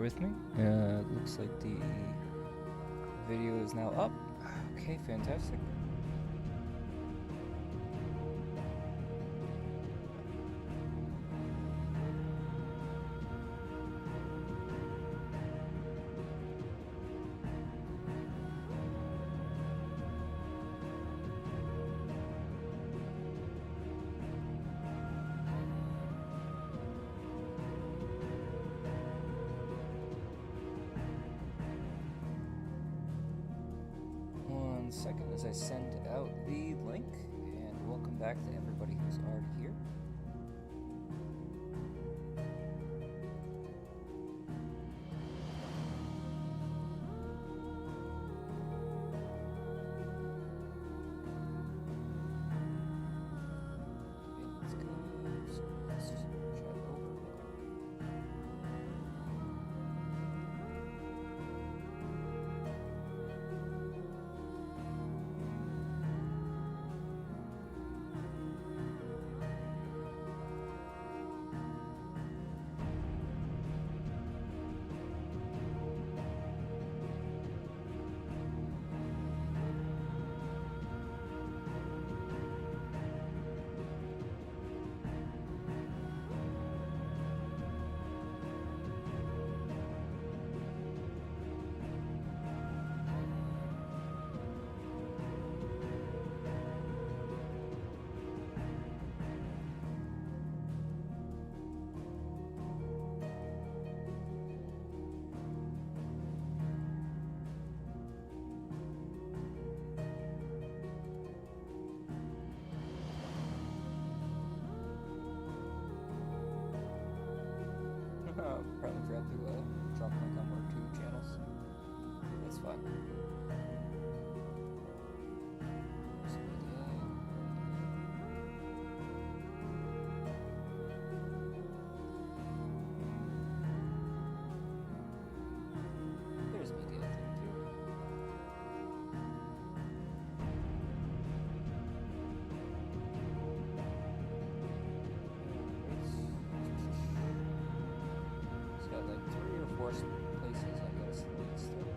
with me. Looks like the video is now up. Okay, fantastic. Second as I send out the link, and welcome back to everybody who's already here. Probably forgot to drop link on more 2 channels. That's fine. There's media thing too. Got like 3 or 4 places I gotta select still.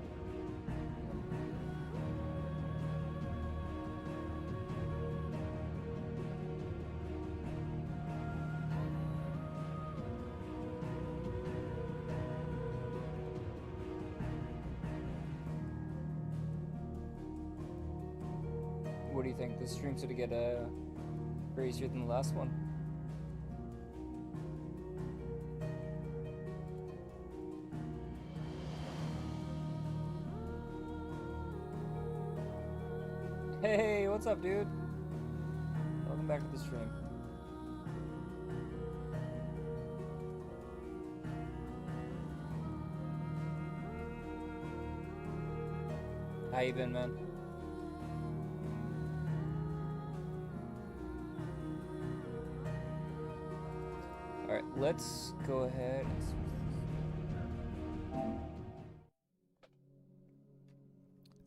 What do you think? This stream's gonna get crazier than the last one? Hey, what's up, dude? Welcome back to the stream. How you been, man? Alright, let's go ahead.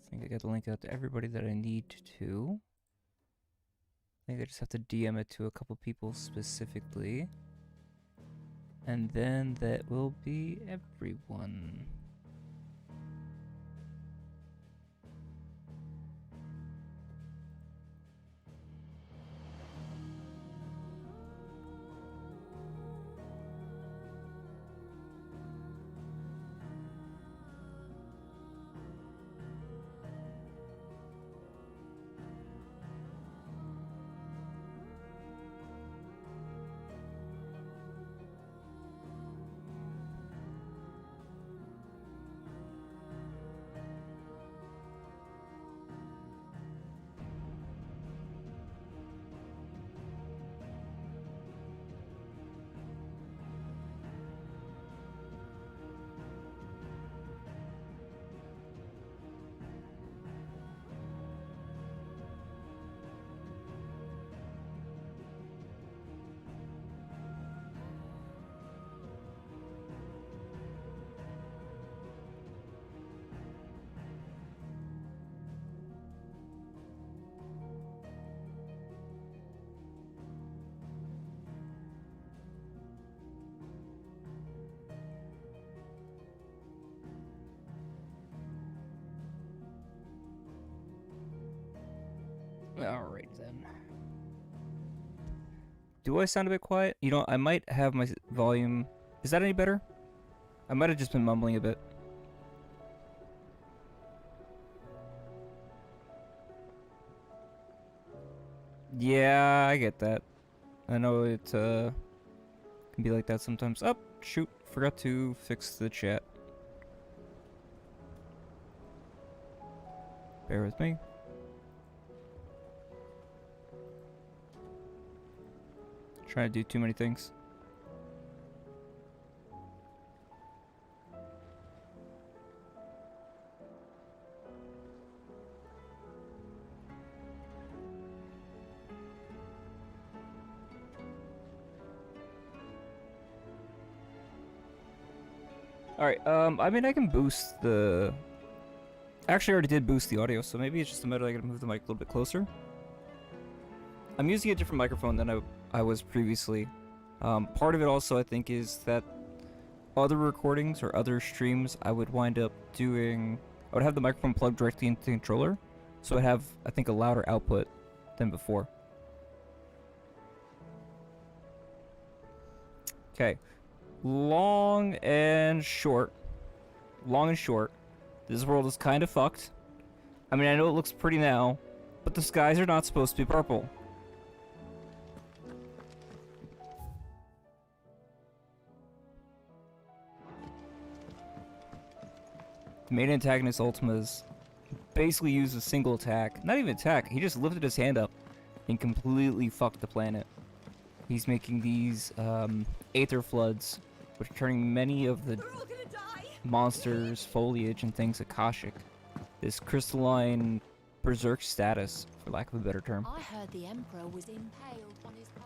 I think I got the link out to everybody that I need to. I think I just have to DM it to a couple people specifically. And then that will be everyone. Alright then. Do I sound a bit quiet? You know, I might have my volume... Is that any better? I might have just been mumbling a bit. Yeah, I get that. I know it can be like that sometimes. Oh, shoot. Forgot to fix the chat. Bear with me. Trying to do too many things. Alright, I mean, I can boost the... Actually, I already did boost the audio, so maybe it's just a matter I gotta move the mic a little bit closer. I'm using a different microphone than I was previously. Part of it also, I think, is that other recordings or other streams, I would wind up doing... I would have the microphone plugged directly into the controller, so I'd have, I think, a louder output than before. Okay. Long and short, this world is kind of fucked. I mean, I know it looks pretty now, but the skies are not supposed to be purple. The main antagonist, Ultima's, basically used a single attack. Not even attack, he just lifted his hand up and completely fucked the planet. He's making these aether floods, which are turning many of the monsters, foliage, and things akashic. This crystalline berserk status, for lack of a better term. I heard the Emperor was impaled on his own.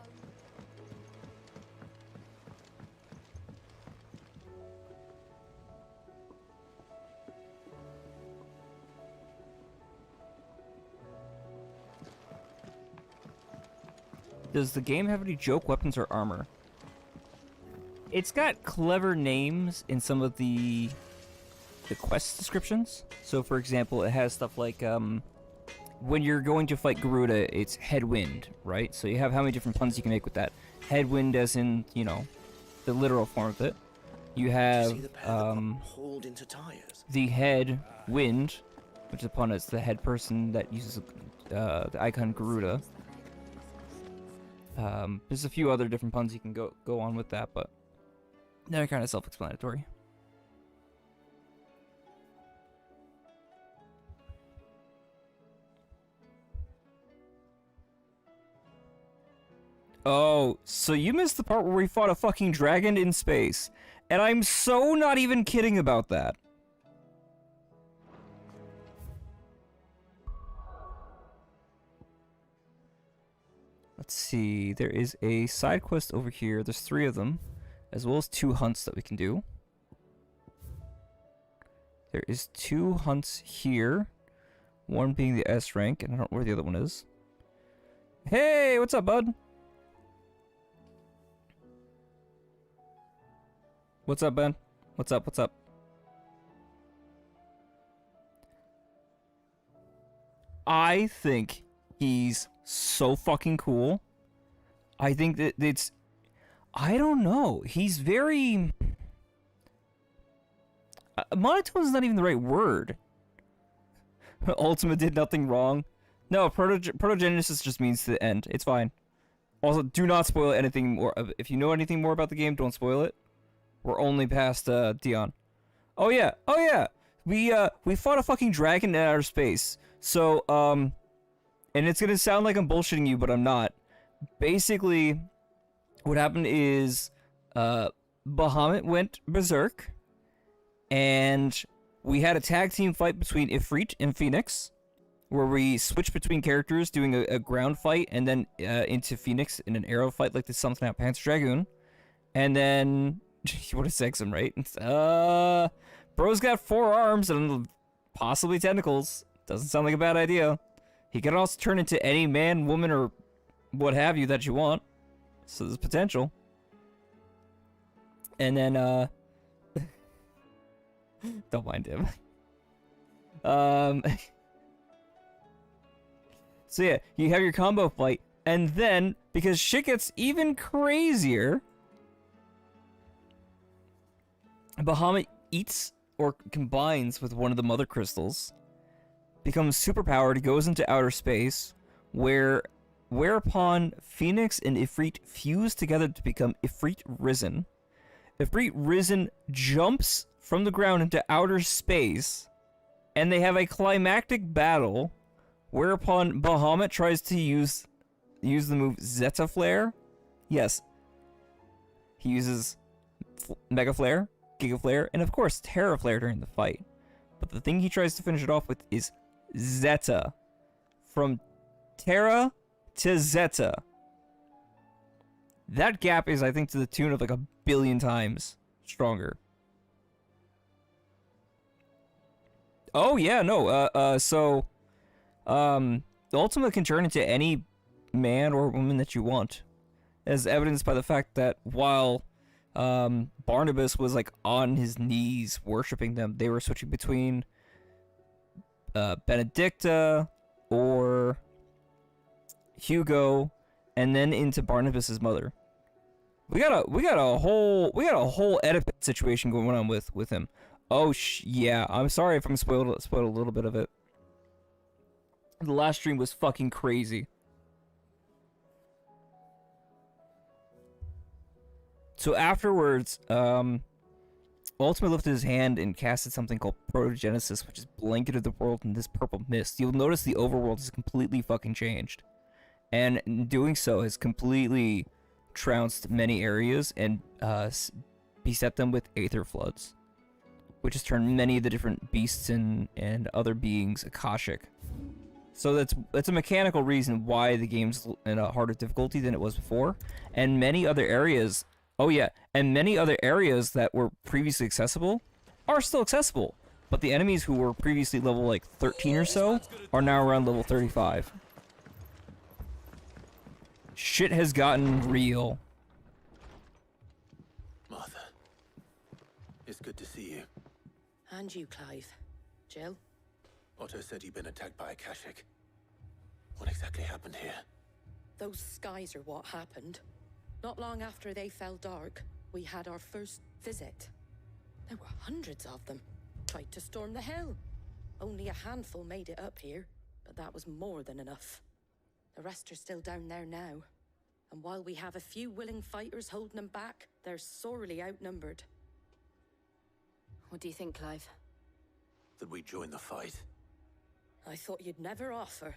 Does the game have any joke weapons or armor? It's got clever names in some of the quest descriptions. So, for example, it has stuff like, when you're going to fight Garuda, it's headwind, right? So you have how many different puns you can make with that. Headwind as in, you know, the literal form of it. You have, the head wind, which is a pun as the head person that uses the icon Garuda. There's a few other different puns you can go on with that, but they're kind of self-explanatory. Oh, so you missed the part where we fought a fucking dragon in space. And I'm so not even kidding about that. Let's see, there is a side quest over here. There's 3 of them, as well as 2 hunts that we can do. There is 2 hunts here, one being the S rank, and I don't know where the other one is. Hey, what's up, bud? What's up, Ben? What's up, what's up? I think he's so fucking cool. I think that it's... I don't know. He's very... monotone is not even the right word. Ultima did nothing wrong. No, Protogenesis just means the end. It's fine. Also, do not spoil anything more. If you know anything more about the game, don't spoil it. We're only past Dion. Oh yeah, oh yeah. We fought a fucking dragon in outer space. So and it's gonna sound like I'm bullshitting you, but I'm not. Basically, what happened is Bahamut went berserk, and we had a tag team fight between Ifrit and Phoenix, where we switched between characters, doing a ground fight, and then into Phoenix in an arrow fight like the something out Panther Dragoon, and then. You want to sex him, right? Bro's got 4 arms and possibly tentacles. Doesn't sound like a bad idea. He can also turn into any man, woman, or what have you that you want. So there's potential. And then, don't mind him. So yeah, you have your combo fight, and then, because shit gets even crazier, Bahamut eats or combines with one of the mother crystals, becomes superpowered, goes into outer space, whereupon Phoenix and Ifrit fuse together to become Ifrit Risen. Ifrit Risen jumps from the ground into outer space, and they have a climactic battle, whereupon Bahamut tries to use the move Zeta Flare. Yes. He uses Mega Flare, Giga Flare, and of course Terra Flare during the fight. But the thing he tries to finish it off with is Zeta. From Terra to Zeta. That gap is, I think, to the tune of like 1 billion times stronger. Oh yeah, no, Ultima can turn into any man or woman that you want, as evidenced by the fact that while Barnabas was like on his knees worshiping them, they were switching between Benedicta or Hugo, and then into Barnabas's mother. We got a whole Oedipus situation going on with him. Oh yeah, I'm sorry if I'm spoiled a little bit of it. The last stream was fucking crazy. So afterwards, Ultima lifted his hand and casted something called Protogenesis, which is blanketed the world in this purple mist. You'll notice the overworld has completely fucking changed. And in doing so has completely trounced many areas and beset them with aether floods, which has turned many of the different beasts and other beings Akashic. So that's a mechanical reason why the game's in a harder difficulty than it was before. And many other areas, many other areas that were previously accessible are still accessible. But the enemies who were previously level like 13 or so are now around level 35. Shit has gotten real. Martha, it's good to see you. And you, Clive. Jill? Otto said you'd been attacked by Akashic. What exactly happened here? Those skies are what happened. Not long after they fell dark, we had our first visit. There were hundreds of them. Tried to storm the hill. Only a handful made it up here, but that was more than enough. The rest are still down there now. And while we have a few willing fighters holding them back, they're sorely outnumbered. What do you think, Clive? That we join the fight? I thought you'd never offer.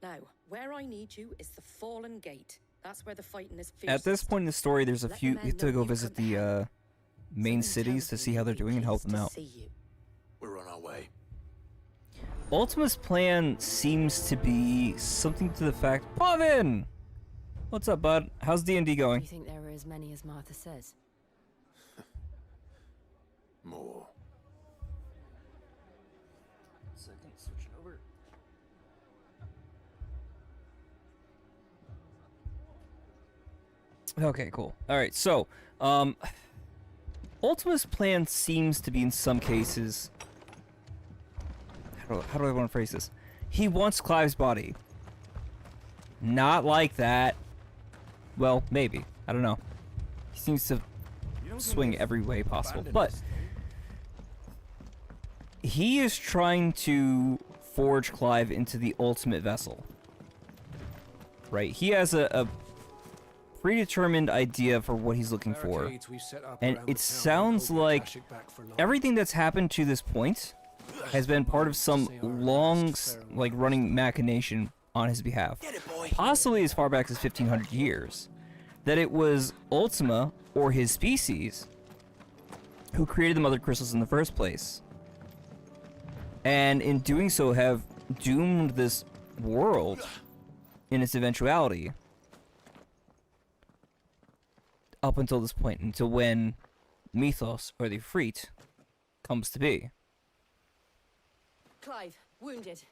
Now, where I need you is the Fallen Gate. That's where the fighting is fiercest. At this point in the story, there's a few. You have to go visit the main cities to see how they're doing and help them out. We're on our way. Ultima's plan seems to be something to the fact. Pavin! What's up, bud? How's D&D going? Do you think there were as many as Martha says? More. Second, switching over. Okay, cool. Alright, so, Ultima's plan seems to be, in some cases... How do I want to phrase this? He wants Clive's body. Not like that. Well, maybe. I don't know. He seems to swing every way possible. But he is trying to forge Clive into the ultimate vessel. Right? He has a predetermined idea for what he's looking for. And it sounds like everything that's happened to this point has been part of some long, like, running machination on his behalf. Possibly as far back as 1500 years. That it was Ultima, or his species, who created the Mother Crystals in the first place. And in doing so have doomed this world in its eventuality. Up until this point, until when Mythos, or the Ifrit, comes to be. Clive, wounded.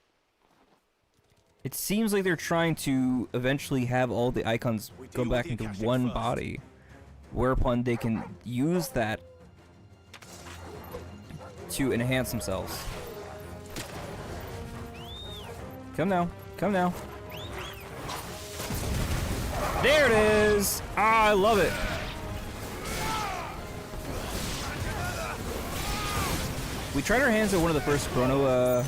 It seems like they're trying to eventually have all the icons go back into one body, whereupon they can use that to enhance themselves. Come now. Come now. There it is! Ah, I love it. We tried our hands at one of the first Chrono,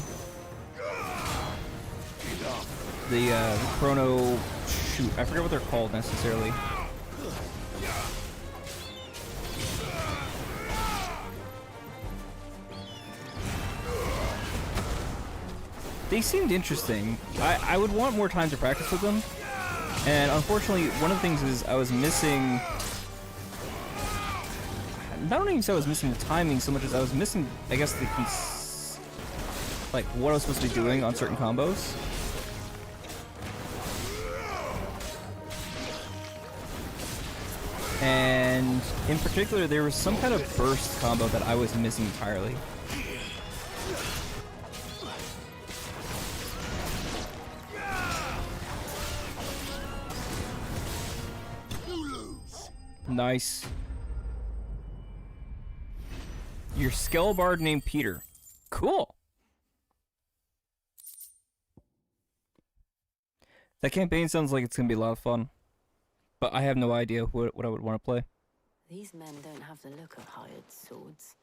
the Chrono... Shoot, I forget what they're called necessarily. They seemed interesting. I would want more time to practice with them. And unfortunately, one of the things is I was missing... I don't even say I was missing the timing so much as I was missing, I guess, the like what I was supposed to be doing on certain combos. And in particular, there was some kind of burst combo that I was missing entirely. Nice. Your skill bard named Peter. Cool. That campaign sounds like it's gonna be a lot of fun. But I have no idea what I would want to play. These men don't have the look of hired swords.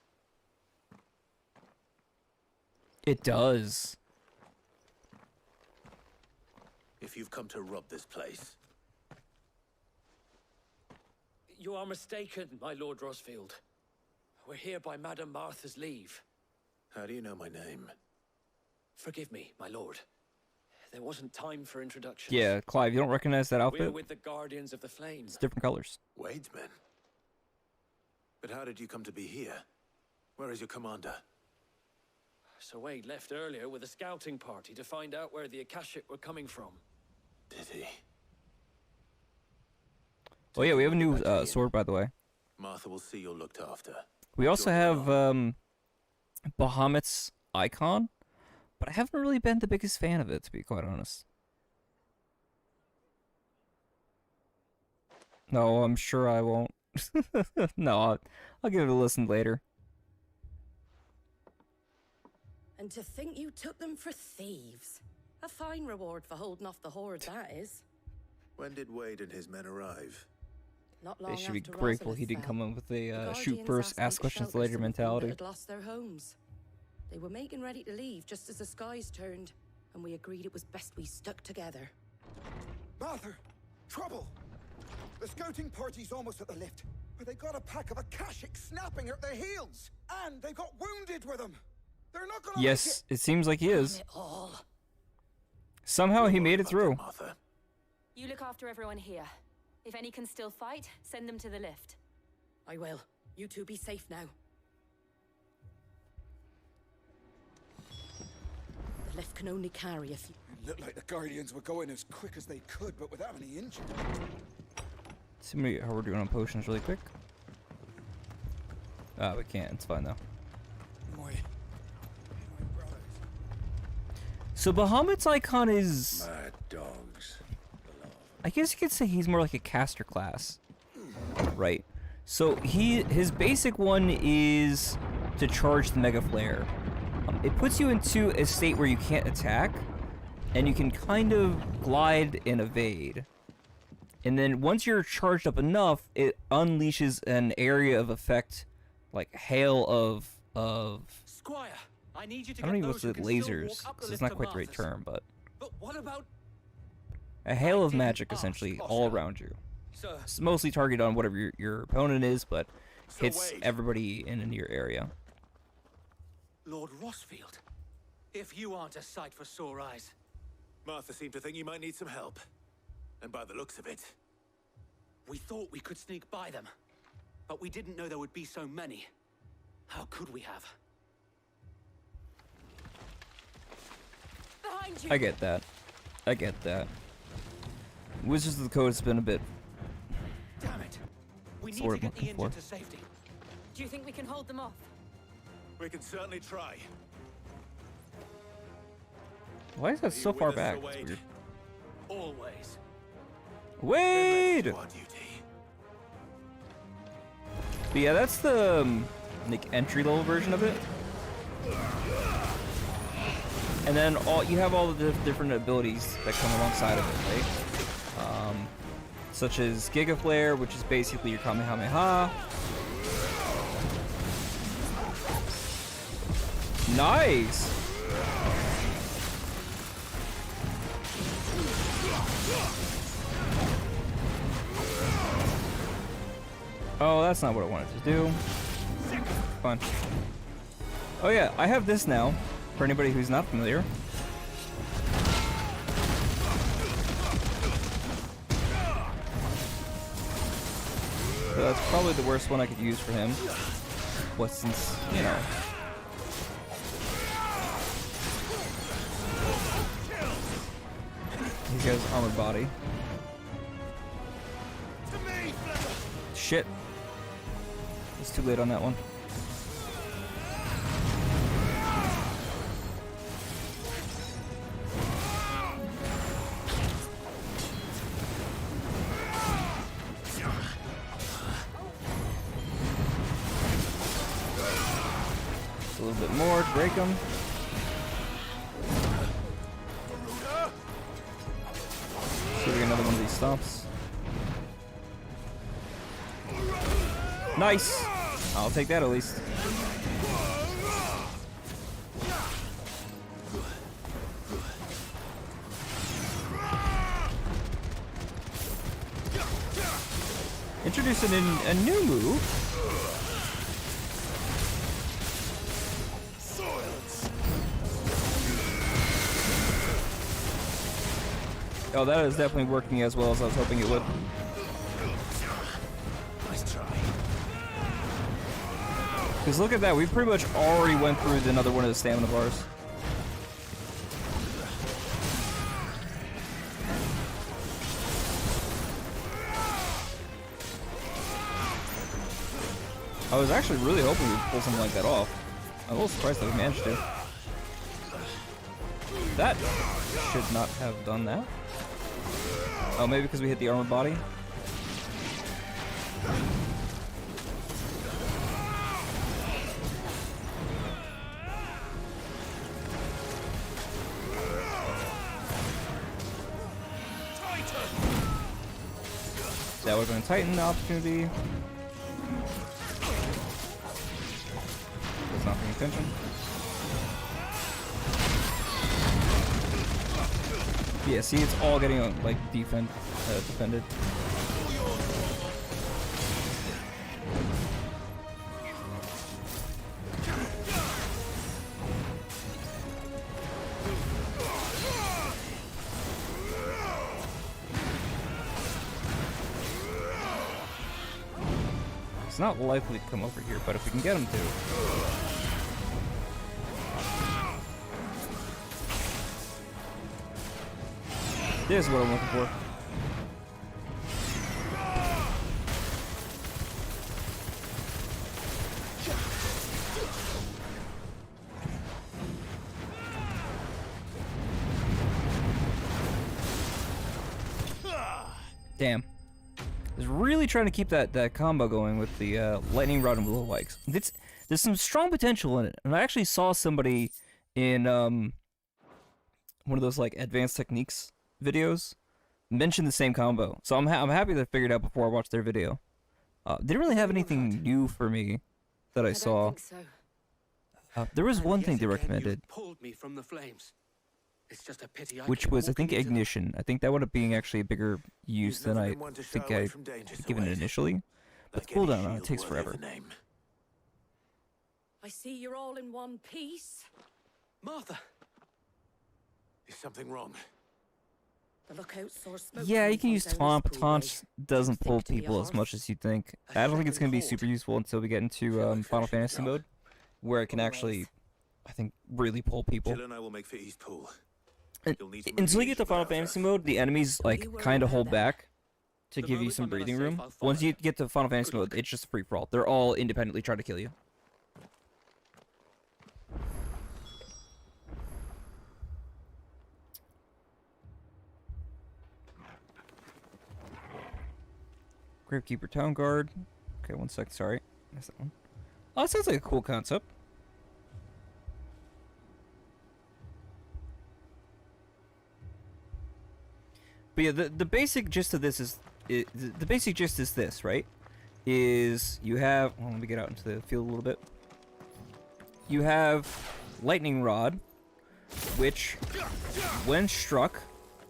It does. If you've come to rob this place, You are mistaken, my Lord Rosfield. We're here by Madame Martha's leave. how do you know my name? Forgive me, my lord. There wasn't time for introductions. Yeah, Clive, you don't recognize that We're outfit? with the Guardians of the Flame. It's different colors. Wade's men. But how did you come to be here? Where is your commander? Sir Wade left earlier with a scouting party to find out where the Akashic were coming from. Did he? Oh yeah, we have a new sword, by the way. Martha will see you're looked after. We also have Bahamut's icon, but I haven't really been the biggest fan of it, to be quite honest. No, I'm sure I won't. No, I'll give it a listen later. And to think you took them for thieves. A fine reward for holding off the horde, that is. When did Wade and his men arrive? Not long They should be after grateful Rosalith he didn't fell. come in with The a shoot Guardians first, asked them ask to questions shelter later some people mentality. that had lost their homes. They were making ready to leave just as the skies turned, and we agreed it was best we stuck together. Martha! Trouble! The scouting party's almost at the lift, but they got a pack of Akashic snapping at their heels! And they got wounded with them! They're not gonna Yes, it seems like he is. Damn it all. Somehow he made it through. Martha. You look after everyone here. If any can still fight, send them to the lift. I will. You two be safe now. The lift can only carry a few. It looked like the Guardians were going as quick as they could, but without any injury. See how we're doing on potions really quick. We can't. It's fine though. My brothers. So Bahamut's icon is... Mad dogs. I guess you could say he's more like a caster class. Right. So his basic one is to charge the Mega Flare. It puts you into a state where you can't attack, and you can kind of glide and evade. And then once you're charged up enough, it unleashes an area of effect, like hail of Squire, I need you to I don't get even know those what's who the can still lasers, walk up the so it's lift not to quite the right Martha's. term, but But what about... a hail I of didn't magic ask, essentially Oscar. all around you. Sir, It's mostly targeted on whatever your opponent is, but So hits Wade. everybody in your area. Lord Rosfield, if you aren't a sight for sore eyes. Martha seemed to think you might need some help. And by the looks of it, We thought we could sneak by them, but we didn't know there would be so many. How could we have? Behind you! I get that. I get that. Wizards of the Coast has been a bit... Damn it! We That's need what to I'm get the looking for. injured to safety. Do you think we can hold them off? we can certainly try. Why is that Are so you far with us, back? Sir It's Wade? weird. Always. Wade! To our duty. But yeah, that's the like entry level version of it. And then you have all the different abilities that come alongside of it, right? Such as Giga Flare, which is basically your Kamehameha. Nice! Oh, that's not what I wanted to do. Fun. Oh yeah, I have this now, for anybody who's not familiar. So that's probably the worst one I could use for him. But since, you know... He's got his armored body. Shit. It's too late on that one. A little bit more to break him. See if we get another one of these stomps. Nice! I'll take that at least. Introducing a new move. Oh, that is definitely working as well as I was hoping it would. Nice try. Because look at that, we pretty much already went through another one of the stamina bars. I was actually really hoping we'd pull something like that off. I'm a little surprised that we managed to. That should not have done that. Oh, maybe because we hit the armored body? That would have been a Titan opportunity. Was not paying attention. Yeah, see, it's all getting like defended. It's not likely to come over here, but if we can get him to. This is what I'm looking for. Damn. I was really trying to keep that combo going with the lightning rod and willow wikes. There's some strong potential in it, and I actually saw somebody in one of those like advanced techniques videos mention the same combo, so I'm happy they figured it out before I watched their video. They didn't really have anything new for me that I saw. Don't think so. There was one Yet thing they again, recommended, you've pulled me from the flames. It's just a pity I which keep was I think walking into them. ignition. I think that would have been actually a bigger use You've than never I been one to shy think away I from dangers, given it Wade. initially. But Like the any cooldown on it shield takes worthy of forever. the name. I see you're all in one piece. Martha, Is something wrong? The lookout saw smoke Yeah, coming you can from use down taunt, but this taunt poolway. doesn't pull Think to be a people as much horse. as you think. A I don't think it's going to be second super horde. useful until we get into Feel like Final finishing the Fantasy job. mode, where it can Always. actually, I think, really pull people. Jill and I will make for East Pool. And You'll need some until you get remediation to Final without Fantasy us. mode, the enemies Don't like you worry kind of about hold that. back to The give you moment some I'm in a breathing safe, room. I'll Once follow. you get to Final Fantasy Good mode, luck. it's just free for all. They're all independently trying to kill you. Gravekeeper Town Guard. Okay, 1 sec, sorry. Missed that one. Oh, that sounds like a cool concept. But yeah, the basic gist of this is the basic gist is this, right? Is you have let me get out into the field a little bit. You have lightning rod, which when struck,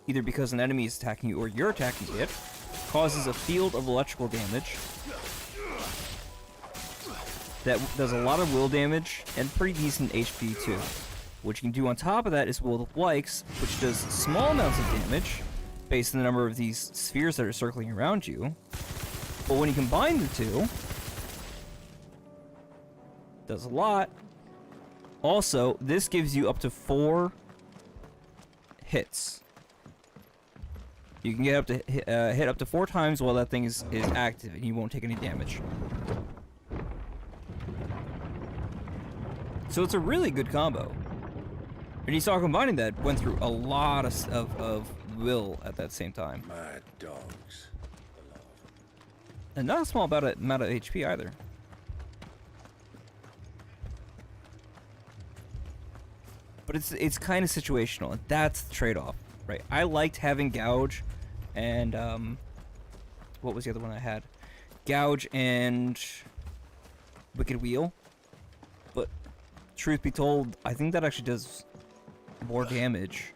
either because an enemy is attacking you or you're attacking it, causes a field of electrical damage that does a lot of will damage and pretty decent HP too. What you can do on top of that is Will of Blights, which does small amounts of damage based on the number of these spheres that are circling around you. But when you combine the two, does a lot. Also, this gives you up to 4 hits. You can get up to hit up to 4 times while that thing is active, and you won't take any damage. So it's a really good combo. And you saw combining that went through a lot of will at that same time. Mad dogs. And not a small amount of HP either. But it's kind of situational, and that's the trade-off, right? I liked having Gouge and what was the other one I had? Gouge and Wicked Wheel. But truth be told, I think that actually does more damage,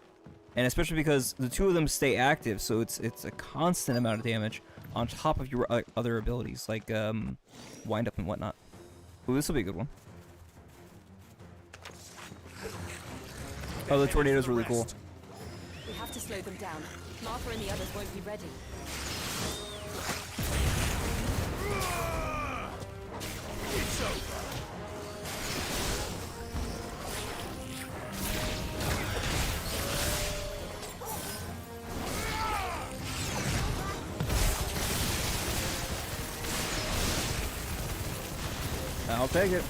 and especially because the two of them stay active, so it's a constant amount of damage on top of your other abilities like wind up and whatnot. Ooh, this will be a good one. Oh, the tornado's really cool. We have to slow them down. Martha and the others won't be ready. It's over. I'll take it.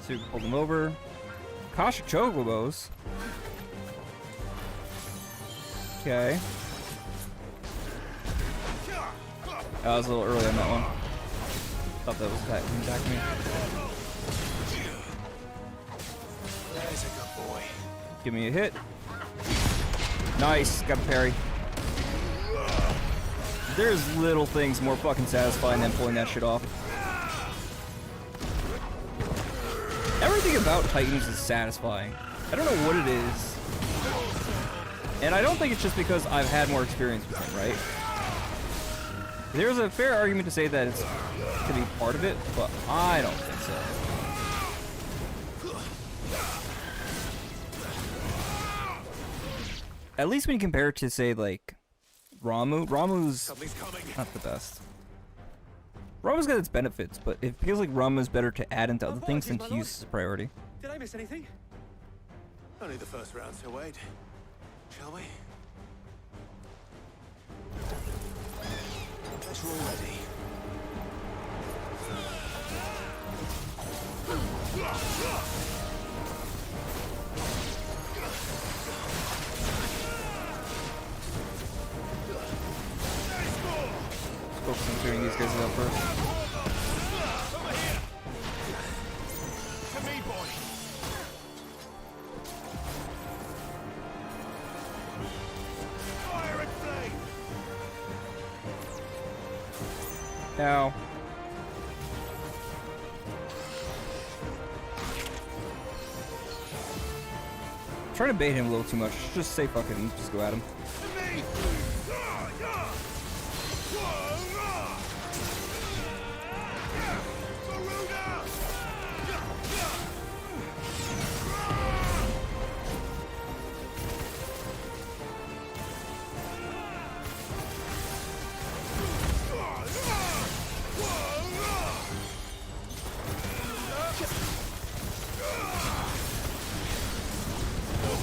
So you can pull them over. Kasha Chocobos. Okay. I was a little early on that one. Thought that was attacking me. There's a good boy. Give me a hit. Nice. Got a parry. There's little things more fucking satisfying than pulling that shit off. Everything about Titans is satisfying. I don't know what it is. And I don't think it's just because I've had more experience with it, right? There's a fair argument to say that it's to be part of it, but I don't think so. At least when you compare it to, say, like, Ramuh. Ramuh's not the best. Ramuh's got its benefits, but it feels like Ramuh's better to add into other things than to use as a priority. Did I miss anything? Only the first round, so wait. Shall we? Guess we're all ready. Focus on clearing these guys out first. Over here. To me, boy. Fire and flame. Ow. I'm trying to bait him a little too much. Just say fuck it and just go at him. To me.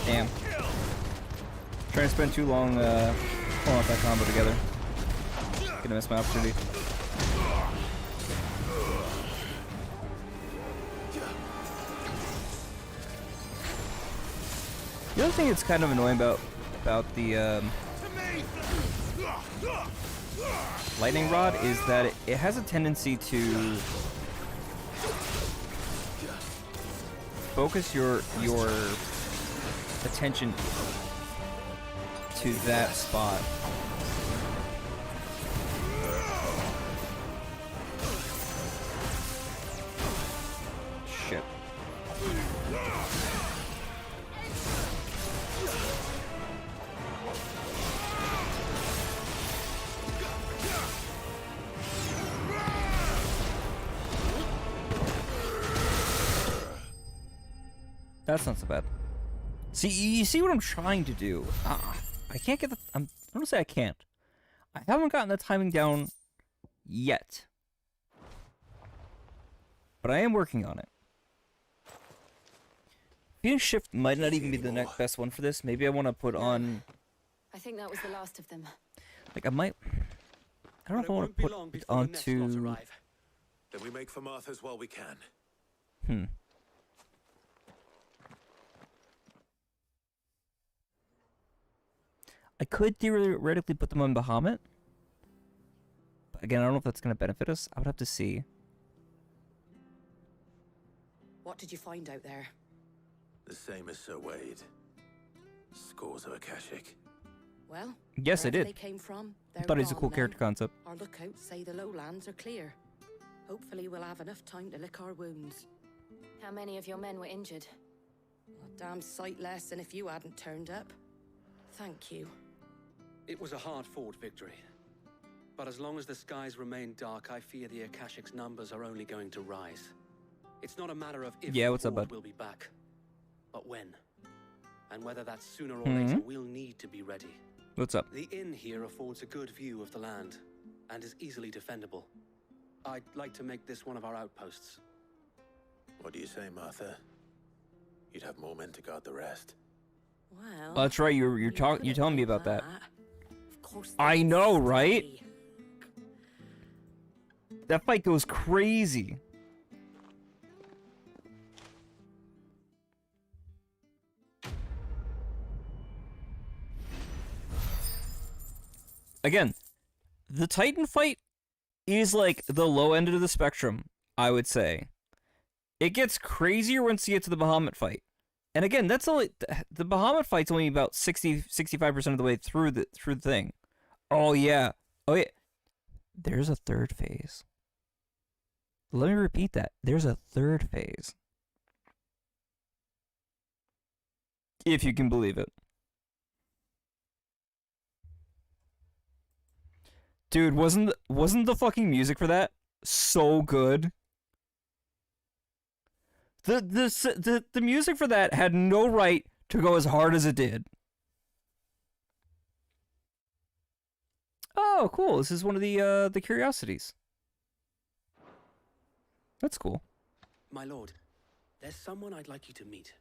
Damn. Trying to spend too long pulling off that combo together. Gonna miss my opportunity. The other thing that's kind of annoying about the lightning rod is that it has a tendency to focus your attention to that spot. Shit. That's not so bad. See, you see what I'm trying to do. I can't get the... I'm gonna say I can't. I haven't gotten the timing down yet. But I am working on it. Being shift might not even be the next best one for this. Maybe I want to put on... I think that was the last of them. Like, I might... I don't know if I want to put it onto... Then we make for Martha's while we can. I could theoretically put them on Bahamut. But again, I don't know if that's going to benefit us. I would have to see. What did you find out there? The same as Sir Wade. Scores of Akashic. Well, Yes, I wherever did. They came from, I thought it was a gone cool now. character concept. Our lookouts say the lowlands are clear. Hopefully we'll have enough time to lick our wounds. How many of your men were injured? A damn sight less than if you hadn't turned up. Thank you. It was a hard-fought victory. But as long as the skies remain dark, I fear the Akashic's numbers are only going to rise. It's not a matter of if Yeah, what's up, Horde bud? will be back, but when. And whether that's sooner or later, we'll need to be ready. What's up? The inn here affords a good view of the land, and is easily defendable. I'd like to make this one of our outposts. What do you say, Martha? You'd have more men to guard the rest. Well, That's right. You're you telling put it me like about that. Of course I they know, stay. right? That fight goes crazy. Again, the Titan fight is like the low end of the spectrum, I would say. It gets crazier once you get to the Bahamut fight. And again, that's only the Bahamut fight's only about 65% of the way through the thing. Oh yeah. Oh yeah. There's a third phase. Let me repeat that. There's a third phase. If you can believe it. Dude, wasn't the fucking music for that so good? The music for that had no right to go as hard as it did. Oh, cool. This is one of the curiosities. That's cool. My lord, there's someone I'd like you to meet.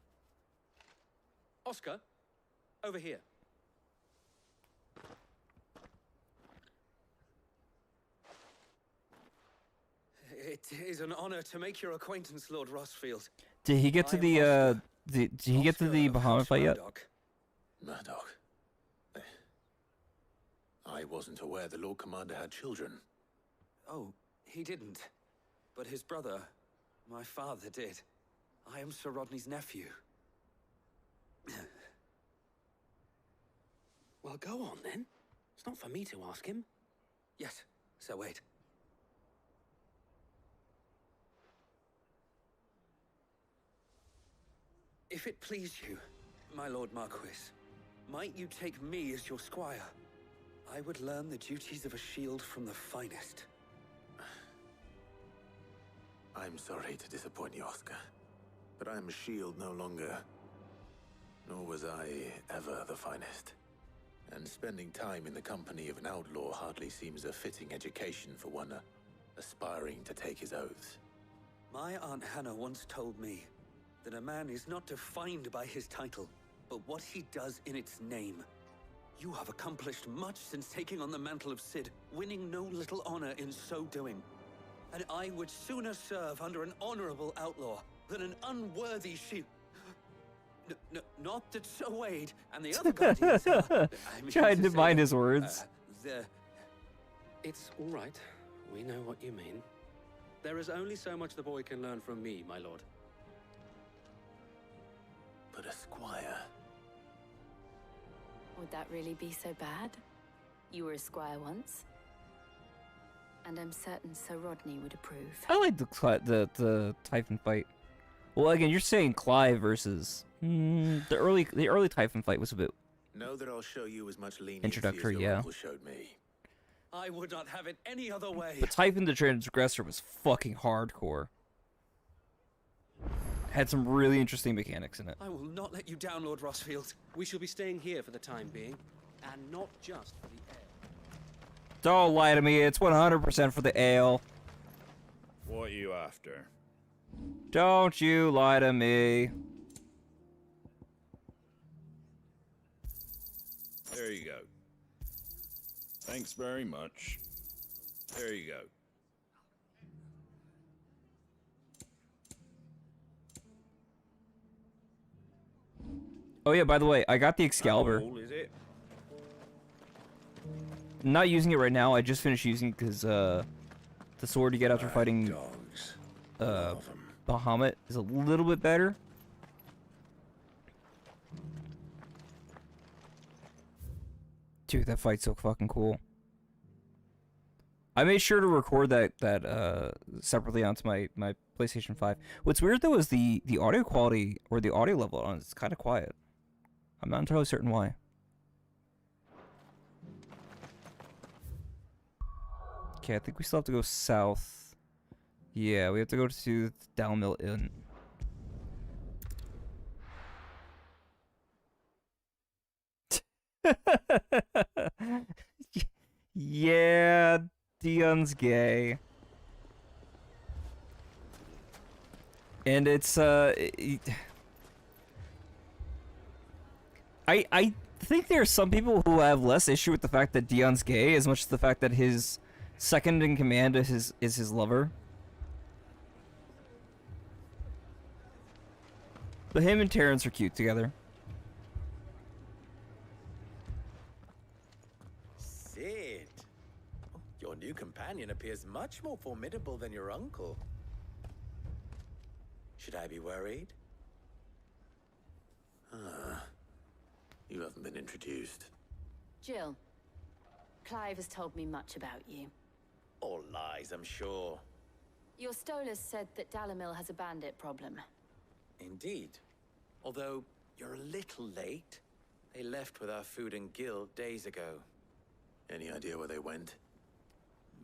Oscar, over here. It is an honor to make your acquaintance, Lord Rossfield. Did he get to did he get to the Bahamut fight yet? Murdoch. I wasn't aware the Lord Commander had children. Oh, he didn't. But his brother, my father, did. I am Sir Rodney's nephew. Well, go on then. It's not for me to ask him. Yes, Sir Wade. If it please you, my Lord Marquis, might you take me as your squire? I would learn the duties of a shield from the finest. I'm sorry to disappoint you, Oscar, but I am a shield no longer. Nor was I ever the finest. And spending time in the company of an outlaw hardly seems a fitting education for one aspiring to take his oaths. My Aunt Hannah once told me that a man is not defined by his title, but what he does in its name. You have accomplished much since taking on the mantle of Cid, winning no little honor in so doing. And I would sooner serve under an honorable outlaw than an unworthy shield. Not that Sir Wade and the other guardians are... Trying to mind his words. It's all right. We know what you mean. There is only so much the boy can learn from me, my lord. But a squire. Would that really be so bad? You were a squire once. And I'm certain Sir Rodney would approve. I like the Typhon fight. Well, again, you're saying Clive versus the early Typhon fight was a bit Know that I'll show you as much leniency introductory, as your yeah. uncle showed me. I would not have it any other way. But Typhon the Transgressor was fucking hardcore. Had some really interesting mechanics in it. I will not let you down, Lord Rossfield. We shall be staying here for the time being, and not just for the ale. Don't lie to me, it's 100% for the ale. What are you after? Don't you lie to me. There you go. Thanks very much. There you go. Oh yeah, by the way, I got the How Excalibur. old is it? I'm not using it right now, I just finished using it because the sword you get after fighting Dogs. Love 'em. Bahamut is a little bit better. Dude, that fight's so fucking cool. I made sure to record that separately onto my PlayStation 5. What's weird though is the audio quality or the audio level on it's kind of quiet. I'm not entirely certain why. Okay, I think we still have to go south. Yeah, we have to go to Dalmechia Inn. Yeah, Dion's gay. And it's I think there are some people who have less issue with the fact that Dion's gay as much as the fact that his second in command is his lover. But him and Terrence are cute together. Sid, your new companion appears much more formidable than your uncle. Should I be worried? You haven't been introduced. Jill, Clive has told me much about you. All lies, I'm sure. Your Stolas said that Dalamil has a bandit problem. Indeed. Although, you're a little late. They left with our food and guild days ago. Any idea where they went?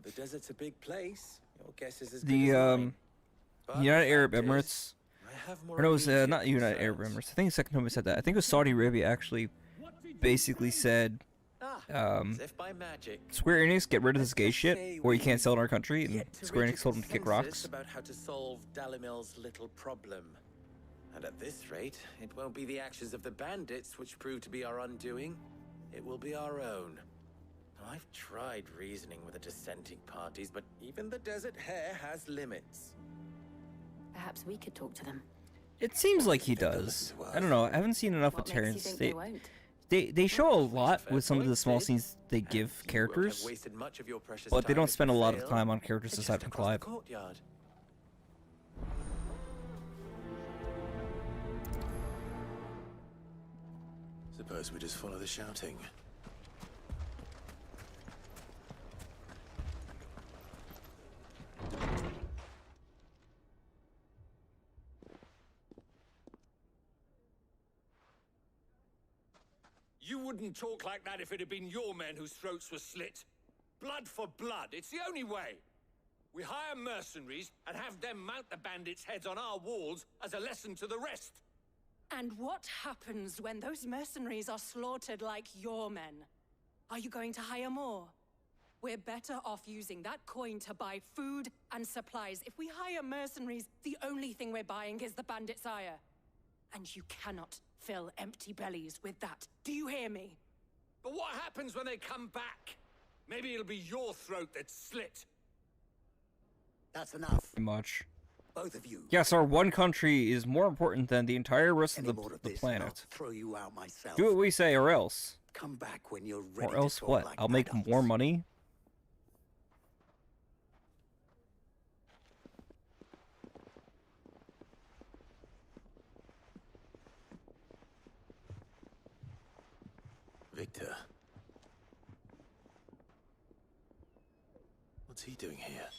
The desert's a big place. Your guess is as good as mine. But United the Arab fact is, Emirates. I have more Or no, it was immediate not United Arab concerns. Emirates. I think the second time we said that. I think it was Saudi Arabia actually basically said As if by magic. Square Enix, get rid of this Let's gay just shit, say or you we can't sell it in our country, and yet to Square reach Enix a told them to kick consensus rocks. about how to solve Dalamil's little problem. And at this rate, it won't be the actions of the bandits which prove to be our undoing. It will be our own. Now, I've tried reasoning with the dissenting parties, but even the Desert Hare has limits. Perhaps we could talk to them. It seems like he does. I don't know. I haven't seen enough What of makes you Terrence. think they won't? They show a lot Fair with some of point, the small Sid. scenes they And give you won't have characters, wasted much of your precious but they time don't if spend a you lot of fail. time on characters Just aside from across the Clive. courtyard. Suppose we just follow the shouting. You wouldn't talk like that if it had been your men whose throats were slit. Blood for blood, it's the only way. We hire mercenaries and have them mount the bandits' heads on our walls as a lesson to the rest. And what happens when those mercenaries are slaughtered like your men? Are you going to hire more? We're better off using that coin to buy food and supplies. If we hire mercenaries, the only thing we're buying is the bandits' ire. And you cannot fill empty bellies with that. Do you hear me? But what happens when they come back? Maybe it'll be your throat that's slit. That's enough. Pretty much. Both of you. Yes, our one country is more important than the entire rest of Any more of the this, and I'll planet. throw you out myself. Do what we say, or else. Come back when you're ready Or else to talk what? like I'll make adults. more money? Victor. What's he doing here?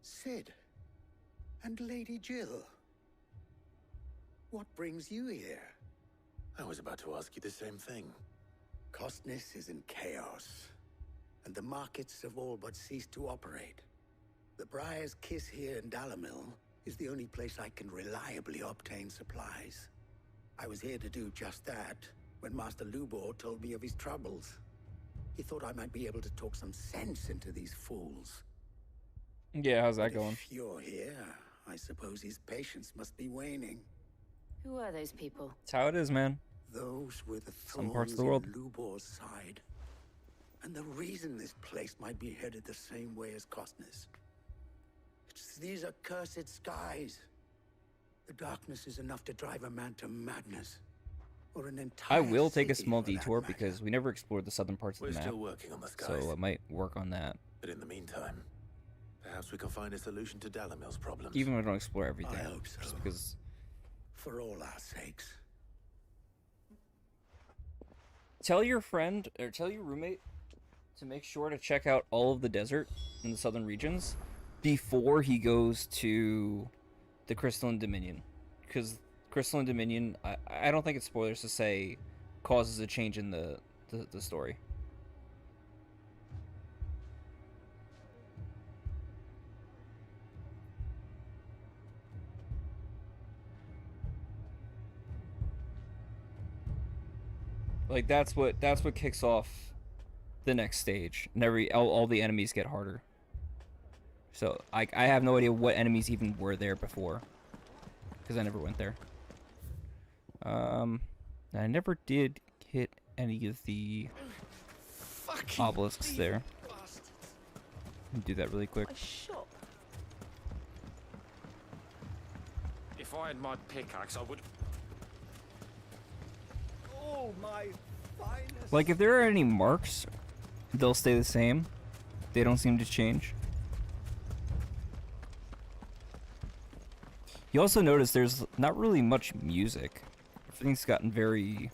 Sid. And Lady Jill. What brings you here? I was about to ask you the same thing. Costness is in chaos, and the markets have all but ceased to operate. The Briar's Kiss here in Dalamil is the only place I can reliably obtain supplies. I was here to do just that when Master Lubor told me of his troubles. He thought I might be able to talk some sense into these fools. Yeah, how's that But going? if you're here, I suppose his patience must be waning. Who are those people? That's how it is, man. Those were the Some parts thorns of the world. in Lubor's side. And the reason this place might be headed the same way as Costness. These are cursed skies. The darkness is enough to drive a man to madness. Or an entire I will take a city, small for that detour matter. because we never explored the southern parts of We're the map. still working on the skies. So I might work on that. But in the meantime, perhaps we can find a solution to Dalamil's problems. Even if I don't explore everything. I hope so. Just because... For all our sakes. Tell your friend, or tell your roommate, to make sure to check out all of the desert in the southern regions before he goes to the Crystalline Dominion. Because Crystalline Dominion, I don't think it's spoilers to say, causes a change in the story. Like that's what kicks off the next stage, and all the enemies get harder. So I have no idea what enemies even were there before, because I never went there. I never did hit any of the obelisks there. Let me do that really quick. If I had my pickaxe, I would. Oh, my finest. Like if there are any marks, they'll stay the same. They don't seem to change. You also notice there's not really much music. Everything's gotten very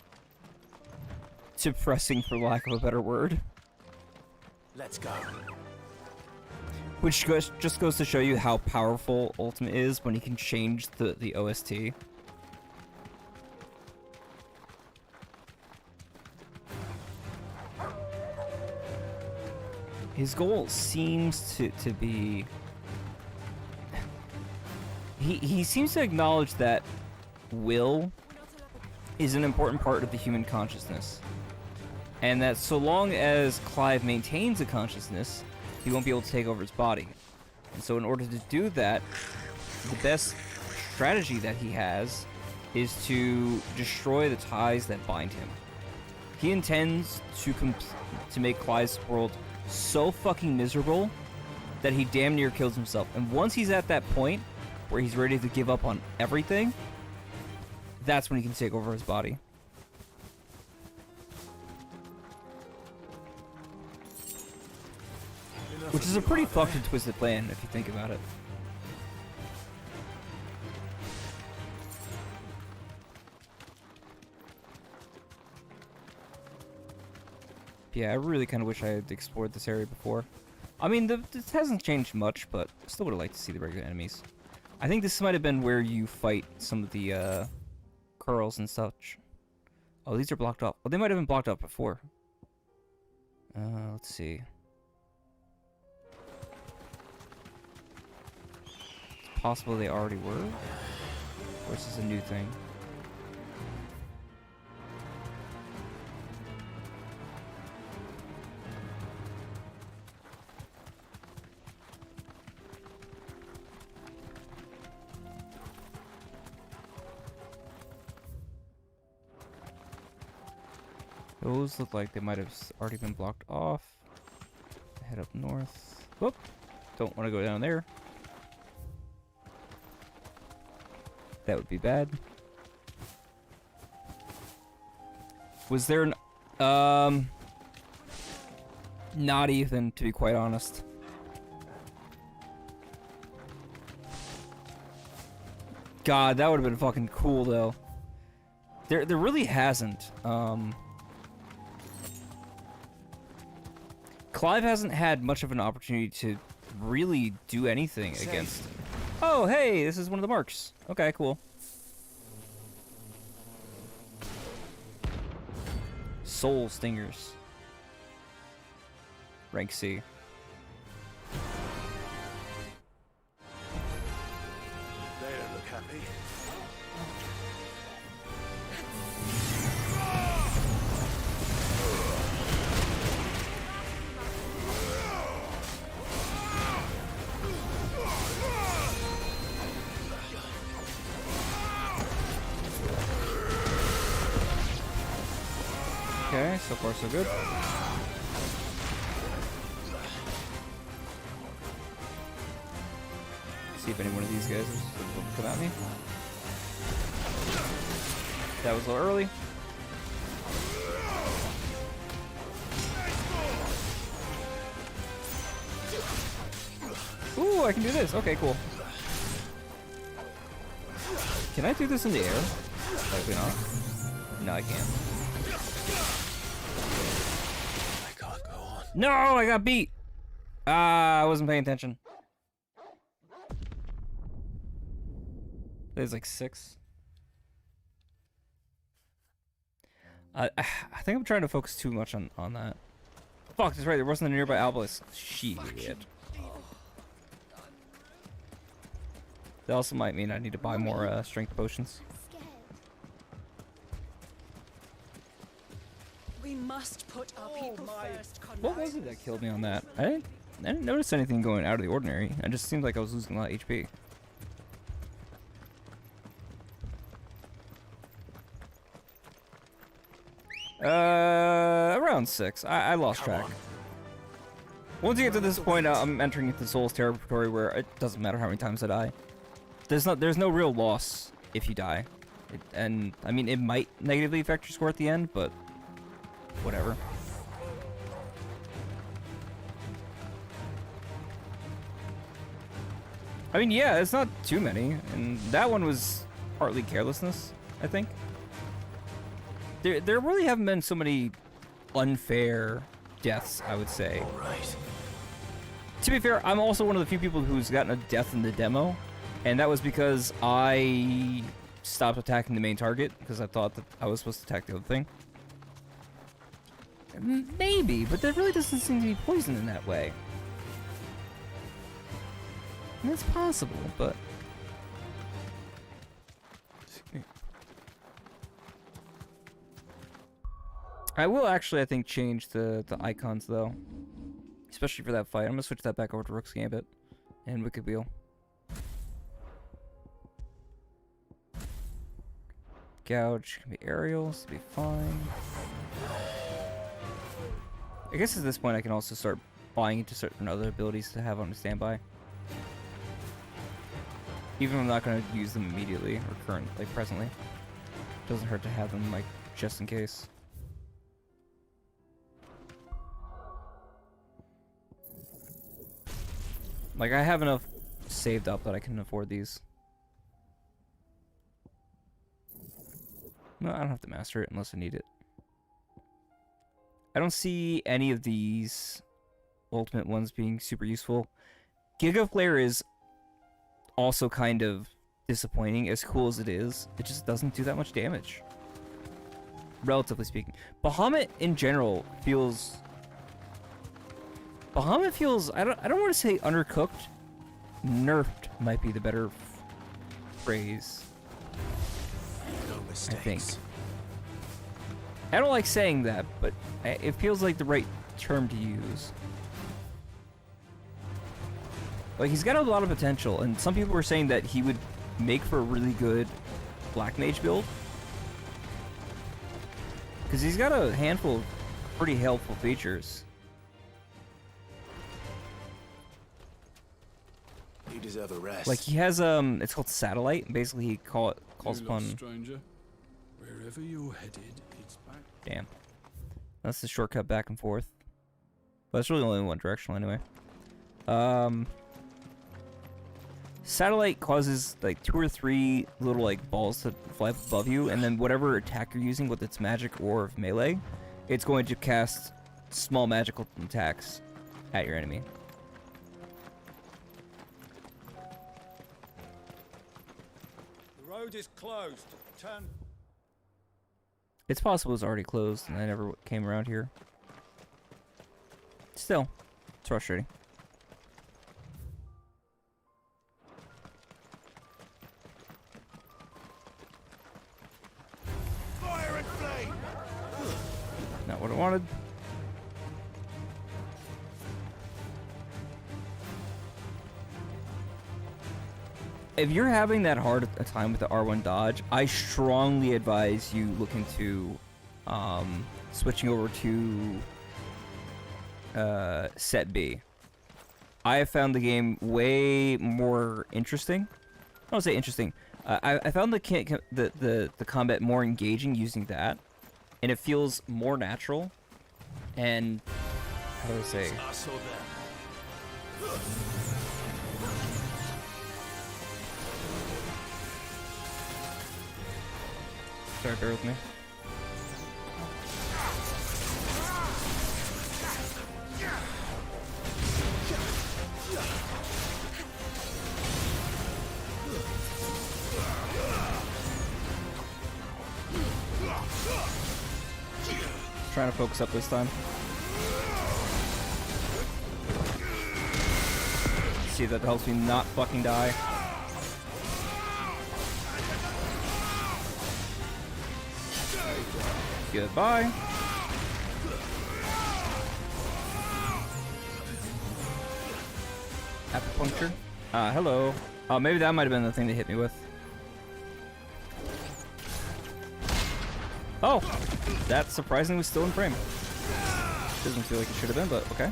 depressing, for lack of a better word. Let's go. Which just goes to show you how powerful Ultima is when he can change the OST. His goal seems to be... He seems to acknowledge that will is an important part of the human consciousness. And that so long as Clive maintains a consciousness, he won't be able to take over his body. And so in order to do that, the best strategy that he has is to destroy the ties that bind him. He intends to make Clive's world so fucking miserable that he damn near kills himself. And once he's at that point where he's ready to give up on everything, that's when he can take over his body. Which is a pretty fucked and twisted plan if you think about it. Yeah, I really kind of wish I had explored this area before. I mean, this hasn't changed much, but I still would have liked to see the regular enemies. I think this might have been where you fight some of the curls and such. Oh, these are blocked off. Well, they might have been blocked off before. Let's see. It's possible they already were? Or is this a new thing? Those look like they might have already been blocked off. Head up north. Whoop! Don't want to go down there. That would be bad. Was there an... Not even, to be quite honest. God, that would have been fucking cool though. There really hasn't. Clive hasn't had much of an opportunity to really do anything against. Oh, hey, this is one of the marks. Okay, cool. Soul Stingers. Rank C. They don't look happy. Okay, so far so good. See if any one of these guys will come at me. That was a little early. Ooh, I can do this. Okay, cool. Can I do this in the air? Likely not. No, I can't. I can't go on. No, I got beat. I wasn't paying attention. There's like 6. I think I'm trying to focus too much on that. Fuck, that's right. There wasn't a nearby obelisk. Shit. That also might mean I need to buy more strength potions. We must put our people first. What was it that killed me on that? I didn't notice anything going out of the ordinary. It just seemed like I was losing a lot of HP. Around 6. I lost track. Once you get to this point, I'm entering into Soul's territory where it doesn't matter how many times I die. There's no real loss if you die. And, I mean, it might negatively affect your score at the end, but whatever. I mean, yeah, it's not too many, and that one was partly carelessness, I think. There really haven't been so many unfair deaths, I would say. All right. To be fair, I'm also one of the few people who's gotten a death in the demo, and that was because I stopped attacking the main target because I thought that I was supposed to attack the other thing. Maybe, but there really doesn't seem to be poison in that way. And it's possible, but... I will actually, I think, change the icons, though. Especially for that fight. I'm going to switch that back over to Rook's Gambit and Wicked Wheel. Gouge can be aerials, be fine. I guess at this point I can also start buying into certain other abilities to have on standby. Even if I'm not going to use them immediately or presently. Doesn't hurt to have them, like, just in case. Like, I have enough saved up that I can afford these. No, I don't have to master it unless I need it. I don't see any of these ultimate ones being super useful. Giga Flare is also kind of disappointing, as cool as it is. It just doesn't do that much damage, relatively speaking. Bahamut in general feels... Bahamut feels, I don't want to say undercooked. Nerfed might be the better phrase. No mistakes. I think. I don't like saying that, but it feels like the right term to use. Like, he's got a lot of potential, and some people were saying that he would make for a really good Black Mage build. Because he's got a handful of pretty helpful features. You deserve a rest. Like, he has, it's called Satellite, and basically he calls upon... stranger. Wherever you're headed, it's back. Damn. That's the shortcut back and forth. But it's really only one directional anyway. Satellite causes like 2 or 3 little like balls to fly up above you, and then whatever attack you're using with its magic or melee, it's going to cast small magical attacks at your enemy. The road is closed. Turn. It's possible it's already closed and I never came around here. Still, it's frustrating. Fire and flame. Not what I wanted. If you're having that hard a time with the R1 dodge, I strongly advise you look into switching over to set B. I have found the game way more interesting. I don't say interesting. I found the combat more engaging using that, and it feels more natural. And how do I say? Sorry, bear with me. Trying to focus up this time. See if that helps me not fucking die. Goodbye. Acupuncture. Hello. Maybe that might have been the thing they hit me with. Oh, that's surprisingly still in frame. Doesn't feel like it should have been, but okay.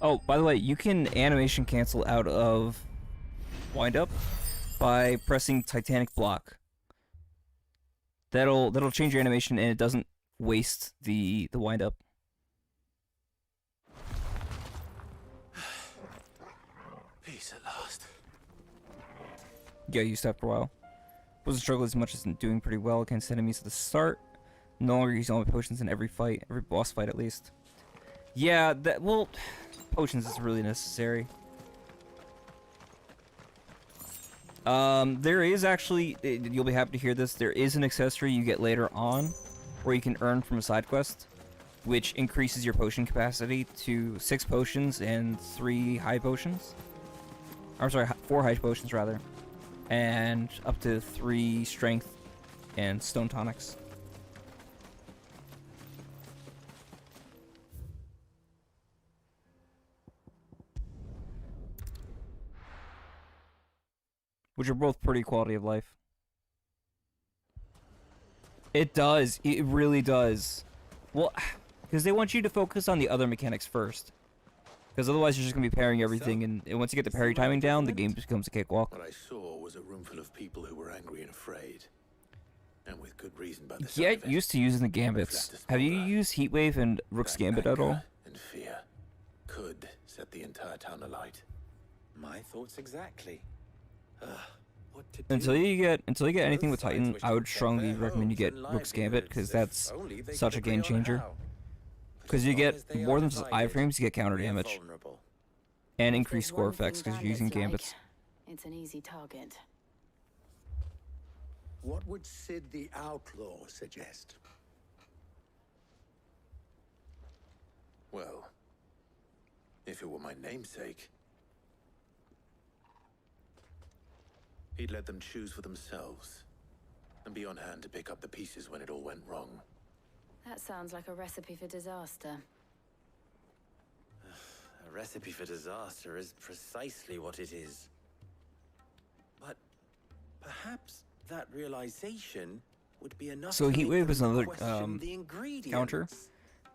Oh, by the way, you can animation cancel out of wind up by pressing Titanic block. That'll change your animation and it doesn't waste the wind up. Peace at last. Yeah, used to after a while. Wasn't struggling as much as doing pretty well against enemies at the start. No longer using all my potions in every fight, every boss fight at least. Yeah, well, potions is really necessary. There is actually, you'll be happy to hear this, there is an accessory you get later on where you can earn from a side quest, which increases your potion capacity to 6 potions and 3 high potions. I'm sorry, 4 high potions rather, and up to 3 strength and stone tonics. Which are both pretty quality of life. It does. It really does. Well, because they want you to focus on the other mechanics first. Because otherwise you're just going to be parrying everything, and once you get the parry timing down, the game just becomes a cakewalk. What I saw was a room full of people who were angry and afraid. And with good reason by the sound Get of it. used to using the gambits. Have you used Heatwave and Rook's Gambit at all? And fear could set the entire town alight. My thoughts exactly. What to do? Until you get anything with Titan, I would strongly recommend you get Rook's Gambit, because that's such a game changer. Because you get more than just iframes, you get counter damage. And increased score effects because you're using gambits. It's an easy target. What would Sid the Outlaw suggest? Well, if it were my namesake, he'd let them choose for themselves and be on hand to pick up the pieces when it all went wrong. That sounds like a recipe for disaster. A A recipe for disaster is precisely what it is. But perhaps that realization would be enough So to make Heatwave is them another question the ingredients. counter,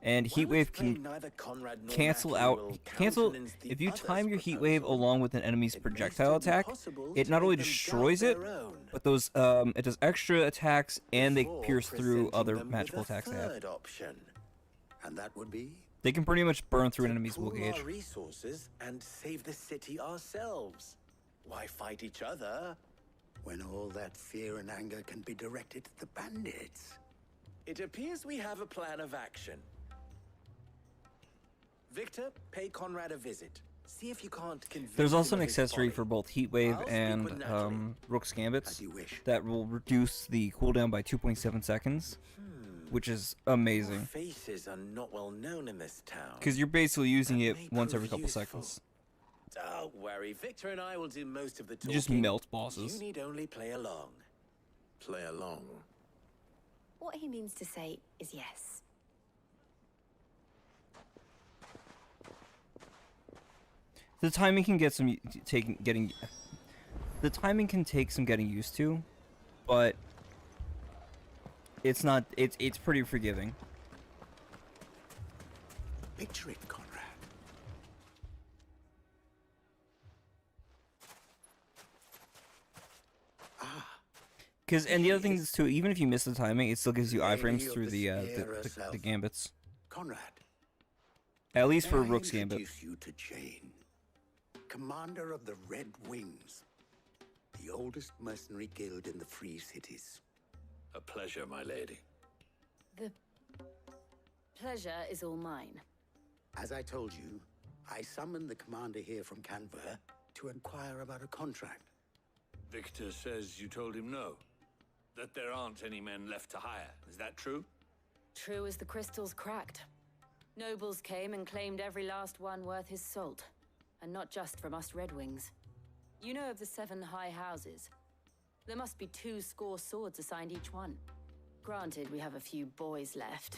and Why Heatwave explain can neither Conrad nor cancel Matthew out will cancel countenance the if you other's time your Heatwave proposal? along with an enemy's It may projectile still be attack. possible It to not make only them destroys doubt it, their own, but those it does extra attacks and they before pierce through presenting other them magical with a attacks they have. third option. And that would be? They can pretty much burn through an To enemy's will pool gauge. our resources and save the city ourselves. Why fight each other When all that fear and anger can be directed at the bandits. It appears we have a plan of action. Victor, pay Conrad a visit. See if you can't convince There's him also an of his accessory folly. for both Heatwave I'll speak and with Natalie. Rook's Gambits As you wish. that will reduce the cooldown by 2.7 seconds, which is Your amazing. faces are not well known in this town. Because you're basically using That it may once prove every couple useful. seconds. Don't worry, Victor and I will do most of the You talking. just melt bosses. You need only play along. Play along. What he means to say is yes. The timing can get some the timing can take some getting used to, but it's not it's pretty forgiving. Picture it, Conrad. And the other thing is too, even if you miss the timing, it still gives you Lady iframes of through the the Spear herself. the gambits. Conrad. At least for May I Rook's Gambit. introduce you to Jane, commander of the Red Wings, the oldest mercenary guild in the Free Cities. A pleasure, my lady. The pleasure is all mine. As I told you, I summoned the commander here from Canver to inquire about a contract. Victor says you told him no. That there aren't any men left to hire. Is that true? True as the crystals cracked. Nobles came and claimed every last one worth his salt. And not just from us Red Wings. You know of the 7 high houses. There must be 2 swords assigned each one. Granted, we have a few boys left.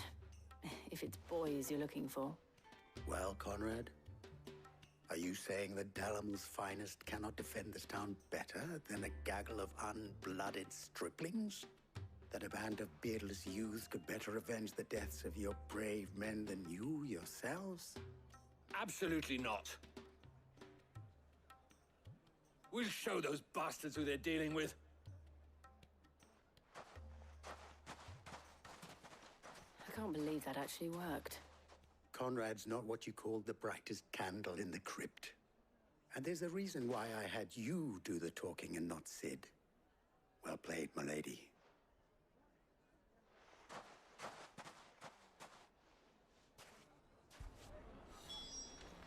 If it's boys you're looking for. Well, Conrad, are you saying that Dalamil's finest cannot defend this town better than a gaggle of unblooded striplings? That a band of beardless youths could better avenge the deaths of your brave men than you yourselves? Absolutely not. We'll show those bastards who they're dealing with. I can't believe that actually worked. Conrad's not what you called the brightest candle in the crypt. And there's a reason why I had you do the talking and not Sid. Well played, my lady.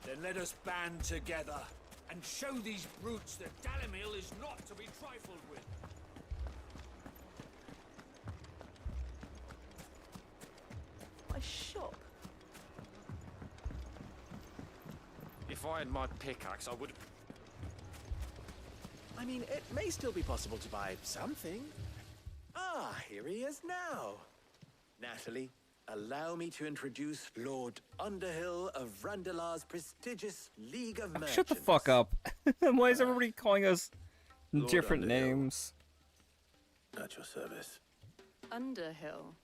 Then let us band together and show these brutes that Dalmechia is not to be trifled with. My shop. If I had my pickaxe, I would. I mean, it may still be possible to buy something. Ah, here he is now. Natalie, allow me to introduce Lord Underhill of Randalar's prestigious League of Merchants. Shut the fuck up. Why is everybody calling us Lord different Underhill. names? At your service. Underhill.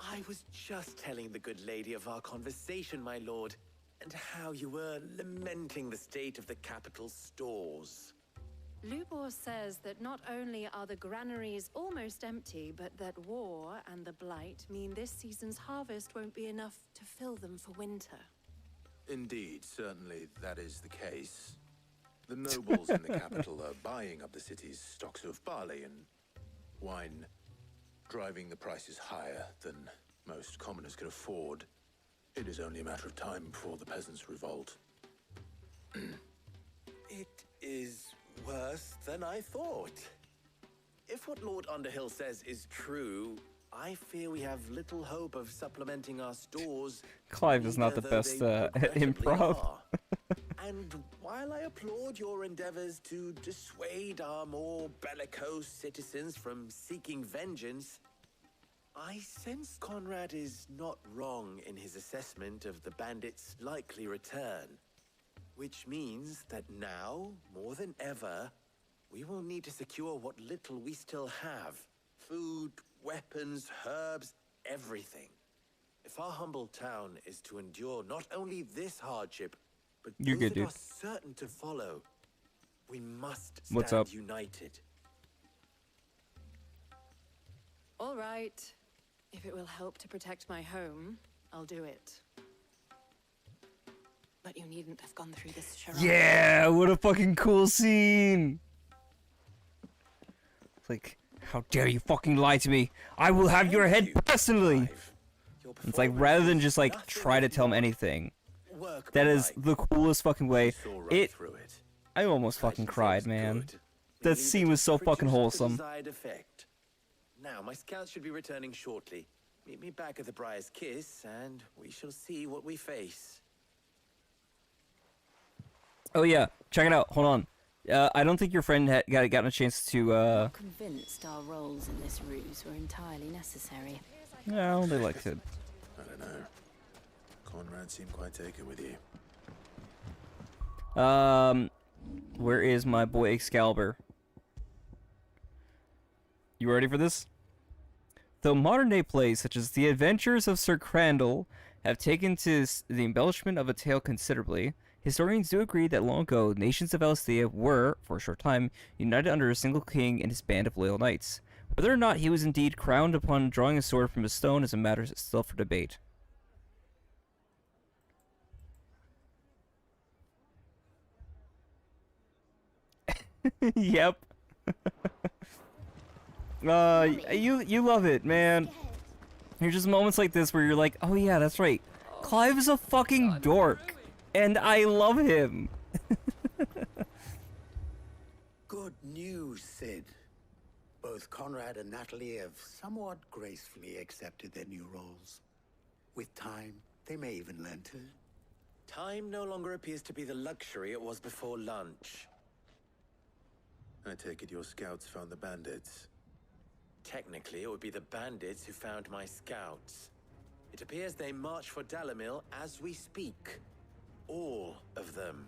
I was just telling the good lady of our conversation, my lord, and how you were lamenting the state of the capital's stores. Lubor says that not only are the granaries almost empty, but that war and the blight mean this season's harvest won't be enough to fill them for winter. Indeed, certainly that is the case. The nobles in the capital are buying up the city's stocks of barley and wine, driving the prices higher than most commoners can afford. It is only a matter of time before the peasants revolt. It is worse than I thought. If what Lord Underhill says is true, I fear we have little hope of supplementing our stores. Clive is not the meager though best they regrettably improv. are. And while I applaud your endeavors to dissuade our more bellicose citizens from seeking vengeance, I sense Conrad is not wrong in his assessment of the bandits' likely return. Which means that now, more than ever, we will need to secure what little we still have. Food, weapons, herbs, everything. If our humble town is to endure not only this hardship, but You're those good, that dude. are certain to follow, we must What's stand up? united. All right. If it will help to protect my home, I'll do it. But you needn't have gone through this charade. Yeah, what a fucking cool scene. It's like, how dare you fucking lie to me? I will have your head personally. It's like, rather than just like try to tell him anything. That is the coolest fucking way. I almost fucking cried, man. That scene was so fucking wholesome. Now, my scouts should be returning shortly. Meet me back at the Briar's Kiss, and we shall see what we face. Oh yeah, check it out. Hold on. I don't think your friend had gotten a chance to. I'm convinced our roles in this ruse were entirely necessary. No, they liked it. I don't know. Conrad seemed quite taken with you. Where is my boy Excalibur? You ready for this? Though modern-day plays such as The Adventures of Sir Crandall have taken to the embellishment of a tale considerably, historians do agree that long ago, nations of Alestia were, for a short time, united under a single king and his band of loyal knights. Whether or not he was indeed crowned upon drawing a sword from a stone is a matter still for debate. Yep. You love it, man. There's just moments like this where you're like, oh yeah, that's right. Clive is a fucking dork, and I love him. Good news, Sid. Both Conrad and Natalie have somewhat gracefully accepted their new roles. With time, they may even learn to. Time no longer appears to be the luxury it was before lunch. I take it your scouts found the bandits. Technically, it would be the bandits who found my scouts. It appears they march for Dalmechia as we speak. All of them.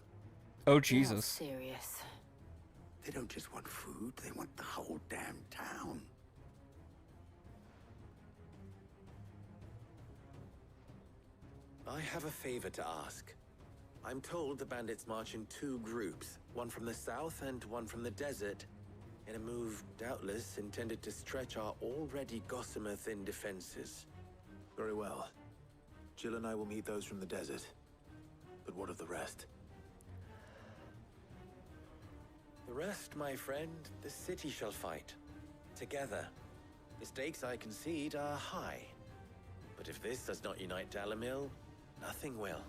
Oh, Jesus. Not serious. They don't just want food, they want the whole damn town. I have a favor to ask. I'm told the bandits march in two groups, one from the south and one from the desert, in a move doubtless intended to stretch our already gossamer-thin defenses. Very well. Jill and I will meet those from the desert. But what of the rest? The rest, my friend, the city shall fight. Together. The stakes, I concede, are high. But if this does not unite Dalmechia, nothing will.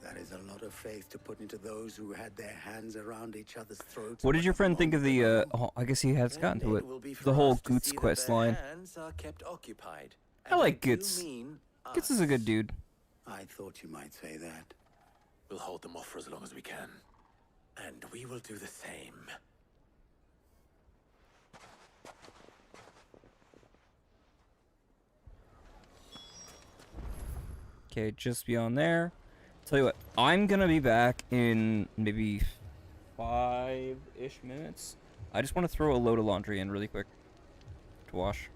That is a lot of faith to put into those who had their hands around each other's throats. What did your friend think of the, oh, I guess he has gotten to it. The whole Goots quest line. I like Goots. Goots is a good dude. I thought you might say that. We'll hold them off for as long as we can. And we will do the same. Okay, just beyond there. Tell you what, I'm gonna be back in maybe 5-ish minutes. I just want to throw a load of laundry in really quick to wash.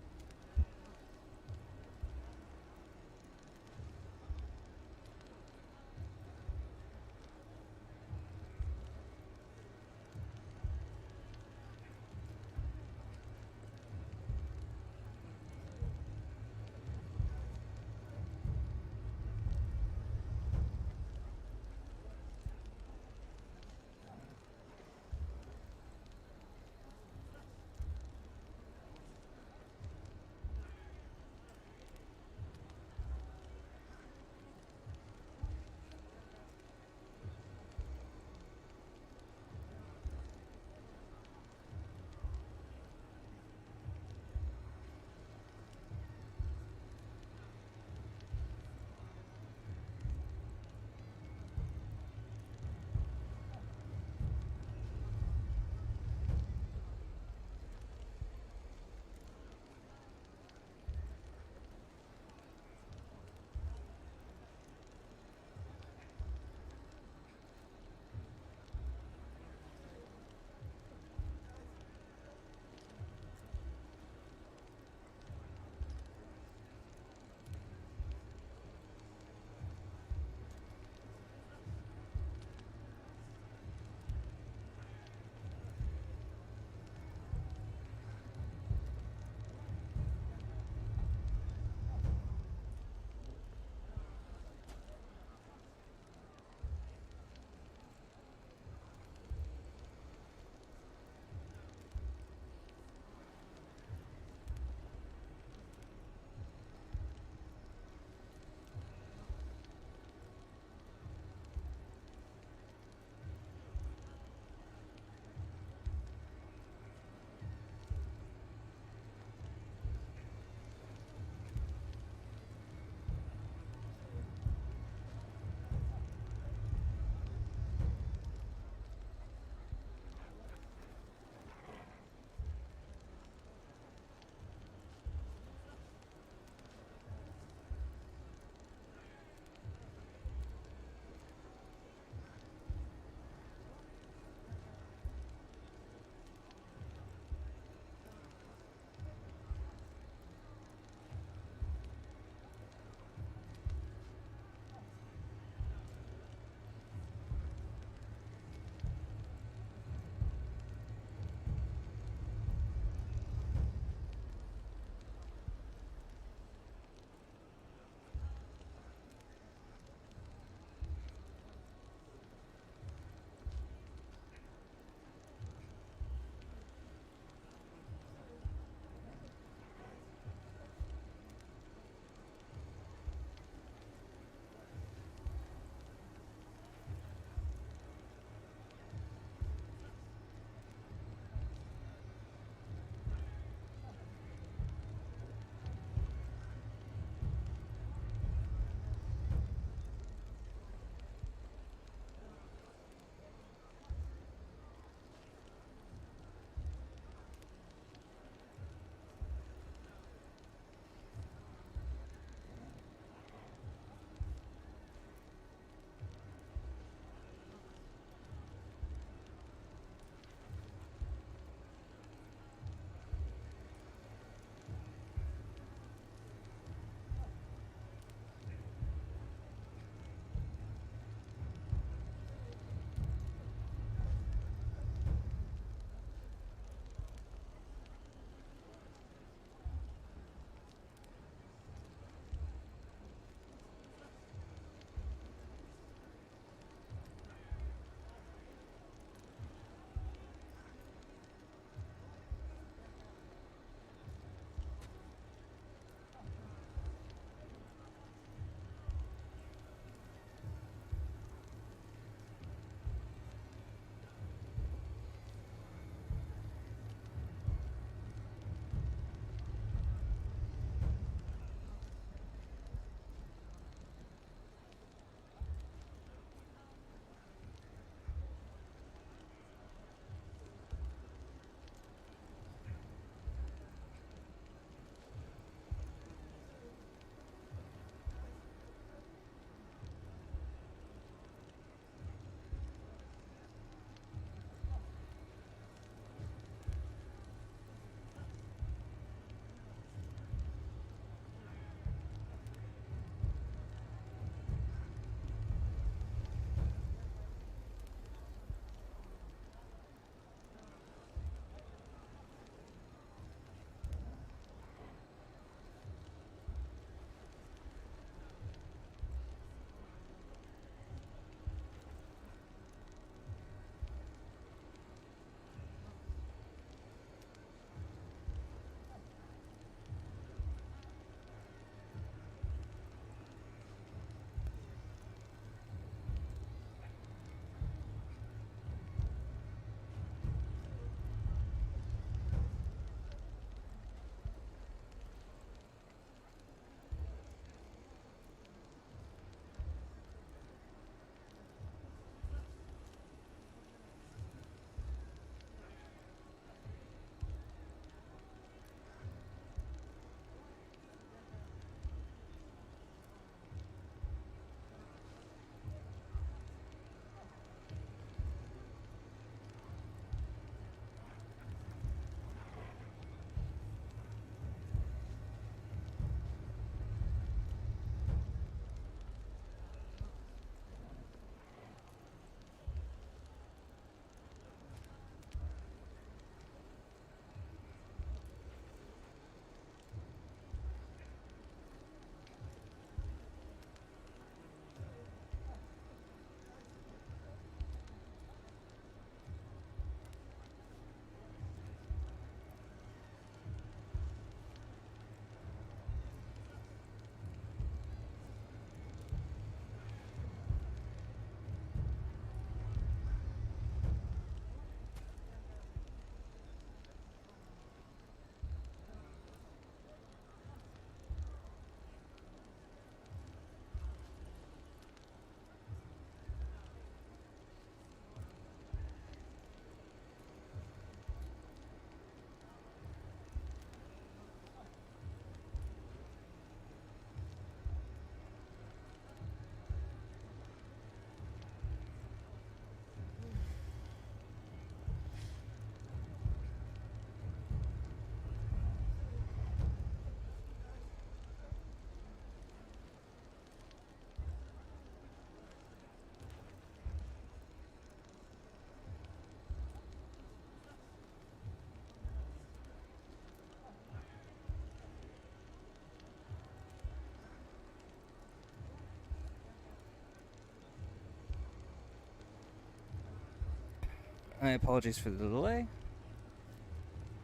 My apologies for the delay.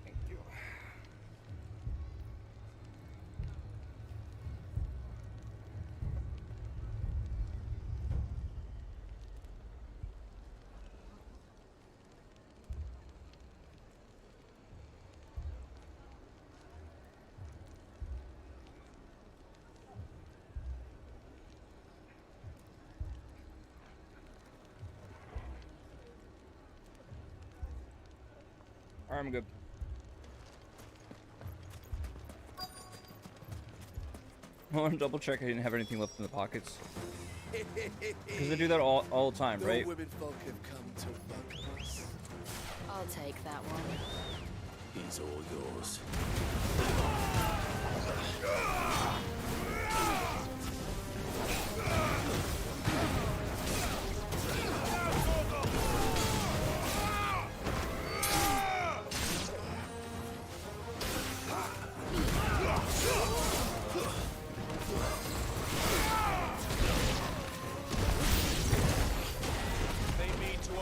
Thank you. Alright, I'm good. I want to double check I didn't have anything left in the pockets. Because I do that all the time, right? No women folk have come to welcome us. I'll take that one. He's all yours.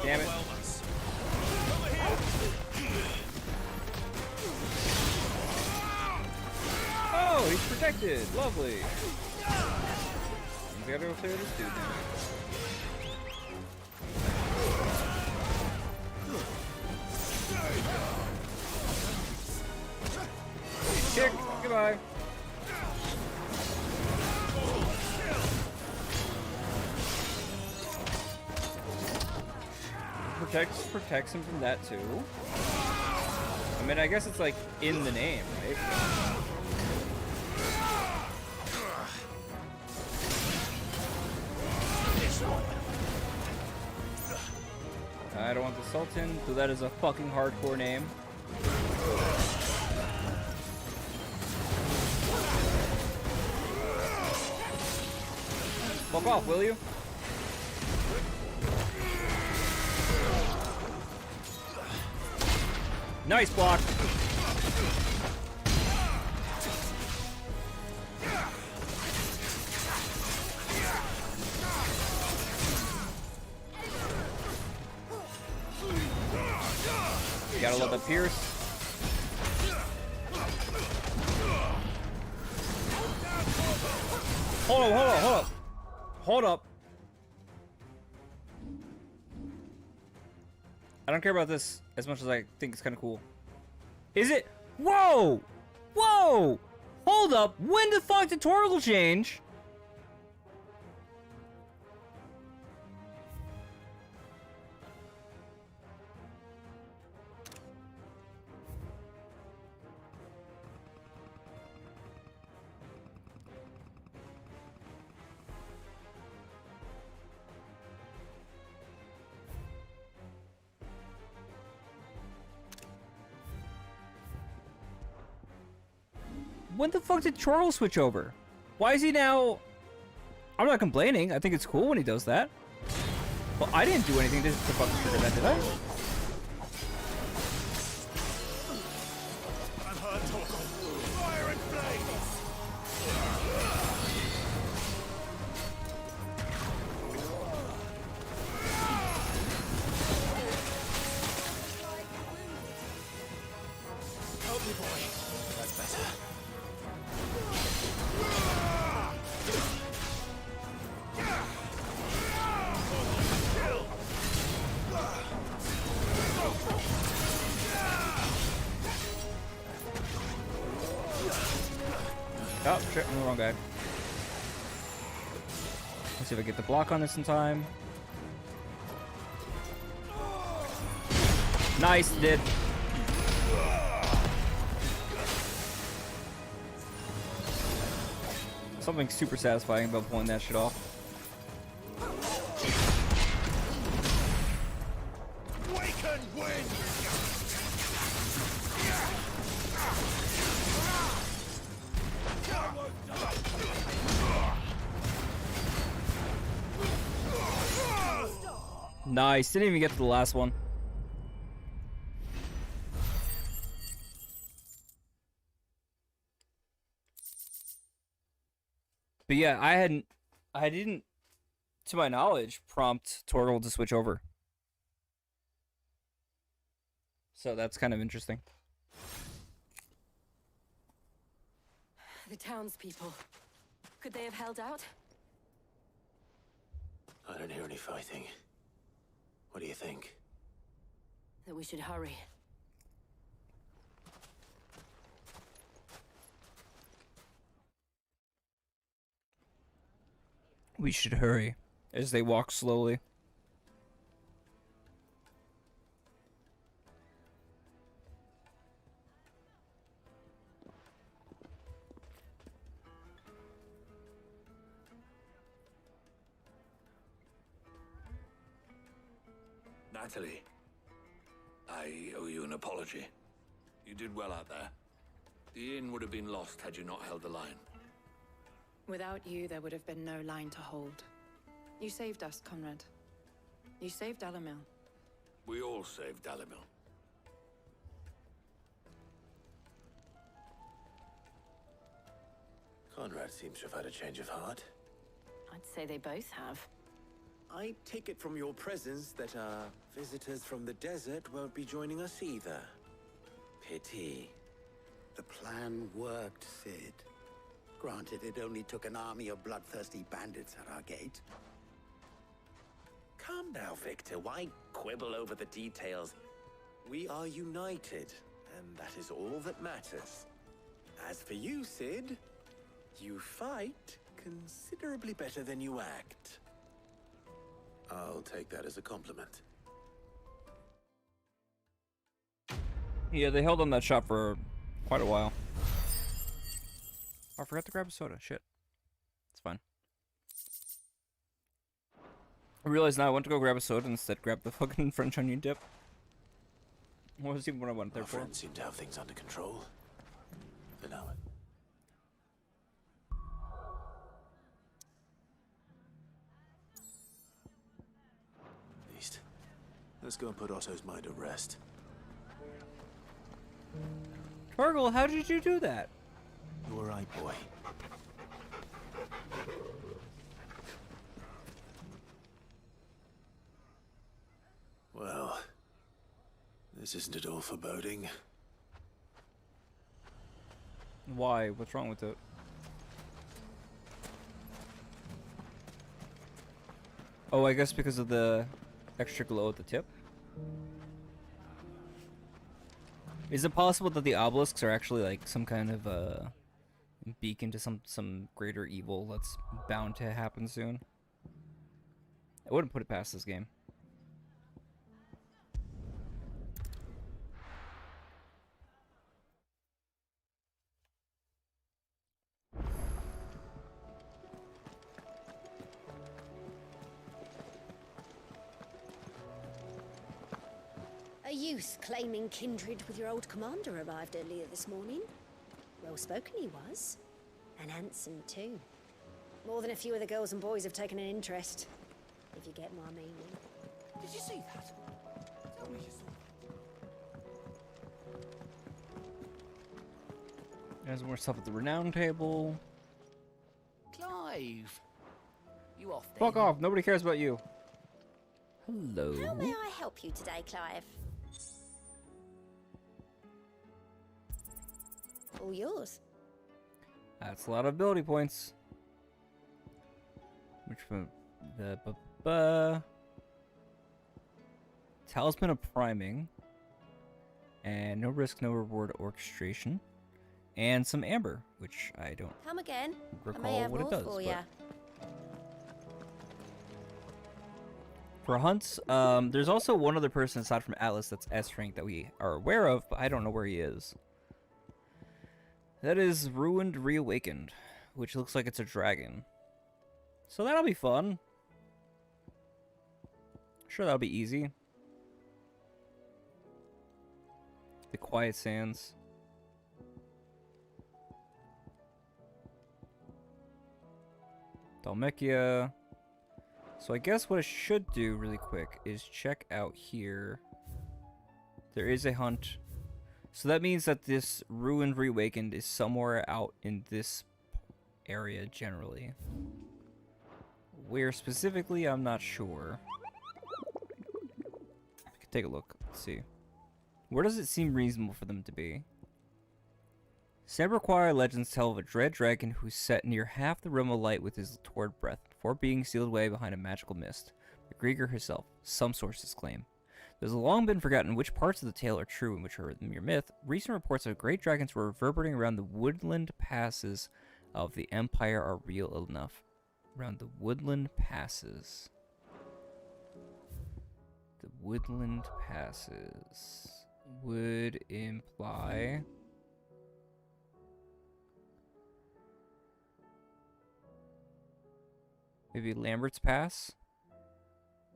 Damn it. Oh, he's protected. Lovely. We gotta go clear this dude now. Kick. Goodbye. Protects him from that too. I mean, I guess it's like in the name, right? I don't want the Sultan, so that is a fucking hardcore name. Fuck off, will you? Nice block. You gotta love the Pierce. Hold up. Hold up. I don't care about this as much as I think it's kind of cool. Is it? Whoa! Whoa! Hold up. When the fuck did Torgal change? When the fuck did Chorl switch over? Why is he now... I'm not complaining. I think it's cool when he does that. But I didn't do anything to fucking trigger that, did I? I'm hurt, Torgal. Fire and flames! Help me, boy. That's better. Oh, shit, I'm the wrong guy. Let's see if I get the block on this in time. Nice, did. Something super satisfying about pulling that shit off. We can win! Nice, didn't even get to the last one. But yeah, I didn't, to my knowledge, prompt Torgal to switch over. So that's kind of interesting. The townspeople. Could they have held out? I don't hear any fighting. What do you think? That we should hurry. We should hurry. As they walk slowly. Natalie, I owe you an apology. You did well out there. The inn would have been lost had you not held the line. Without you, there would have been no line to hold. You saved us, Conrad. You saved Dalamil. We all saved Dalamil. Conrad seems to have had a change of heart. I'd say they both have. I take it from your presence that our visitors from the desert won't be joining us either. Pity. The plan worked, Sid. Granted, it only took an army of bloodthirsty bandits at our gate. Calm now, Victor. Why quibble over the details? We are united, and that is all that matters. As for you, Sid, you fight considerably better than you act. I'll take that as a compliment. Yeah, they held on that shop for quite a while. Oh, I forgot to grab a soda. Shit. It's fine. I realized now I went to go grab a soda and instead grabbed the fucking French onion dip. What was even what I went there Our for? friends seem to have things under control. For now. At least. Let's go and put Otto's mind at rest. Torgal, how did you do that? You alright, boy? Well, this isn't at all foreboding. Why? What's wrong with it? Oh, I guess because of the extra glow at the tip. Is it possible that the obelisks are actually like some kind of beacon to some greater evil that's bound to happen soon? I wouldn't put it past this game. A youth claiming kindred with your old commander arrived earlier this morning. Well spoken he was. And handsome too. More than a few of the girls and boys have taken an interest. If you get my meaning. Did you see that? Tell me you saw There's more stuff at the renown table. Clive! You off then? Fuck off, nobody cares about you. Hello. How may I help you today, Clive? All yours. That's a lot of ability points. Which one? Talisman of Priming. And no risk, no reward orchestration. And some amber, which I don't Come again. I may recall have what it more does. for but ya. for hunts, there's also one other person aside from Atlas that's S rank that we are aware of, but I don't know where he is. That is Ruined Reawakened, which looks like it's a dragon. So that'll be fun. Sure, that'll be easy. The Quiet Sands. Dalmechia. So I guess what I should do really quick is check out here. There is a hunt. So that means that this Ruined Reawakened is somewhere out in this area generally. Where specifically, I'm not sure. I can take a look. Let's see. Where does it seem reasonable for them to be? Sabraquire legends tell of a dread dragon who set near half the realm of light with his torrid breath before being sealed away behind a magical mist. The Grieger herself, some sources claim. There's long been forgotten which parts of the tale are true and which are mere myth. Recent reports of great dragons were reverberating around the woodland passes of the Empire are real enough. Around the woodland passes. The woodland passes would imply... maybe Lambert's Pass?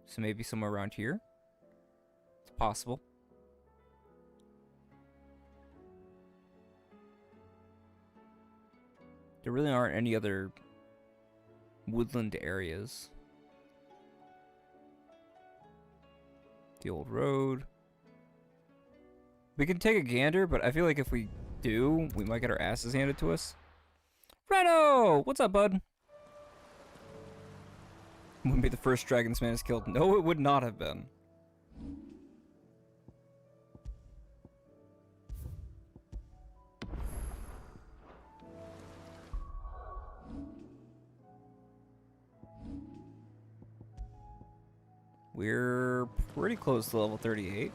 So maybe somewhere around here? It's possible. There really aren't any other woodland areas. The old road. We can take a gander, but I feel like if we do, we might get our asses handed to us. Reno! What's up, bud? Wouldn't be the first dragon this man has killed. No, it would not have been. We're pretty close to level 38.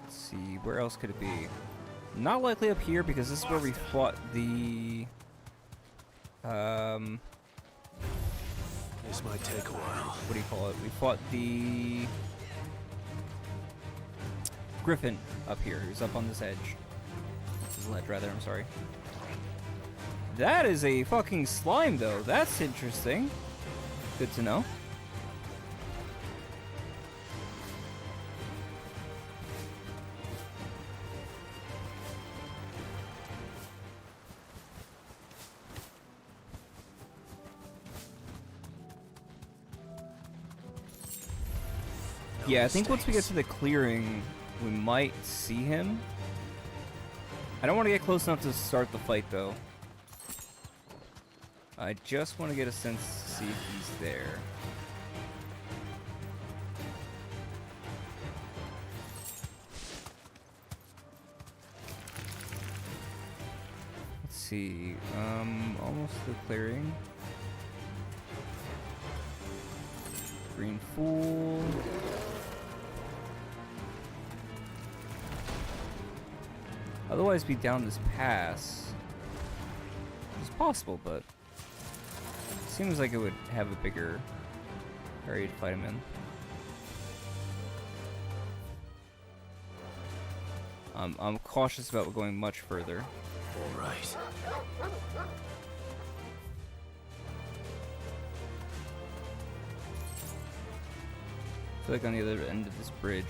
Let's see, where else could it be? Not likely up here because this is where we fought the... This might take a while. What do you call it? We fought the... Griffin up here, who's up on this edge. This is ledge, rather, I'm sorry. That is a fucking slime, though. That's interesting. Good to know. Yeah, I think once we get to the clearing, we might see him. I don't want to get close enough to start the fight, though. I just want to get a sense to see if he's there. Let's see. Almost the clearing. Green Fool. Otherwise, be down this pass. It's possible, but seems like it would have a bigger area to fight him in. I'm cautious about going much further. All right. I feel like on the other end of this bridge.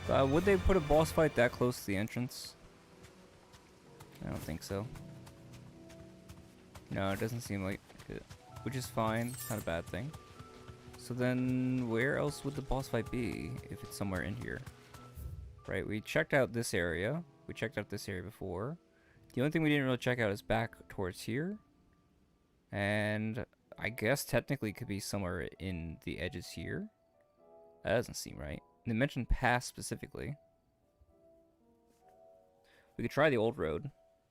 Would they put a boss fight that close to the entrance? I don't think so. No, it doesn't seem like it. Which is fine. It's not a bad thing. So then, where else would the boss fight be if it's somewhere in here? Right, we checked out this area. We checked out this area before. The only thing we didn't really check out is back towards here. And I guess technically it could be somewhere in the edges here. That doesn't seem right. They mentioned pass specifically. We could try the old road.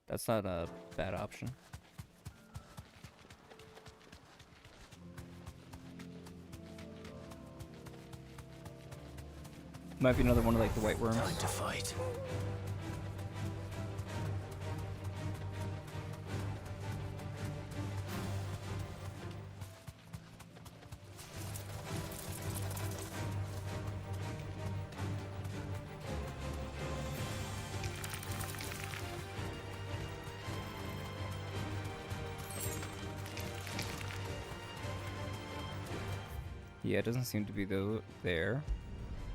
That's not a bad option. Might be another one of like the white worms. Time to fight. Yeah, it doesn't seem to be there.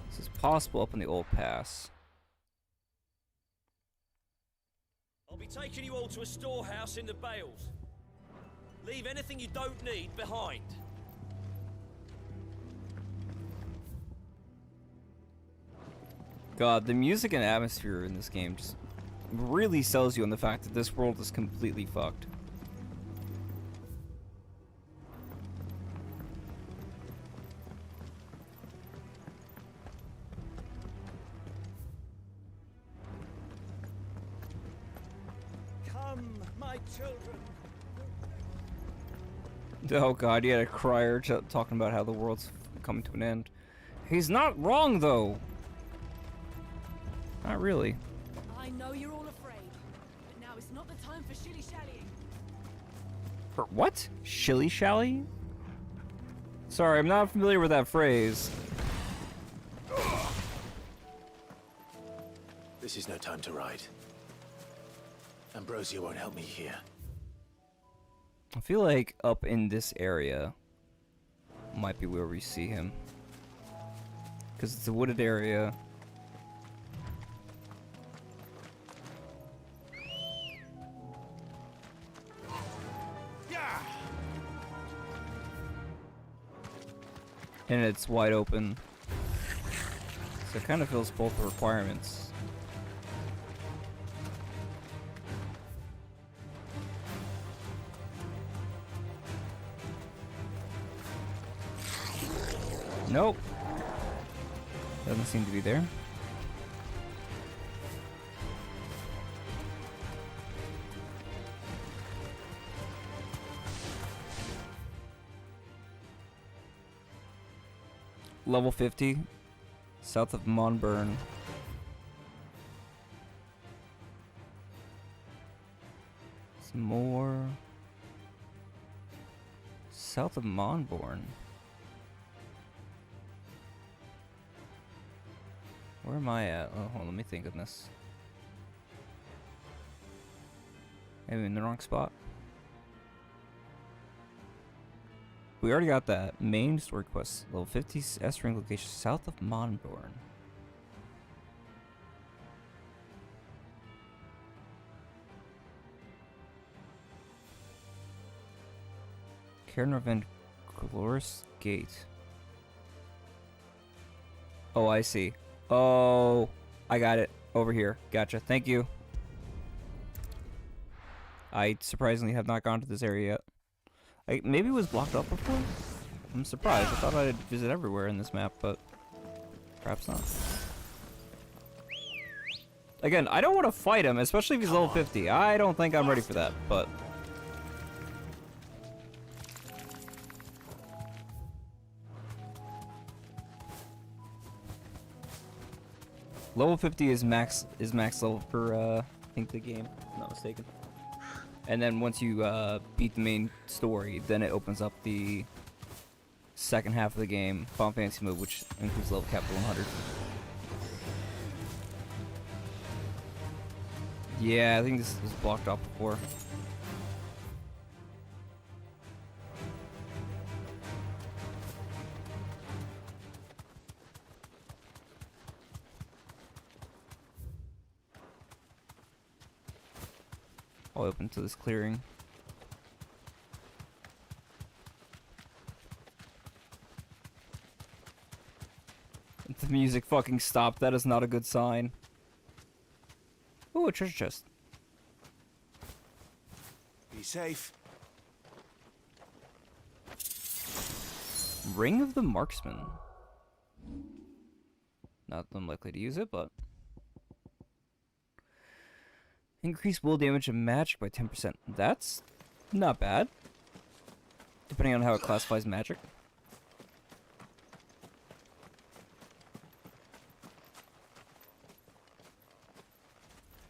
This is possible up in the old pass. I'll be taking you all to a storehouse in the Bales. Leave anything you don't need behind. God, the music and atmosphere in this game just really sells you on the fact that this world is completely fucked. Come, my children. Oh god, you had a crier talking about how the world's coming to an end. He's not wrong, though. Not really. I know you're all afraid, but now is not the time for shilly-shallying. For what? Shilly-shally? Sorry, I'm not familiar with that phrase. This is no time to ride. Ambrosia won't help me here. I feel like up in this area might be where we see him. Because it's a wooded area. And it's wide open. So it kind of fills both the requirements. Nope. Doesn't seem to be there. Level 50, south of Monburn. Some more. South of Monburn. Where am I at? Oh, hold on, let me think of this. Maybe in the wrong spot. We already got that. Main story quest. Level 50 S-ring location south of Monburn. Cairnrevent Glorious Gate. Oh, I see. Oh, I got it. Over here. Gotcha. Thank you. I surprisingly have not gone to this area yet. Maybe it was blocked up before? I'm surprised. I thought I'd visit everywhere in this map, but perhaps not. Again, I don't want to fight him, especially if he's level 50. I don't think I'm ready for that, but... Level 50 is max level for I think the game, if I'm not mistaken. And then once you beat the main story, then it opens up the second half of the game, Final Fantasy mode, which includes level cap to 100. Yeah, I think this was blocked off before. I'll open to this clearing. The music fucking stopped. That is not a good sign. Ooh, a treasure chest. Be safe. Ring of the Marksman. Not unlikely to use it, but... Increase will damage and magic by 10%. That's not bad. Depending on how it classifies magic.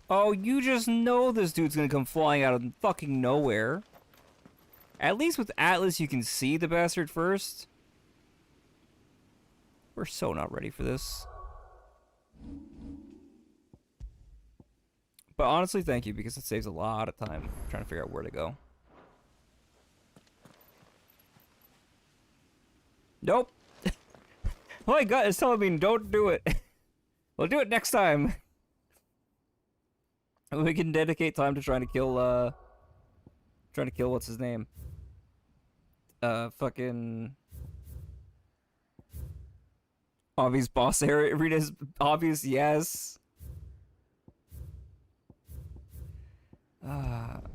Oh, you just know this dude's gonna come flying out of fucking nowhere. At least with Atlas you can see the bastard first. We're so not ready for this. But honestly, thank you, because it saves a lot of time trying to figure out where to go. Nope. My gut is telling me don't do it. We'll do it next time. We can dedicate time to trying to kill what's his name? Fucking obvious boss arenas. Obvious, yes.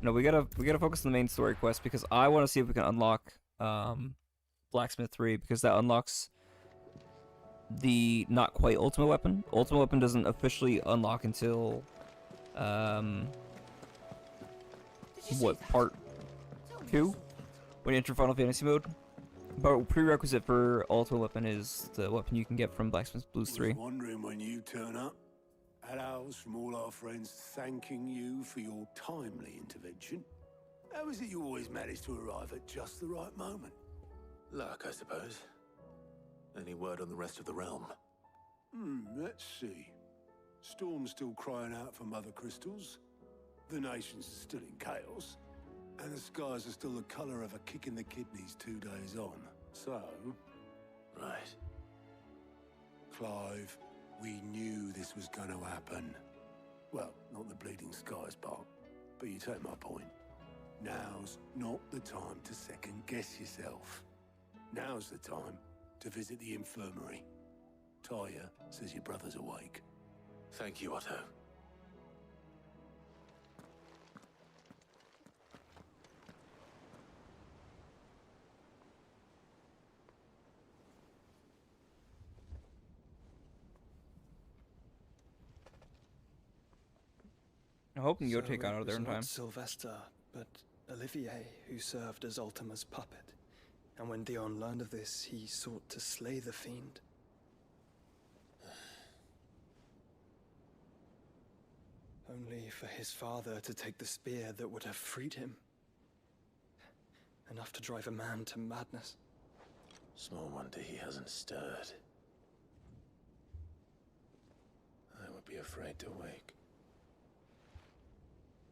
No, we gotta focus on the main story quest because I want to see if we can unlock Blacksmith 3 because that unlocks the not quite Ultima weapon. Ultima weapon doesn't officially unlock until what, part 2? When you enter Final Fantasy mode? But prerequisite for Ultima weapon is the weapon you can get from Blacksmith Blues III. Wondering when you turn up. Hellos from all our friends thanking you for your timely intervention. How is it you always manage to arrive at just the right moment? Luck, I suppose. Any word on the rest of the realm? Let's see. Storm's still crying out for mother crystals. The nations are still in chaos. And the skies are still the color of a kick in the kidneys 2 days on. So... Right. Clive, we knew this was going to happen. Well, not the bleeding skies part, but you take my point. Now's not the time to second-guess yourself. Now's the time to visit the infirmary. Taya says your brother's awake. Thank you, Otto. I'm hoping you'll take out there in time. Not Sylvester, but Olivier who served as Ultima's puppet. And when Dion learned of this, he sought to slay the fiend. Only for his father to take the spear that would have freed him. Enough to drive a man to madness. Small wonder he hasn't stirred. I would be afraid to wake.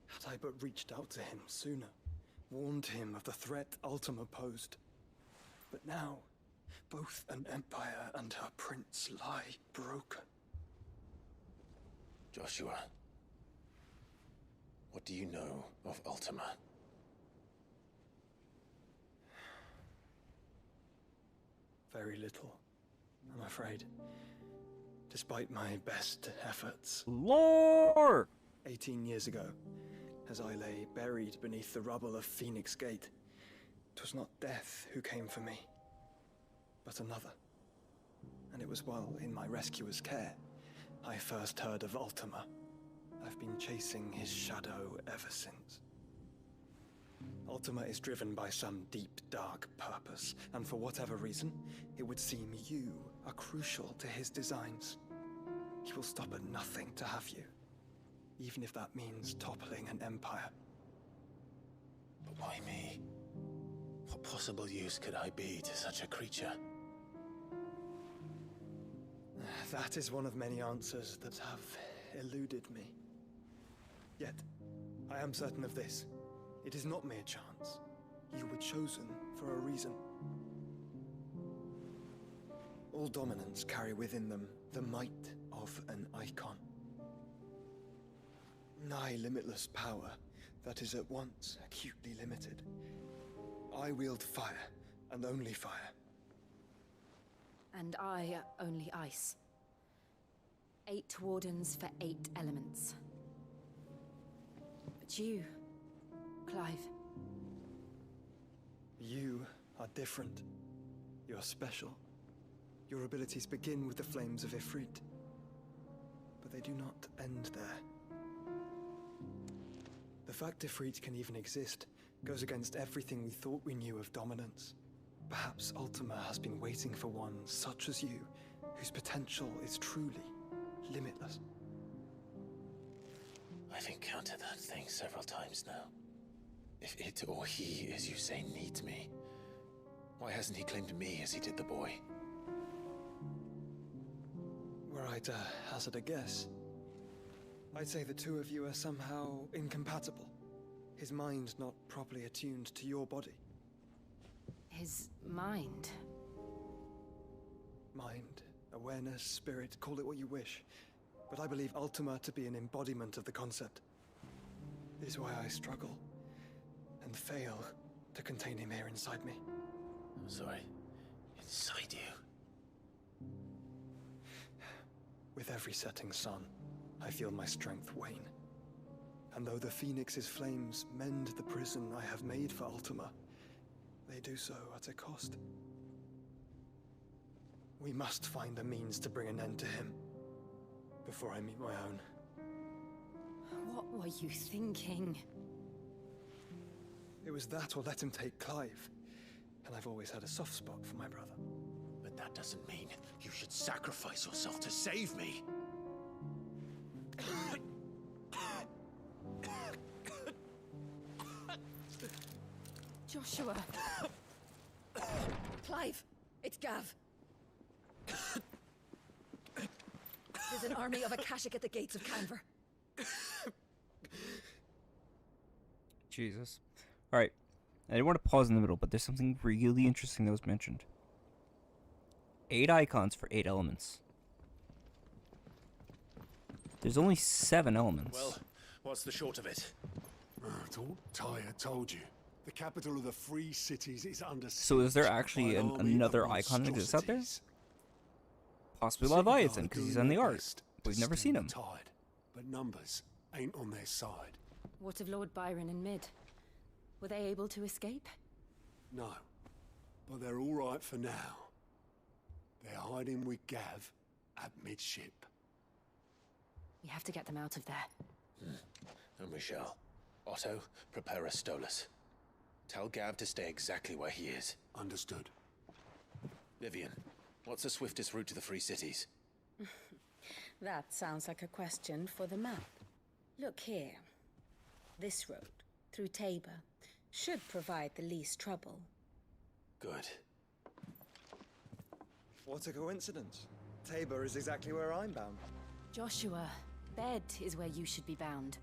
Had I but reached out to him sooner, warned him of the threat Ultima posed. But now, both an empire and her prince lie broken. Joshua, what do you know of Ultima? Very little, I'm afraid. Despite my best efforts. Lore! 18 years ago, as I lay buried beneath the rubble of Phoenix Gate, 'twas not death who came for me, but another. And it was while in my rescuer's care I first heard of Ultima. I've been chasing his shadow ever since. Ultima is driven by some deep, dark purpose, and for whatever reason, it would seem you are crucial to his designs. He will stop at nothing to have you, even if that means toppling an empire. But why me? What possible use could I be to such a creature? That is one of many answers that have eluded me. Yet, I am certain of this. It is not mere chance. You were chosen for a reason. All dominants carry within them the might of an icon. Nigh limitless power that is at once acutely limited. I wield fire, and only fire. And I only ice. 8 wardens for 8 elements. But you, Clive. You are different. You're special. Your abilities begin with the flames of Ifrit. But they do not end there. The fact Ifrit can even exist goes against everything we thought we knew of dominance. Perhaps Ultima has been waiting for one such as you, whose potential is truly limitless. I've encountered that thing several times now. If it or he, as you say, needs me, why hasn't he claimed me as he did the boy? Were I to hazard a guess, I'd say the two of you are somehow incompatible. His mind not properly attuned to your body. His mind? Mind, awareness, spirit, call it what you wish. But I believe Ultima to be an embodiment of the concept. This is why I struggle and fail to contain him here inside me. I'm sorry. Inside you? With every setting sun, I feel my strength wane. And though the Phoenix's flames mend the prison I have made for Ultima, they do so at a cost. We must find a means to bring an end to him before I meet my own. What were you thinking? It was that or let him take Clive. And I've always had a soft spot for my brother. But that doesn't mean you should sacrifice yourself to save me. Joshua. Clive, it's Gav. There's an army of Akashic at the gates of Canver. Jesus. Alright. I didn't want to pause in the middle, but there's something really interesting that was mentioned. 8 icons for 8 elements. There's only 7 elements. Well, what's the short of it? Tyre told you. The capital of the Free Cities is under siege. So is there actually by an army another of icon that exists out there? monstrosities. Possibly The Leviathan, city because he's guard on the doing their art. best But we've to never stem seen the him. tide, but numbers ain't on their side. What of Lord Byron and Mid? Were they able to escape? No, but they're all right for now. They're hiding with Gav at midship. We have to get them out of there. And we shall. Otto, prepare a Stolas. Tell Gav to stay exactly where he is. Understood. Vivian, what's the swiftest route to the Free Cities? That sounds like a question for the map. Look here. This road, through Tabor, should provide the least trouble. Good. What a coincidence. Tabor is exactly where I'm bound. Joshua, bed is where you should be bound.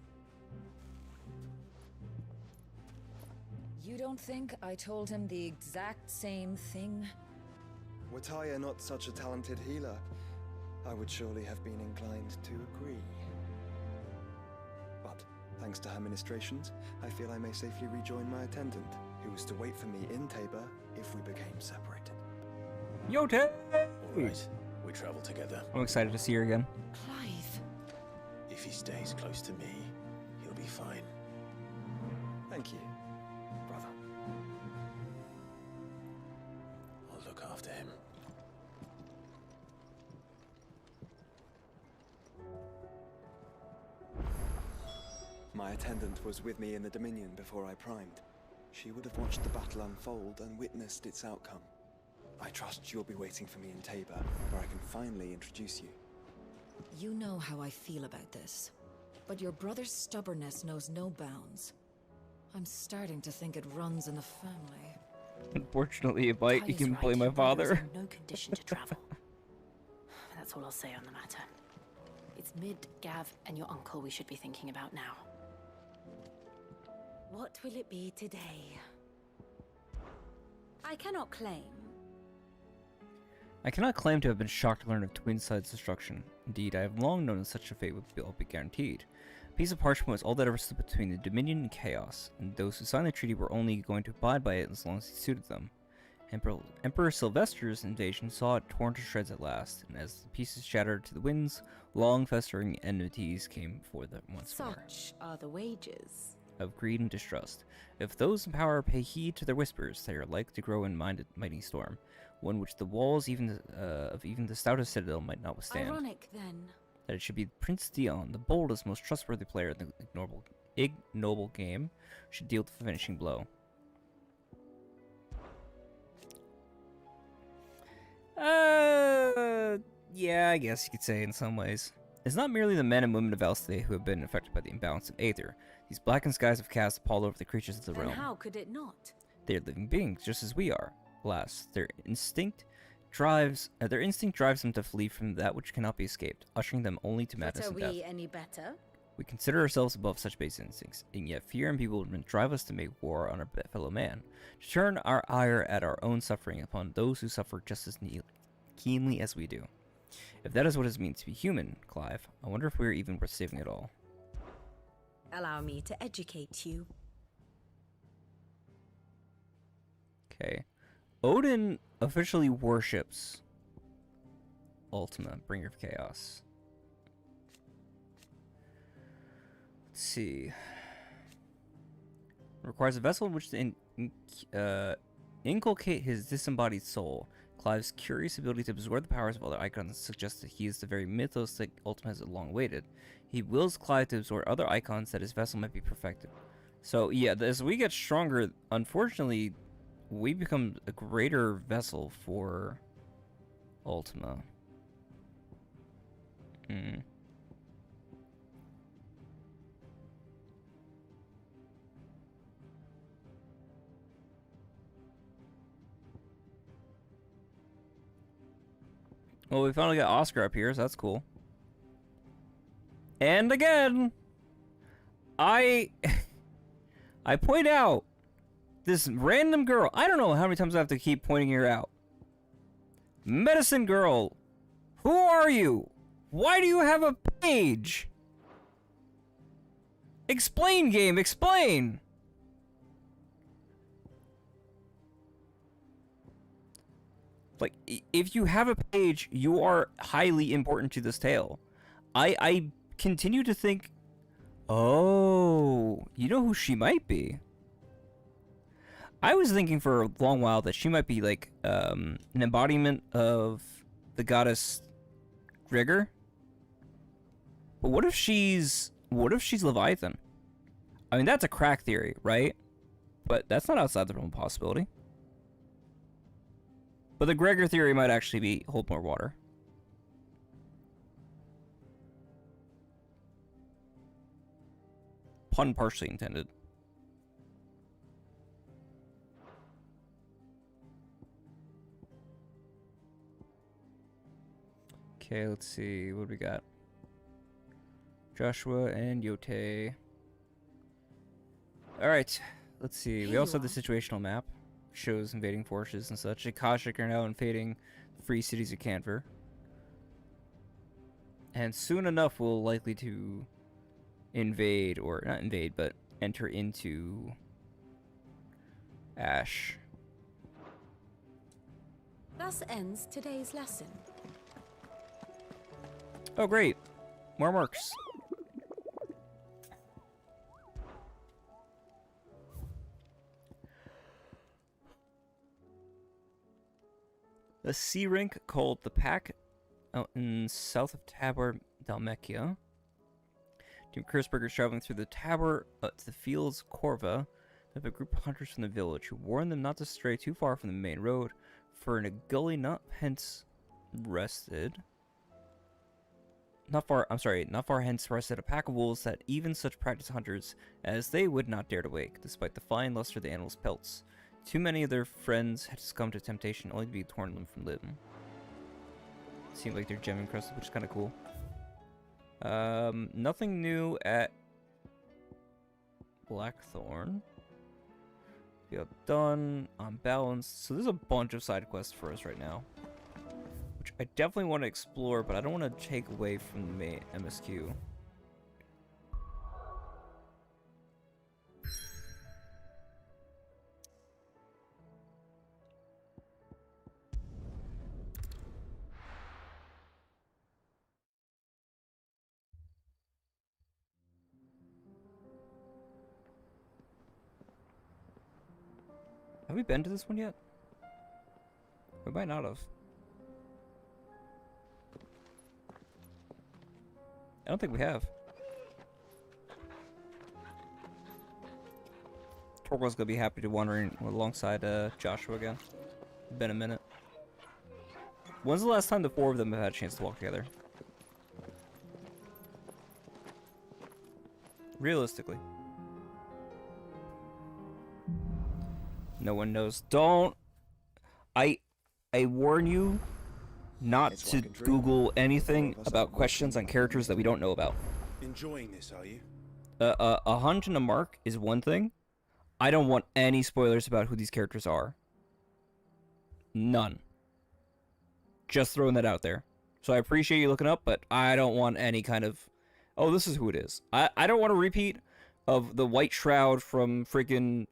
You don't think I told him the exact same thing? Were Tyre not such a talented healer, I would surely have been inclined to agree. But, thanks to her ministrations, I feel I may safely rejoin my attendant, who was to wait for me in Tabor if we became separated. Yo, Ted! Alright, we travel together. I'm excited to see her again. Clive. If he stays close to me, he'll be fine. Thank you, brother. I'll look after him. My attendant was with me in the Dominion before I primed. She would have watched the battle unfold and witnessed its outcome. I trust you'll be waiting for me in Tabor, where I can finally introduce you. You know how I feel about this, but your brother's stubbornness knows no bounds. I'm starting to think it runs in the family. Unfortunately, it might. You Ty's can right. blame my Your brother is father. in no condition to travel. That's all I'll say on the matter. It's Mid, Gav, and your uncle we should be thinking about now. What will it be today? I cannot claim. I cannot claim to have been shocked to learn of Twinside's destruction. Indeed, I have long known that such a fate would all be guaranteed. A piece of parchment was all that ever stood between the Dominion and Chaos, and those who signed the treaty were only going to abide by it as long as it suited them. Emperor Sylvester's invasion saw it torn to shreds at last, and as the pieces shattered to the winds, long festering enmities came forth once more. Such are the wages. Of greed and distrust. If those in power pay heed to their whispers, they are like to grow in mighty storm, one which the walls of even the stoutest citadel might not withstand. Ironic, then. That it should be Prince Dion, the boldest, most trustworthy player in the ignoble game, should deal the finishing blow. Yeah, I guess you could say in some ways. It's not merely the men and women of Elsthay who have been affected by the imbalance of Aether. These blackened skies have cast a pall over the creatures of the Then realm. how could it not? They are living beings, just as we are. Alas, their instinct drives them to flee from that which cannot be escaped, ushering them only to madness But are and death. we any better? We consider ourselves above such base instincts, and yet fear and bewilderment drive us to make war on our fellow man, to turn our ire at our own suffering upon those who suffer just as keenly as we do. If that is what it means to be human, Clive, I wonder if we are even worth saving at all. Allow me to educate you. Okay. Odin officially worships Ultima, bringer of chaos. Let's see. Requires a vessel in which to inculcate his disembodied soul. Clive's curious ability to absorb the powers of other icons suggests that he is the very mythos that Ultima has long awaited. He wills Clive to absorb other icons that his vessel might be perfected. So yeah, as we get stronger, unfortunately, we become a greater vessel for Ultima. Hmm. Well, we finally got Oscar up here, so that's cool. And again, I point out this random girl. I don't know how many times I have to keep pointing her out. Medicine girl, who are you? Why do you have a page? Explain, game, explain! Like, if you have a page, you are highly important to this tale. I continue to think, oh, you know who she might be? I was thinking for a long while that she might be like an embodiment of the goddess Rigger. But what if she's Leviathan? I mean, that's a crack theory, right? But that's not outside the realm of possibility. But the Gregor theory might actually hold more water. Pun partially intended. Okay, let's see. What do we got? Joshua and Yote. Alright, let's see. We also have the situational map. Shows invading forces and such. Akashic are now invading free cities of Canver. And soon enough we'll likely to invade, or not invade, but enter into Ash. Thus ends today's lesson. Oh great, more mercs. A sea rink called the Pack out in south of Tabor, Dalmechia. Team Kursberger is traveling through the Tabor to the fields Corva. They have a group of hunters from the village who warn them not to stray too far from the main road, for in a gully not hence rested. Not far hence rested a pack of wolves that even such practiced hunters as they would not dare to wake, despite the fine luster of the animals' pelts. Too many of their friends had succumbed to temptation only to be torn limb from limb. Seemed like they're gem encrusted, which is kind of cool. Nothing new at Blackthorn. We have done on balance. So there's a bunch of side quests for us right now, which I definitely want to explore, but I don't want to take away from the main MSQ. Have we been to this one yet? We might not have. I don't think we have. Torquil's gonna be happy to wandering alongside Joshua again. Been a minute. When's the last time the four of them have had a chance to walk together? Realistically. No one knows. Don't. I warn you not to Google anything about questions on characters that we don't know about. Enjoying this, are you? A hunch and a mark is one thing. I don't want any spoilers about who these characters are. None. Just throwing that out there. So I appreciate you looking up, but I don't want any kind of, oh, this is who it is. I don't want a repeat of the White Shroud from freaking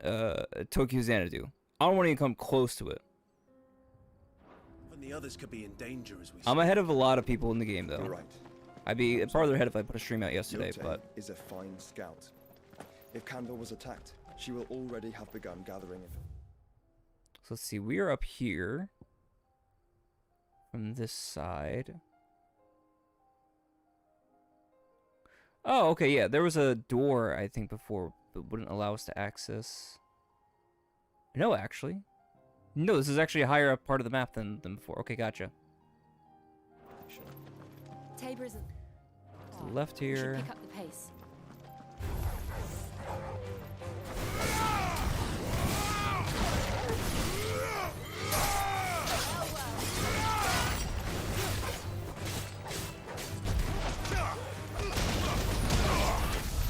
Tokyo Xanadu. I don't want to even come close to it. When the others could be in danger as we I'm ahead of a lot of people in the game, though. You're right. I'd be farther ahead if I put a stream out yesterday, Yote but is a fine scout. If Kandor was attacked, she will already have begun gathering it. So let's see. We are up here from this side. Oh, okay, yeah. There was a door, I think, before but wouldn't allow us to access. No, actually. No, this is actually a higher up part of the map than before. Okay, gotcha. Tabor isn't. To the left We should here. pick up the pace.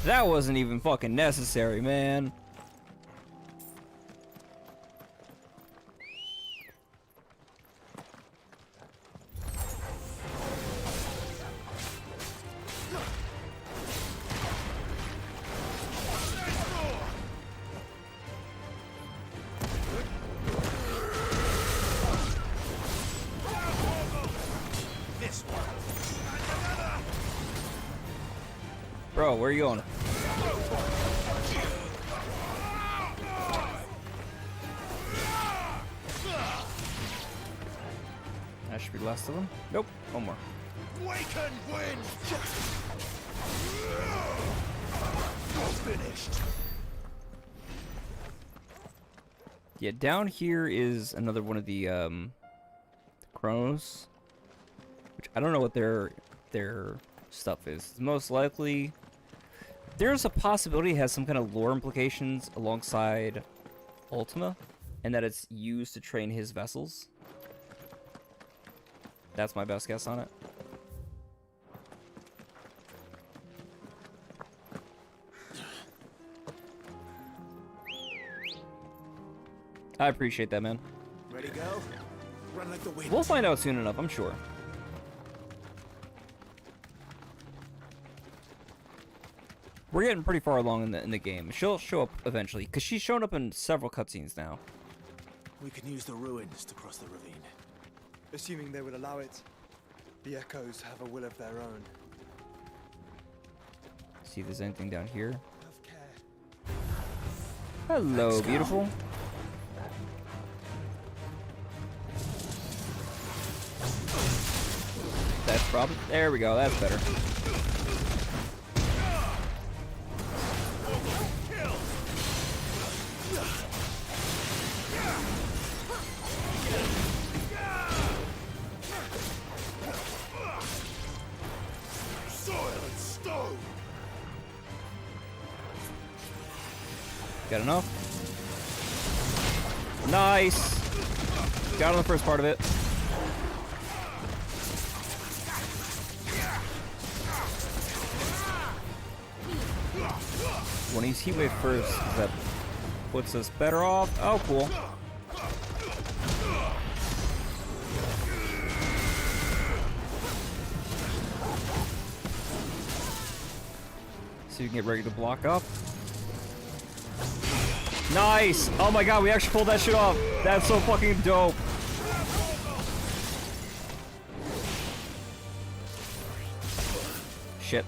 That wasn't even fucking necessary, man. Bro, where are you going? That should be the last of them. Nope, one more. Wake and win! You're finished. Yeah, down here is another one of the chronos, which I don't know what their stuff is. Most likely, there's a possibility it has some kind of lore implications alongside Ultima, and that it's used to train his vessels. That's my best guess on it. I appreciate that, man. Ready to go? Run like the wind. We'll find out soon enough, I'm sure. We're getting pretty far along in the game. She'll show up eventually, because she's shown up in several cutscenes now. We can use the ruins to cross the ravine. Assuming they will allow it. The echoes have a will of their own. See if there's anything down here. Hello, beautiful. That's probably. There we go. That's better. Got enough? Nice! Got on the first part of it. When he's heat wave first, that puts us better off. Oh, cool. So you can get ready to block up. Nice! Oh my god, we actually pulled that shit off. That's so fucking dope. Shit.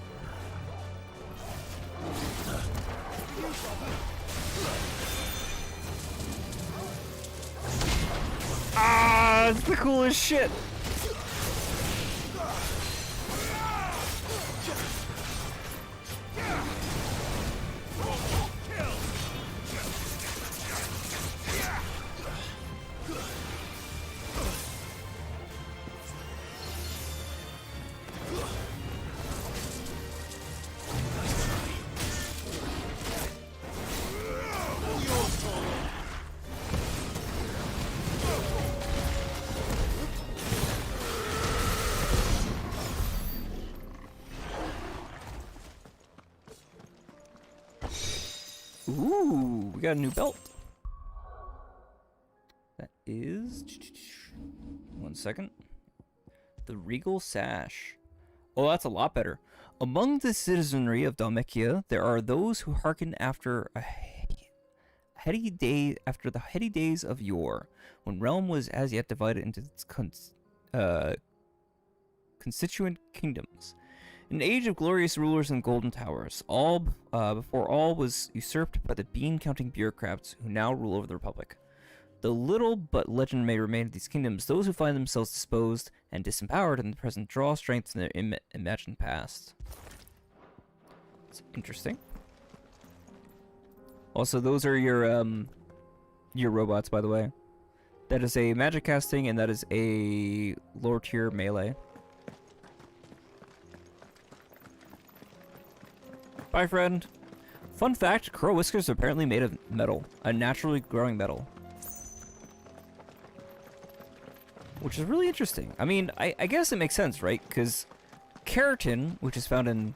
Ah, it's the coolest shit. Ooh, we got a new belt. That is... One second. The Regal Sash. Oh, that's a lot better. Among the citizenry of Dalmechia, there are those who hearken after the heady days of yore, when realm was as yet divided into its constituent kingdoms. An age of glorious rulers and golden towers, all before all was usurped by the bean-counting bureaucrats who now rule over the Republic. Though little but legend may remain of these kingdoms, those who find themselves disposed and disempowered in the present draw strength in their imagined past. It's interesting. Also, those are your robots, by the way. That is a magic casting, and that is a lower tier melee. Bye, friend. Fun fact, crow whiskers are apparently made of metal. A naturally growing metal. Which is really interesting. I mean, I guess it makes sense, right? Because keratin, which is found in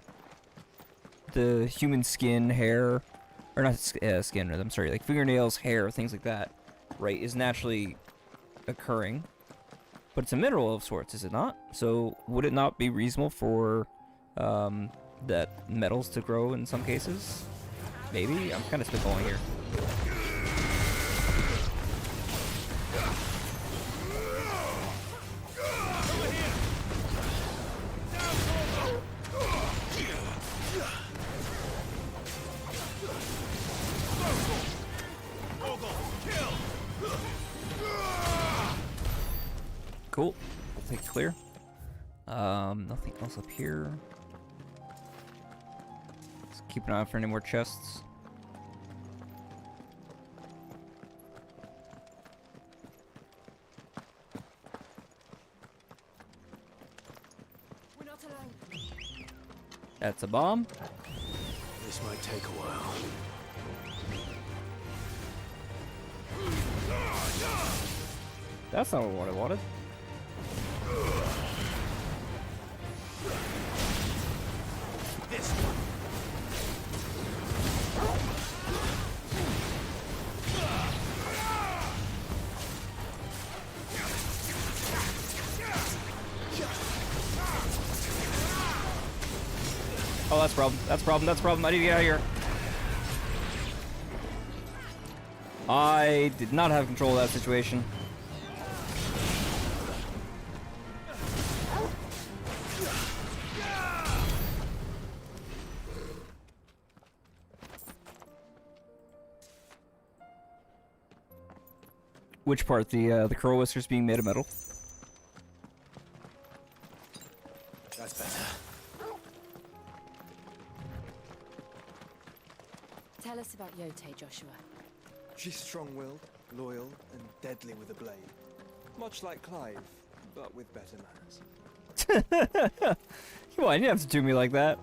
the human skin, hair... Or not skin, I'm sorry, like fingernails, hair, things like that, right, is naturally occurring. But it's a mineral of sorts, is it not? So would it not be reasonable for that metals to grow in some cases? Maybe? I'm kind of spitballing here. Cool. We'll take clear. Nothing else up here. Let's keep an eye out for any more chests. We're not alone. That's a bomb. This might take a while. That's not what I wanted. This one. Oh, that's a problem. That's a problem. That's a problem. I need to get out of here. I did not have control of that situation. Which part? The crow whiskers being made of metal? That's better. Tell us about Yote, Joshua. She's strong-willed, loyal, and deadly with a blade. Much like Clive, but with better manners. Come on, you don't have to do me like that.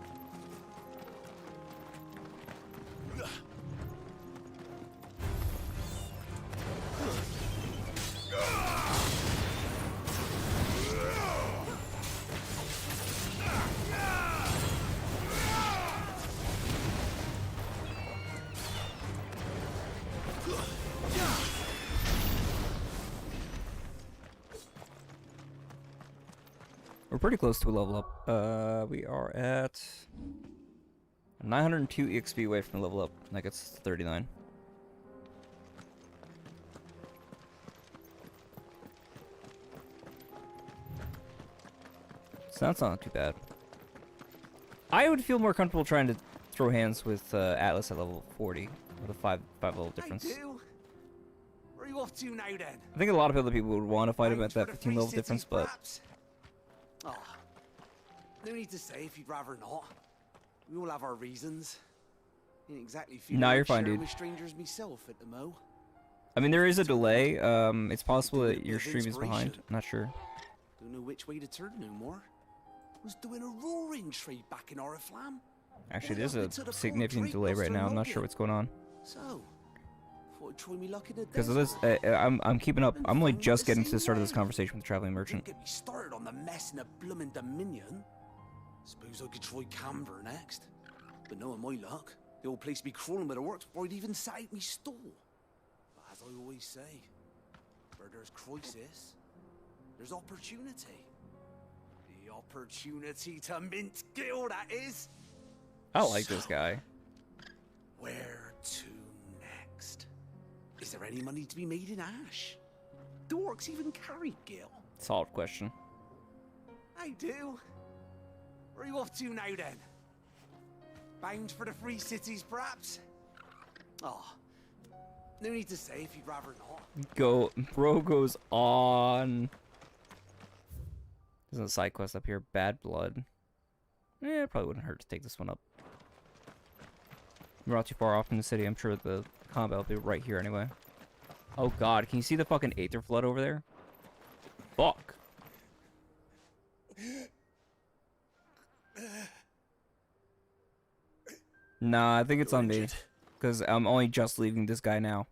We're pretty close to a level up. We are at 902 EXP away from a level up. That gets 39. So that's not too bad. I would feel more comfortable trying to throw hands with Atlas at level 40 with a 5 level difference. I do. Where are you off to now then? I think a lot of other people would want to fight him at that 15 level difference, but oh, no need to say if you'd rather not. We all have our reasons. Ain't exactly feeling nah, you're like fine, sharing dude. with strangers myself at the mo. I mean, there is a delay. It's possible that your stream is behind. I'm not sure. Don't know which way to turn no more. Was doing a roaring trade back in Oriflamme. Actually, there's a significant delay right now. I'm not sure what's going on. So, thought I'd try me luck in the Because of this, I'm keeping up. I'm only just getting to the start of this conversation with the traveling merchant. Get me started on the mess in a bloomin' Dominion. Suppose I could try Camber next. But knowing my luck, the old place be crawling with the works before I'd even sat out me stall. But as I always say, where there's crisis, there's opportunity. The opportunity to mint gil, that is. I like this guy. Where to next? Is there any money to be made in Ash? Do orcs even carry gil? Solid question. I do. Where are you off to now then? Bound for the free cities, perhaps? Oh, no need to say if you'd rather not. Bro goes on. There's a side quest up here. Bad blood. Yeah, it probably wouldn't hurt to take this one up. We're not too far off from the city. I'm sure the combat will be right here anyway. Oh god, can you see the fucking Aether Flood over there? Fuck. Nah, I think it's on me. Because I'm only just leaving this guy now.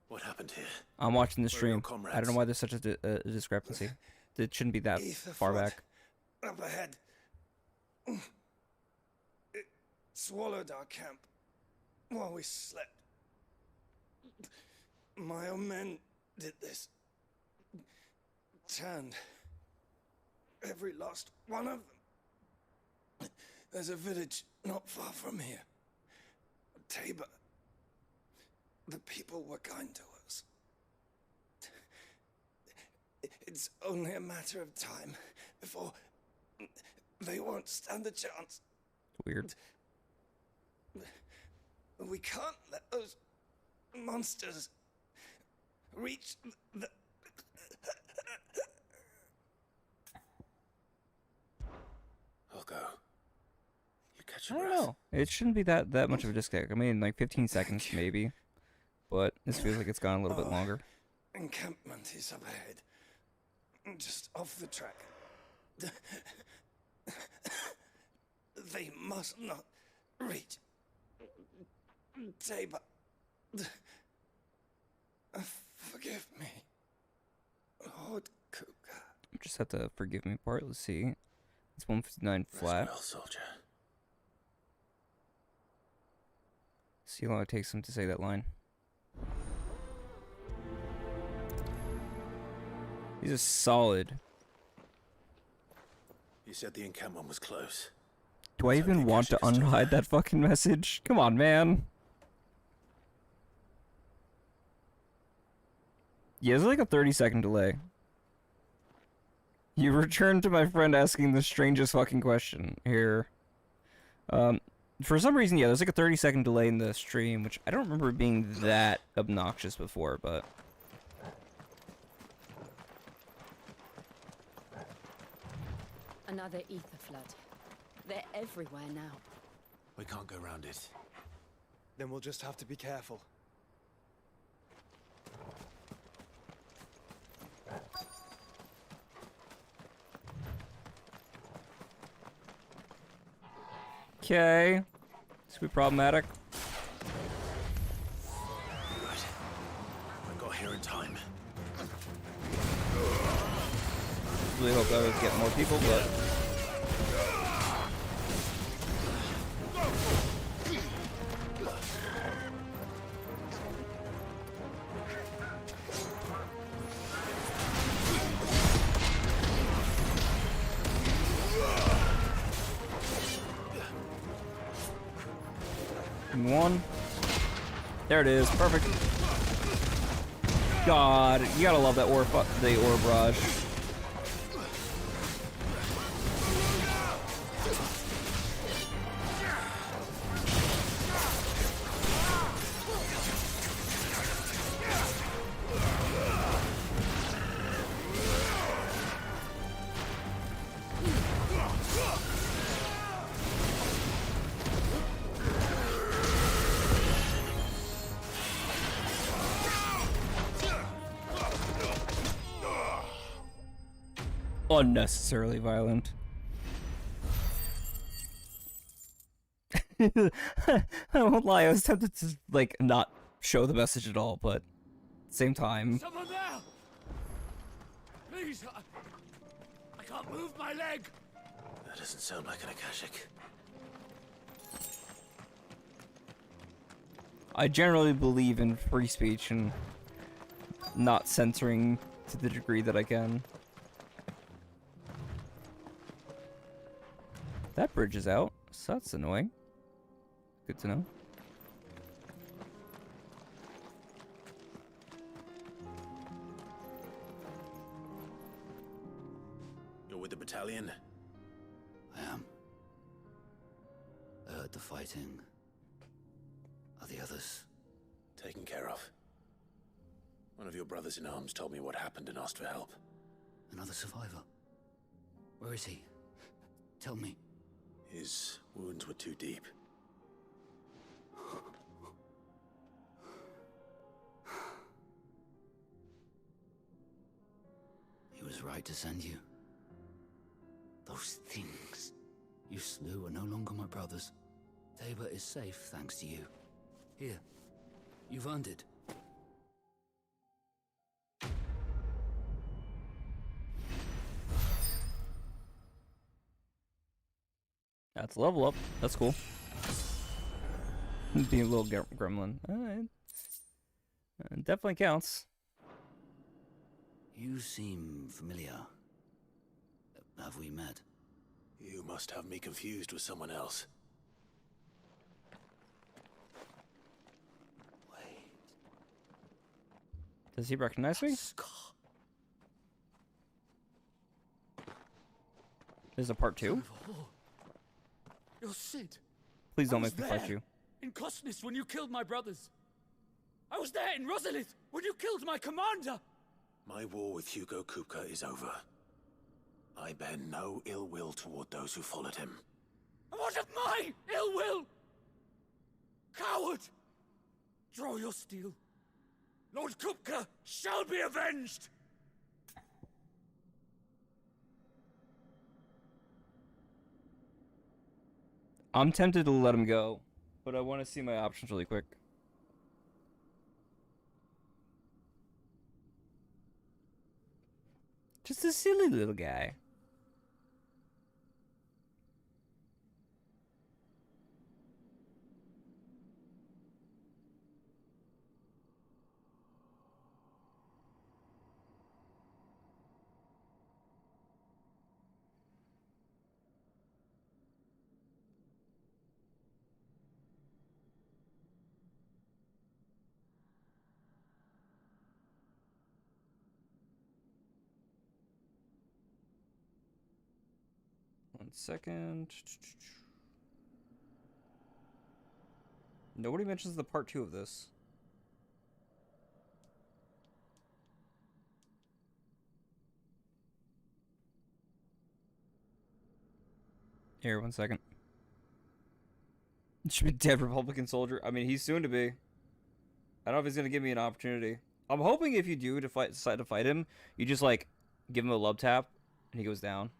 What happened here? I'm watching the Where are your stream. I comrades? don't know why there's such a discrepancy. It shouldn't be that far back. Up ahead. It swallowed our camp while we slept. My own men did this. Turned every last one of them. There's a village not far from here. Tabor. The people were kind to us. It's only a matter of time before they won't stand a chance. Weird. We can't let those monsters reach the... I'll go. You catch I your don't breath. know. It shouldn't be that much of a disconnect. I mean, like 15 seconds maybe. But this feels like it's gone a little bit longer. Encampment is up ahead. Just off the track. They must not reach Tabor. Forgive me, Lord Cougar. Just have to forgive me part. Let's see. It's 159 flat. Well, soldier. See how long it takes him to say that line. These are solid. You said the encampment was close. Do I even want to unhide that fucking message? Come on, man. Yeah, there's like a 30-second delay. You returned to my friend asking the strangest fucking question here. For some reason, yeah, there's like a 30-second delay in the stream, which I don't remember being that obnoxious before, but... Another ether flood. They're everywhere now. We can't go around it. Then we'll just have to be careful. Okay. This could be problematic. Right. I got here in time. Really hope I would get more people, but... One. There it is. Perfect. God, you gotta love that the ore barrage. Unnecessarily violent. I won't lie, I was tempted to, like, not show the message at all, but at the same time... Someone there! Please, I can't move my leg! That doesn't sound like an Akashic. I generally believe in free speech and not censoring to the degree that I can. That bridge is out, so that's annoying. Good to know. You're with the battalion? I am. I heard the fighting. Are the others? Taken care of. One of your brothers in arms told me what happened and asked for help. Another survivor? Where is he? Tell me. His wounds were too deep. was right to send you. Those things you slew are no longer my brothers. Tabor is safe thanks to you. Here, you've earned it. That's a level up. That's cool. Being a little gremlin. Definitely counts. You seem familiar. Have we met? You must have me confused with someone else. Does he recognize me? There's a part 2? You're Cid. Please don't make me fight you. In Costness when you killed my brothers. I was there in Rosalith when you killed my commander. My war with Hugo Kupka is over. I bear no ill will toward those who followed him. And what of my ill will? Coward! Draw your steel. Lord Kupka shall be avenged! I'm tempted to let him go, but I want to see my options really quick. Just a silly little guy. One second. Nobody mentions the part 2 of this. Here, 1 second. Should be dead Republican soldier. I mean, he's soon to be. I don't know if he's gonna give me an opportunity. I'm hoping if you do decide to fight him, you just like give him a love tap and he goes down.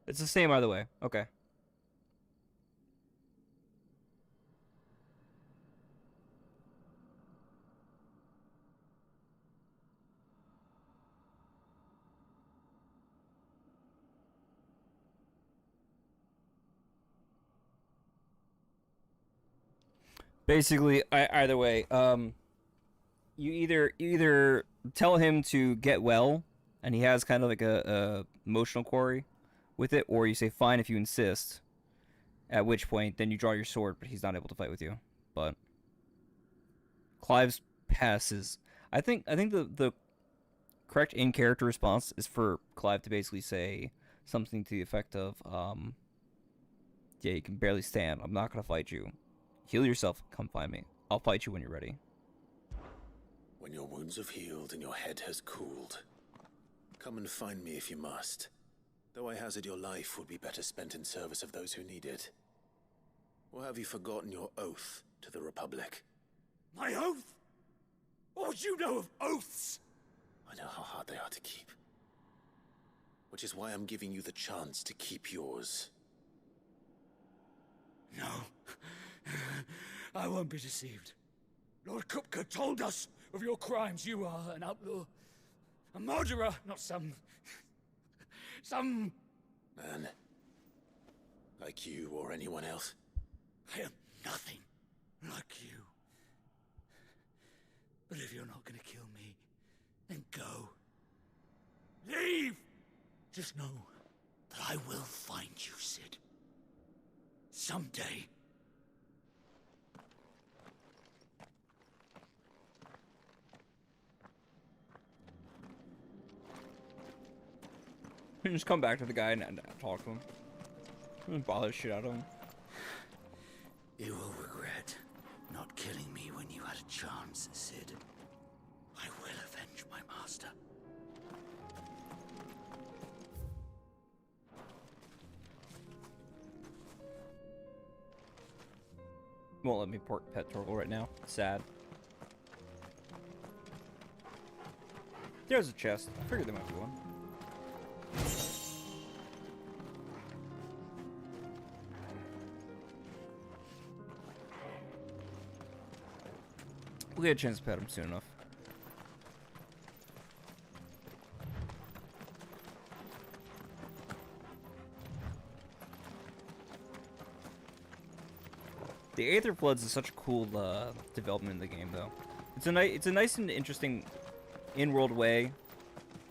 It's the same either way. Okay. Basically, either way, you either tell him to get well, and he has kind of like a emotional quarry with it, or you say fine if you insist. At which point, then you draw your sword, but he's not able to fight with you. But Clive's passes. I think the correct in-character response is for Clive to basically say something to the effect of, yeah, you can barely stand. I'm not gonna fight you. Heal yourself. Come find me. I'll fight you when you're ready. When your wounds have healed and your head has cooled, come and find me if you must. Though I hazard your life would be better spent in service of those who need it. Or have you forgotten your oath to the Republic? My oath? What would you know of oaths? I know how hard they are to keep. Which is why I'm giving you the chance to keep yours. No. I won't be deceived. Lord Kupka told us of your crimes. You are an outlaw. A murderer, not some Man. Like you or anyone else. I am nothing like you. But if you're not gonna kill me, then go. Leave! Just know that I will find you, Sid. Someday. You just come back to the guy and talk to him. Doesn't bother the shit out of him. You will regret not killing me when you had a chance, Sid. I will avenge my master. Won't let me port pet turtle right now. Sad. There's a chest. I figured there might be one. We'll get a chance to pet him soon enough. The Aether Floods is such a cool development in the game, though. It's a nice and interesting in-world way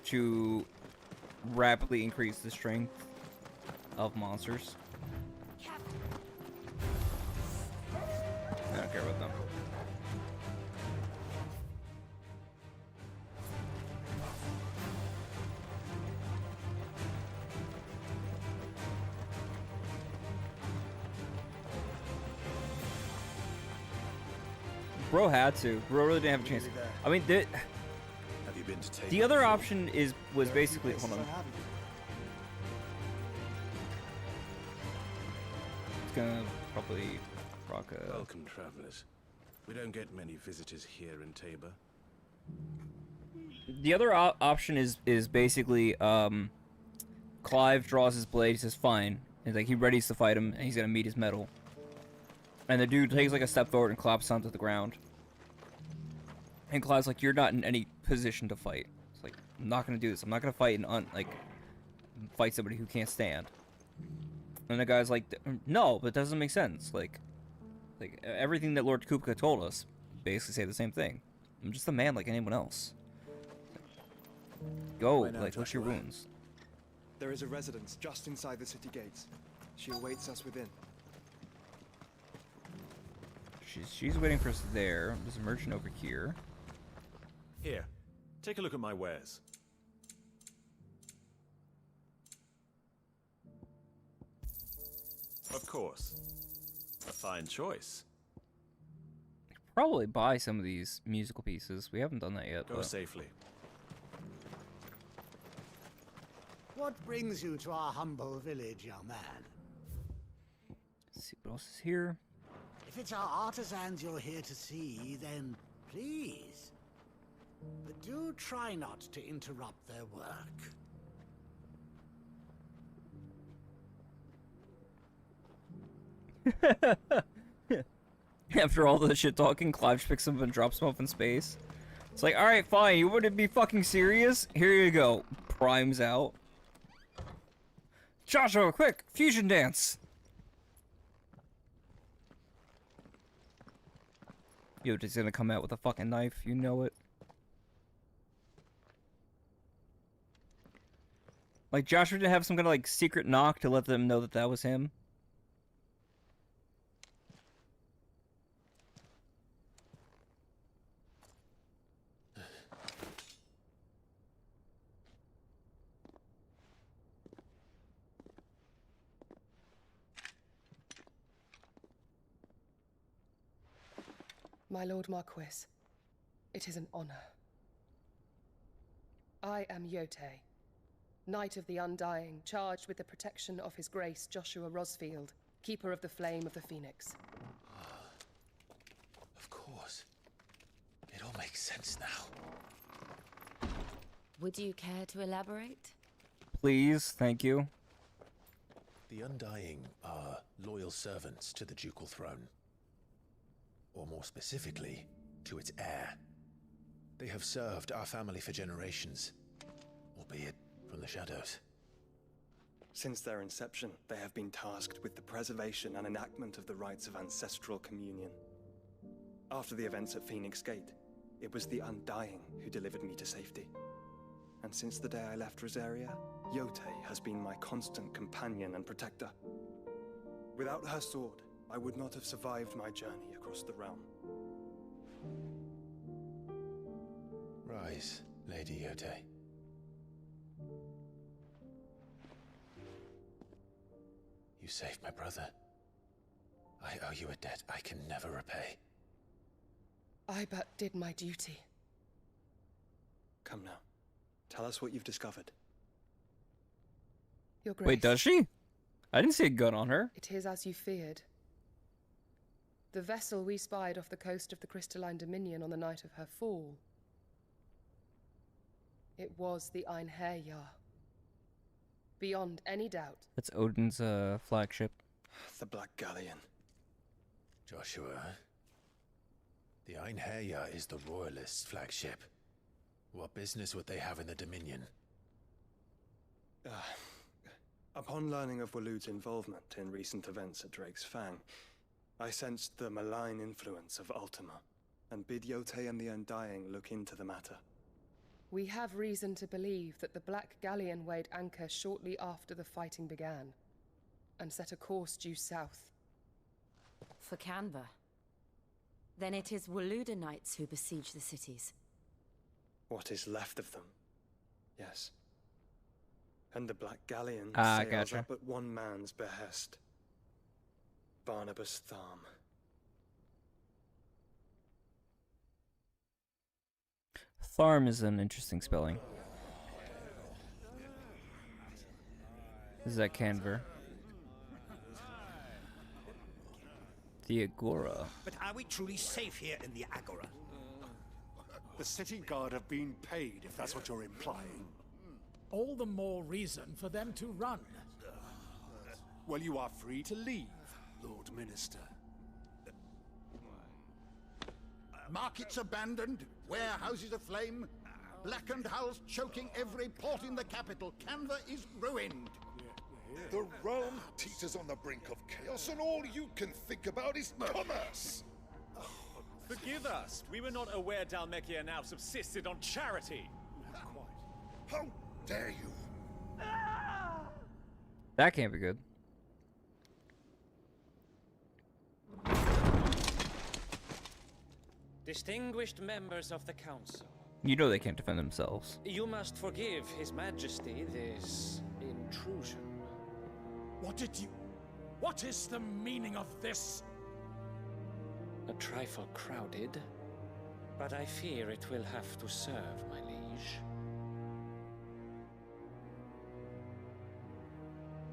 to rapidly increase the strength of monsters. I don't care about them. Bro had to. Bro really didn't have a chance. I mean, Have you been to take the other option was basically. Hold on. It's gonna probably rock a. Welcome, travelers. We don't get many visitors here in Tabor. The other option is basically Clive draws his blade. He says fine. He's like he readies to fight him, and he's gonna meet his medal. And the dude takes like a step forward and claps onto the ground. And Clive's like, "You're not in any position to fight." It's like, "I'm not gonna do this. I'm not gonna fight and fight somebody who can't stand." And the guy's like, "No, but it doesn't make sense. Like everything that Lord Kupka told us, basically say the same thing. I'm just a man like anyone else. Go, Right now, like, what's your Joshua. wounds?" There is a residence just inside the city gates. She awaits us within. She's waiting for us there. There's a merchant over here. Here, take a look at my wares. Of course. A fine choice. Probably buy some of these musical pieces. We haven't done that yet. Go but- safely. What brings you to our humble village, young man? Let's see what else is here. If it's our artisans you're here to see, then please. But do try not to interrupt their work. After all the shit talking, Clive picks him up and drops him off in space. It's like, alright, fine, you wouldn't be fucking serious? Here you go. Primes out. Joshua, quick! Fusion dance! Yo, just gonna come out with a fucking knife, you know it. Like, Joshua didn't have some kind of, like, secret knock to let them know that that was him. My Lord Marquis, it is an honor. I am Yote, Knight of the Undying, charged with the protection of His Grace Joshua Rosfield, Keeper of the Flame of the Phoenix. Of course. It all makes sense now. Would you care to elaborate? Please, thank you. The Undying are loyal servants to the ducal throne. or more specifically, to its heir. They have served our family for generations, albeit from the shadows. Since their inception, they have been tasked with the preservation and enactment of the rites of ancestral communion. After the events at Phoenix Gate, it was the Undying who delivered me to safety. And since the day I left Rosaria, Yote has been my constant companion and protector. Without her sword, I would not have survived my journey across the realm. Rise, Lady Yote. You saved my brother. I owe you a debt I can never repay. I but did my duty. Come now. Tell us what you've discovered. Your Grace. Wait, does she? I didn't see a gun on her. It is as you feared. The vessel we spied off the coast of the Crystalline Dominion on the night of her fall. It was the Einherjar. Beyond any doubt. That's Odin's flagship. The Black Galleon. Joshua, the Einherjar is the Royalists' flagship. What business would they have in the Dominion? Upon learning of Waloed's involvement in recent events at Drake's Fang, I sensed the malign influence of Ultima, and bid Yote and the Undying look into the matter. We have reason to believe that the Black Galleon weighed anchor shortly after the fighting began, and set a course due south. For Canva. Then it is Waloed knights who besiege the cities. What is left of them? Yes. And the Black Galleon Ah, sails gotcha. up at one man's behest. Barnabas Tharm. Tharm is an interesting spelling. This is at Canver. The Agora. But are we truly safe here in the Agora? The city guard have been paid, if that's what you're implying. All the more reason for them to run. Well, you are free to leave, Lord Minister. Markets abandoned, warehouses aflame, blackened hulls choking every port in the capital. Canva is ruined. The realm teeters on the brink of chaos, and all you can think about is commerce. Forgive us. We were not aware Dalmechia now subsisted on charity. How dare you? That can't be good. Distinguished members of the council, You know they can't defend themselves. you must forgive His Majesty this intrusion. What is the meaning of this? A trifle crowded, but I fear it will have to serve, my liege.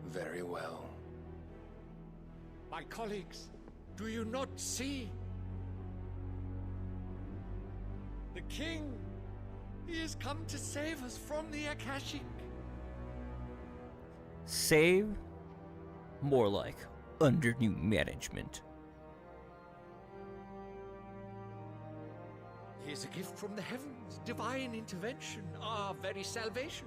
Very well. My colleagues, do you not see? The king, he has come to save us from the Akashic. Save? More like under new management. He is a gift from the heavens, divine intervention, our very salvation.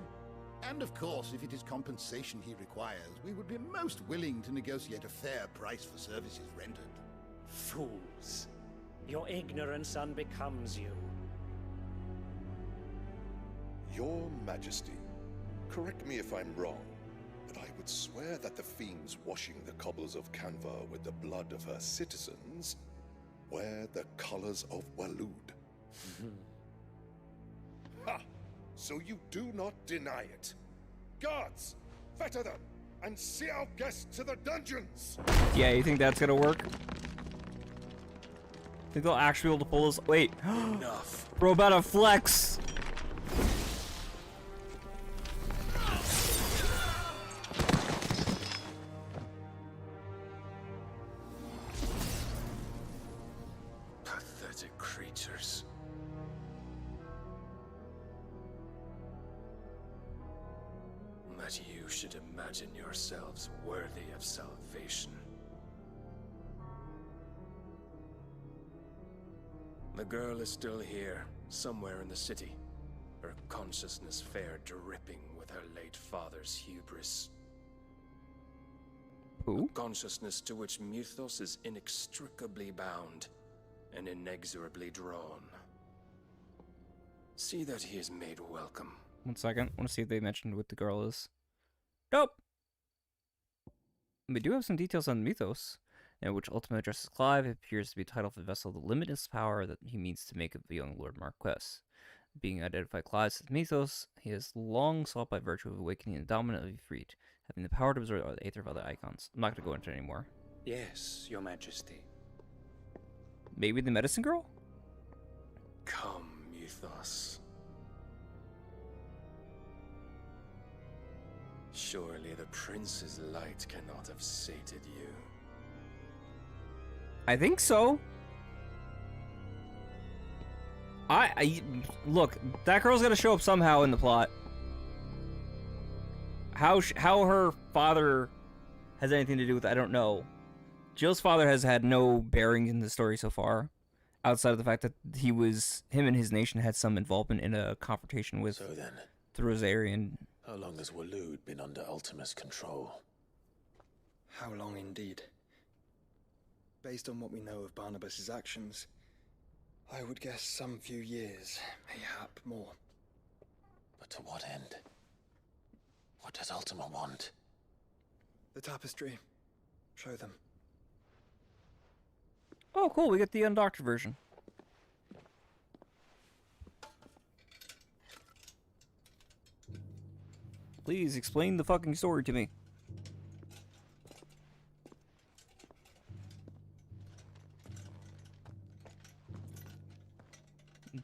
And of course, if it is compensation he requires, we would be most willing to negotiate a fair price for services rendered. Fools. Your ignorance unbecomes you. Your Majesty, correct me if I'm wrong, but I would swear that the fiends washing the cobbles of Canva with the blood of her citizens wear the colors of Waloed. Ha! So you do not deny it. Guards, fetter them, and see our guests to the dungeons! Yeah, you think that's gonna work? Think they'll actually be able to pull this? Wait. Enough. Bro, about to flex. Pathetic creatures. That you should imagine yourselves worthy of salvation. The girl is still here, somewhere in the city. Her consciousness fair dripping with her late father's hubris. Who? A consciousness to which Mythos is inextricably bound and inexorably drawn. See that he is made welcome. 1 second. I want to see if they mentioned what the girl is. Nope. We do have some details on Mythos, in which Ultima addresses Clive. It appears to be a title for the vessel, the limitless power that he means to make of the young Lord Marquess. Being identified Clive as Mythos, he has long sought by virtue of awakening and dominantly freed, having the power to absorb the aether of other icons. I'm not going to go into it anymore. Yes, Your Majesty. Maybe the medicine girl? Come, Mythos. Surely the prince's light cannot have sated you. I think so. Look, that girl's gonna show up somehow in the plot. How her father has anything to do with it, I don't know. Jill's father has had no bearing in the story so far, outside of the fact that him and his nation had some involvement in a confrontation with the Rosarian. How long has Waloed been under Ultima's control? How long indeed? Based on what we know of Barnabas's actions, I would guess some few years, mayhap more. But to what end? What does Ultima want? The tapestry. Show them. Oh, cool, we get the undoctored version. Please explain the fucking story to me.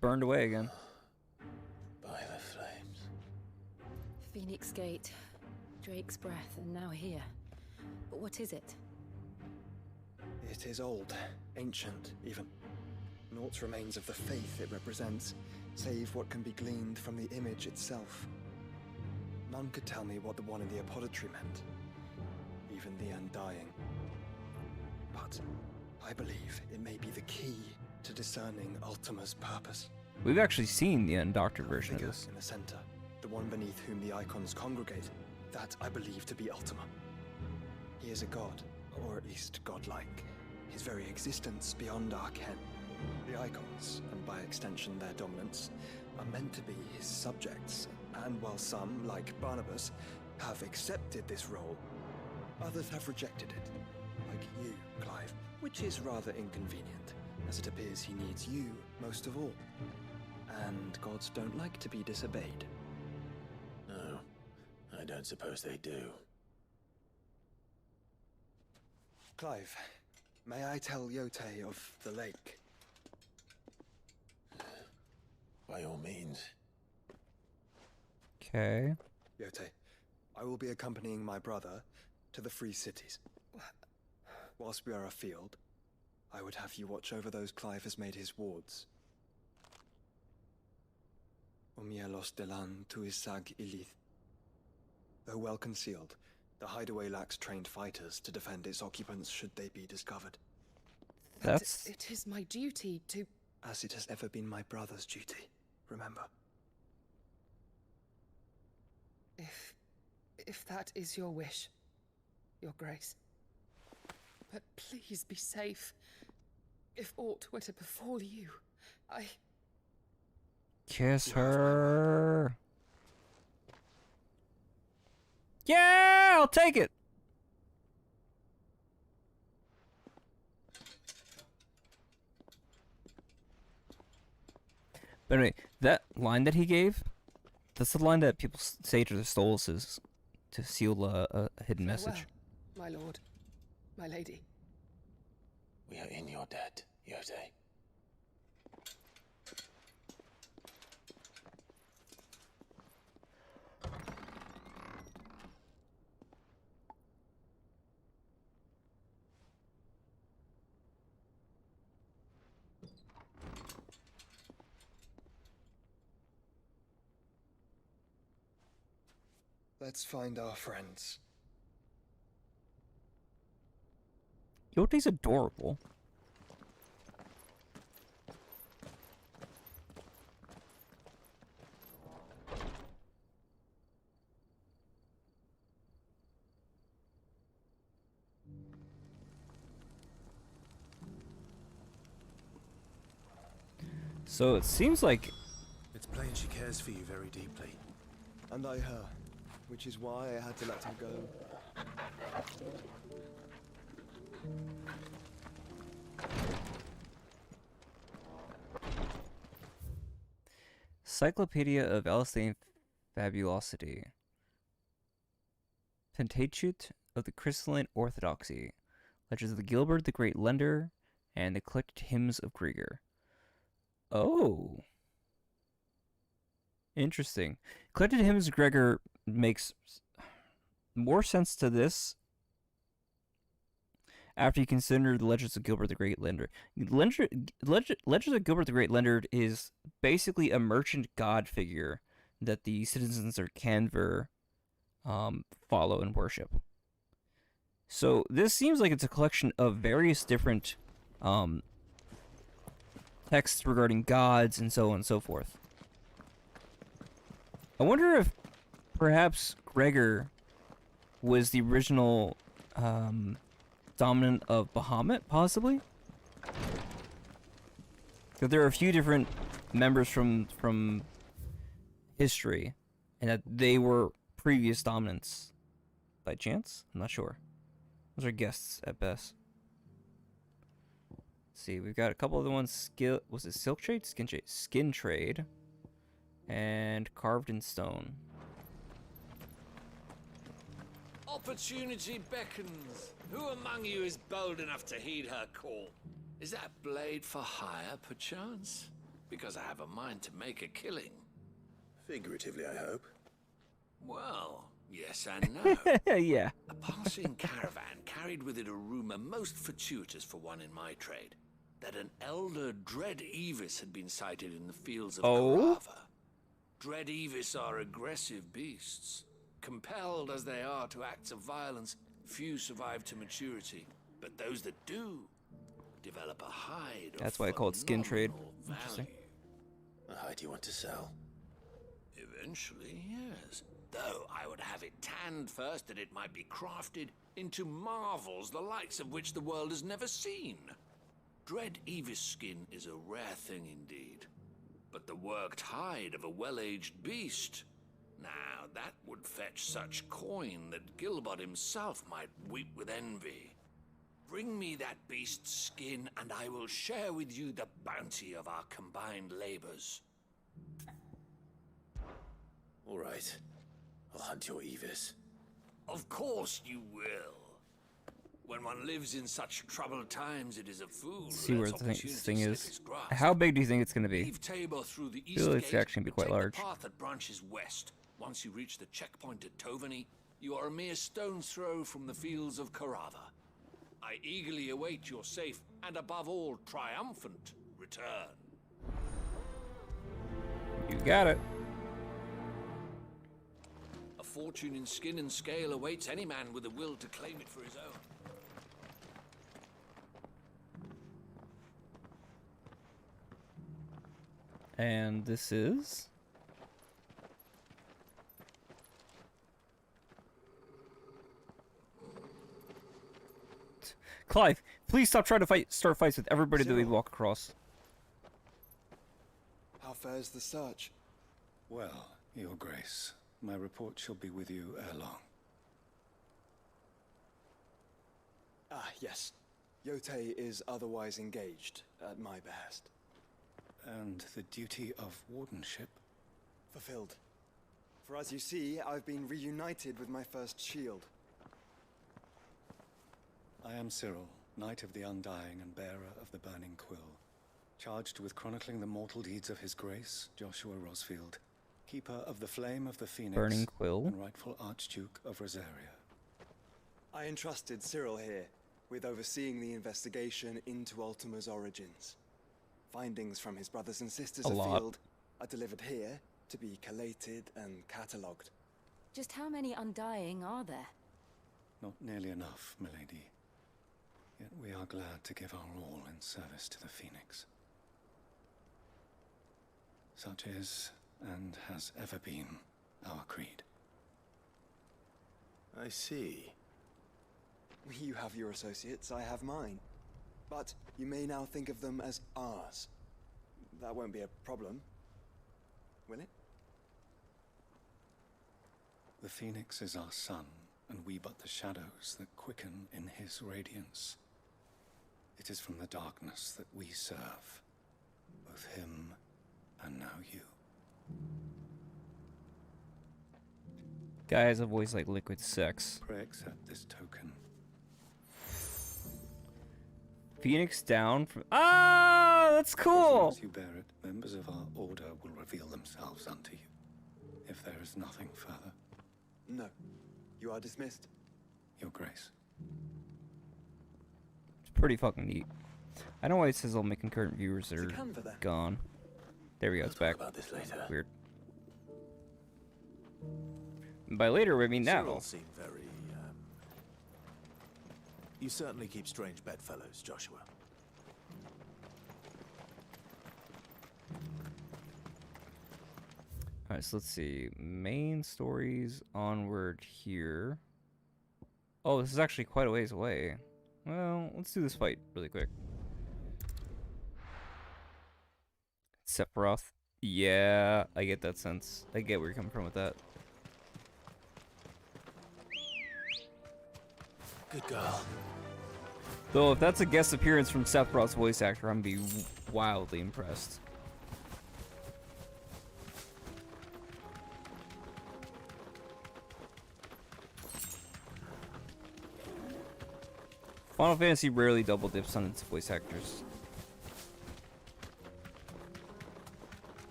Burned away again. By the flames. Phoenix Gate, Drake's Breath, and now here. But what is it? It is old, ancient, even. Naught remains of the faith it represents, save what can be gleaned from the image itself. None could tell me what the one in the apothecary meant, even the Undying. But I believe it may be the key to discerning Ultima's purpose. We've actually seen the undoctored version of this. In the center, the one beneath whom the icons congregate, that I believe to be Ultima. He is a god, or at least godlike. His very existence beyond our ken. The icons, and by extension their dominance, are meant to be his subjects, and while some, like Barnabas, have accepted this role, others have rejected it, like you, Clive, which is rather inconvenient, as it appears he needs you most of all. And gods don't like to be disobeyed. No, I don't suppose they do. Clive, may I tell Yote of the lake? By all means. Okay. Yote, I will be accompanying my brother to the Free Cities. Whilst we are afield, I would have you watch over those Clive has made his wards. Omielos delan tuisag ilith. Though well concealed, the hideaway lacks trained fighters to defend its occupants should they be discovered. That's... It is my duty to... As it has ever been my brother's duty, remember. If that is your wish, Your Grace. But please be safe. If aught were to befall you, I... Kiss her. Yeah, I'll take it. But anyway, that line that he gave, that's the line that people say to their souls is to seal a hidden message. My lord, my lady. We are in your debt, Yote. Let's find our friends. Yote's adorable. So it seems like It's plain she cares for you very deeply. And I her, which is why I had to let her go. Cyclopedia of Alcine Fabulosity. Pentateuch of the Crystalline Orthodoxy. Legends of Gilbert the Great Lender, and the Collected Hymns of Gregor. Oh. Interesting. Collected Hymns of Gregor makes more sense to this after you consider the Legends of Gilbert the Great Lender. Legends of Gilbert the Great Lender is basically a merchant god figure that the citizens of Canver follow and worship. So this seems like it's a collection of various different texts regarding gods and so on and so forth. I wonder if perhaps Gregor was the original dominant of Bahamut, possibly? Because there are a few different members from history, and that they were previous dominants. By chance? I'm not sure. Those are guesses at best. Let's see, we've got a couple of the ones. Was it silk trade? Skin trade. Skin trade. And carved in stone. Opportunity beckons. Who among you is bold enough to heed her call? Is that blade for hire, perchance? Because I have a mind to make a killing. Figuratively, I hope. Well, yes and no. Yeah. A passing caravan carried with it a rumor most fortuitous for one in my trade, that an elder Dread Evis had been sighted in the fields of Carava. Dread Evis are aggressive beasts. Compelled as they are to acts of violence, few survive to maturity, but those that do develop a hide. That's why I call it skin trade. Interesting. A hide you want to sell? Eventually, yes. Though I would have it tanned first that it might be crafted into marvels the likes of which the world has never seen. Dread Evis skin is a rare thing indeed. But the worked hide of a well-aged beast, now that would fetch such coin that Gilbert himself might weep with envy. Bring me that beast's skin, and I will share with you the bounty of our combined labors. All right. I'll hunt your Evis. Of course you will. When one lives in such troubled times, it is a fool. Let's see where the thing is. How big do you think it's going to be? Leave Tabor through the I east feel it's gate, actually going to be quite take large. the path that branches west. Once you reach the checkpoint at Tovany, you are a mere stone's throw from the fields of Carava. I eagerly await your safe and, above all, triumphant return. You got it. A fortune in skin and scale awaits any man with the will to claim it for his own. And this is... Clive, please stop trying to start fights with everybody that we walk across. How fares the search? Well, Your Grace, my report shall be with you ere long. Ah, yes. Yotei is otherwise engaged, at my behest. And the duty of wardenship? Fulfilled. For as you see, I've been reunited with my first shield. I am Cyril, Knight of the Undying and bearer of the Burning Quill, charged with chronicling the mortal deeds of His Grace, Joshua Rosfield, keeper of the Flame of the Phoenix, Burning Quill, and rightful Archduke of Rosaria. I entrusted Cyril here with overseeing the investigation into Ultima's origins. Findings from his brothers and sisters afield are delivered here to be collated and catalogued. Just how many Undying are there? Not nearly enough, milady. Yet we are glad to give our all in service to the Phoenix. Such is, and has ever been, our creed. I see. You have your associates, I have mine. But you may now think of them as ours. That won't be a problem, will it? The Phoenix is our sun, and we but the shadows that quicken in his radiance. It is from the darkness that we serve, both him and now you. Guy has a voice like liquid sex. Pray accept this token. Phoenix down from... Ah, that's cool! As you bear it, members of our order will reveal themselves unto you, if there is nothing further. No. You are dismissed. Your Grace. It's pretty fucking neat. I know why it says all my concurrent viewers are gone. There we go, it's back. About this later. Weird. And by later, I mean now. Cyril seem very, You certainly keep strange bedfellows, Joshua. Alright, so let's see. Main stories onward here. Oh, this is actually quite a ways away. Well, let's do this fight really quick. Sephiroth. Yeah, I get that sense. I get where you're coming from with that. Good girl. Though, if that's a guest appearance from Sephiroth's voice actor, I'm gonna be wildly impressed. Final Fantasy rarely double dips on its voice actors.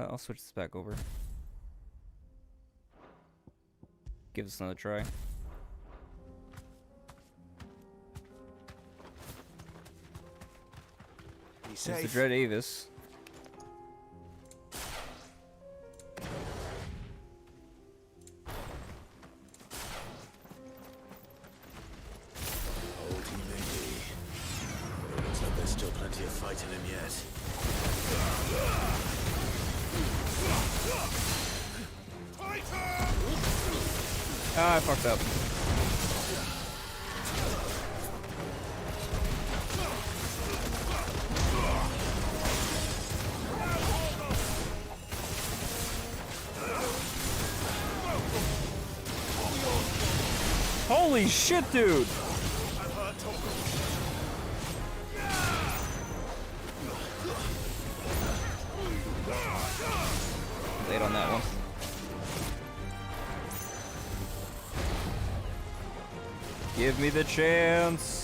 I'll switch this back over. Give this another try. There's the Dread Avis. Looks like there's still plenty of fight in him yet. Ah, I fucked up. Holy shit, dude! Late on that one. Give me the chance.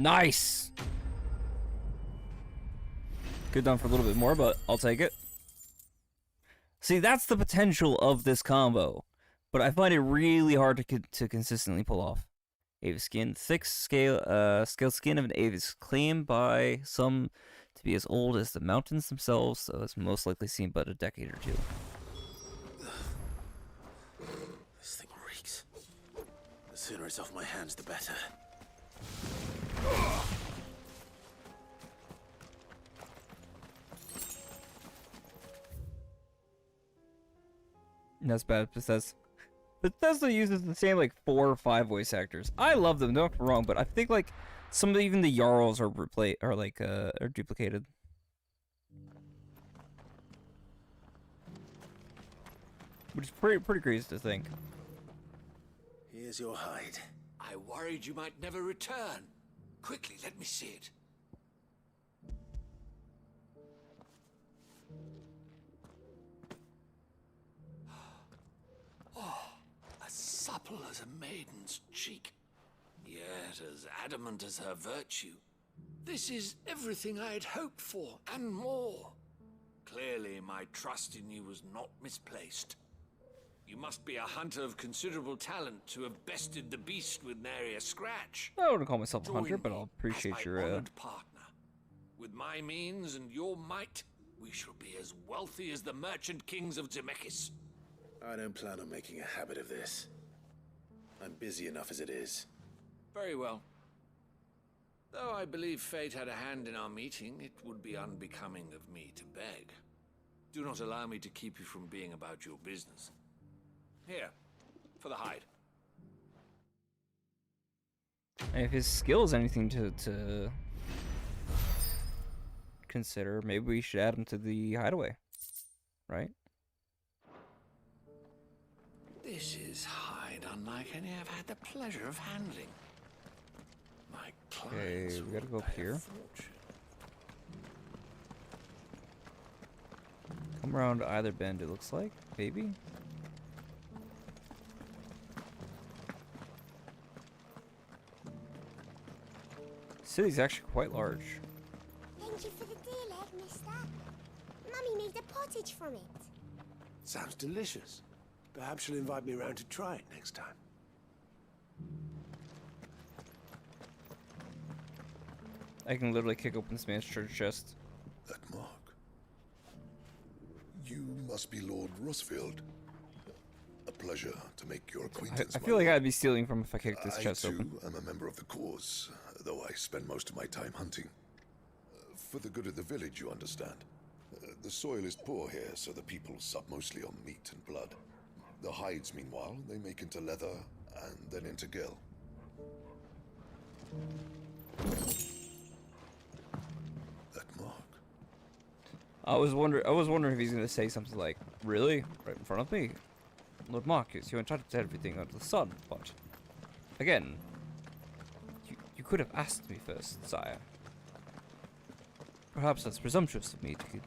Nice! Could done for a little bit more, but I'll take it. See, that's the potential of this combo, but I find it really hard to consistently pull off. Avis skin, thick scale skin of an Avis, claimed by some to be as old as the mountains themselves, so it's most likely seen but a decade or two. This thing reeks. The sooner it's off my hands, the better. That's bad. Bethesda uses the same like 4 or 5 voice actors. I love them, don't get me wrong, but I think like some of even the Jarls are are duplicated. Which is pretty crazy to think. Here's your hide. I worried you might never return. Quickly, let me see it. Oh, as supple as a maiden's cheek, yet as adamant as her virtue. This is everything I had hoped for, and more. Clearly, my trust in you was not misplaced. You must be a hunter of considerable talent to have bested the beast with nary a scratch. I wouldn't call myself a Join hunter, but me I'll appreciate as my your honored partner. With my means and your might, we shall be as wealthy as the merchant kings of Dalmechia. I don't plan on making a habit of this. I'm busy enough as it is. Very well. Though I believe fate had a hand in our meeting, it would be unbecoming of me to beg. Do not allow me to keep you from being about your business. Here, for the hide. And if his skill is anything to consider, maybe we should add him to the hideaway, right? This is hide unlike any I've had the pleasure of handling. My clients Okay, we gotta go up here. Come around either bend, it looks like, maybe. City's actually quite large. Thank you for the deal, Ed, mister. Mummy made a pottage from it. Sounds delicious. Perhaps she'll invite me around to try it next time. I can literally kick open this man's treasure chest. That mark. You must be Lord Rosfield. A pleasure to make your acquaintance. I feel like I'd be stealing from if I kicked this chest open. I too am a member of the cause, though I spend most of my time hunting. For the good of the village, you understand. The soil is poor here, so the people sup mostly on meat and blood. The hides, meanwhile, they make into leather and then into gill. That mark. I was wondering if he's gonna say something like, "Really, right in front of me, Lord Marcus, you're entitled to everything under the sun." But again, you could have asked me first, sire. Perhaps that's presumptuous of me to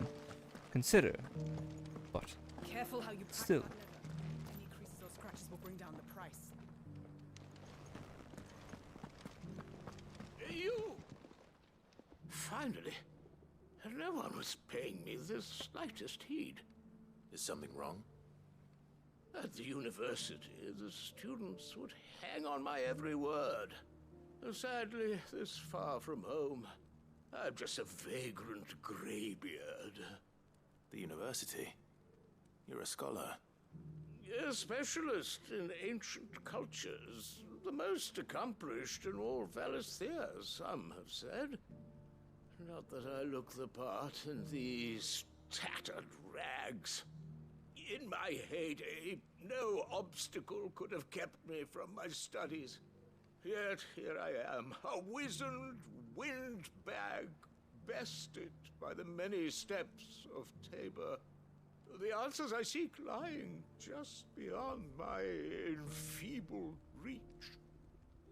consider, but Careful how you still. Any creases or scratches will bring down the price. You! Finally. No one was paying me the slightest heed. Is something wrong? At the university, the students would hang on my every word. Sadly, this far from home, I'm just a vagrant greybeard. The university? You're a scholar. A specialist in ancient cultures. The most accomplished in all Valisthea, some have said. Not that I look the part in these tattered rags. In my heyday, no obstacle could have kept me from my studies. Yet here I am, a wizened windbag, bested by the many steps of Tabor. The answers I seek lying just beyond my enfeebled reach.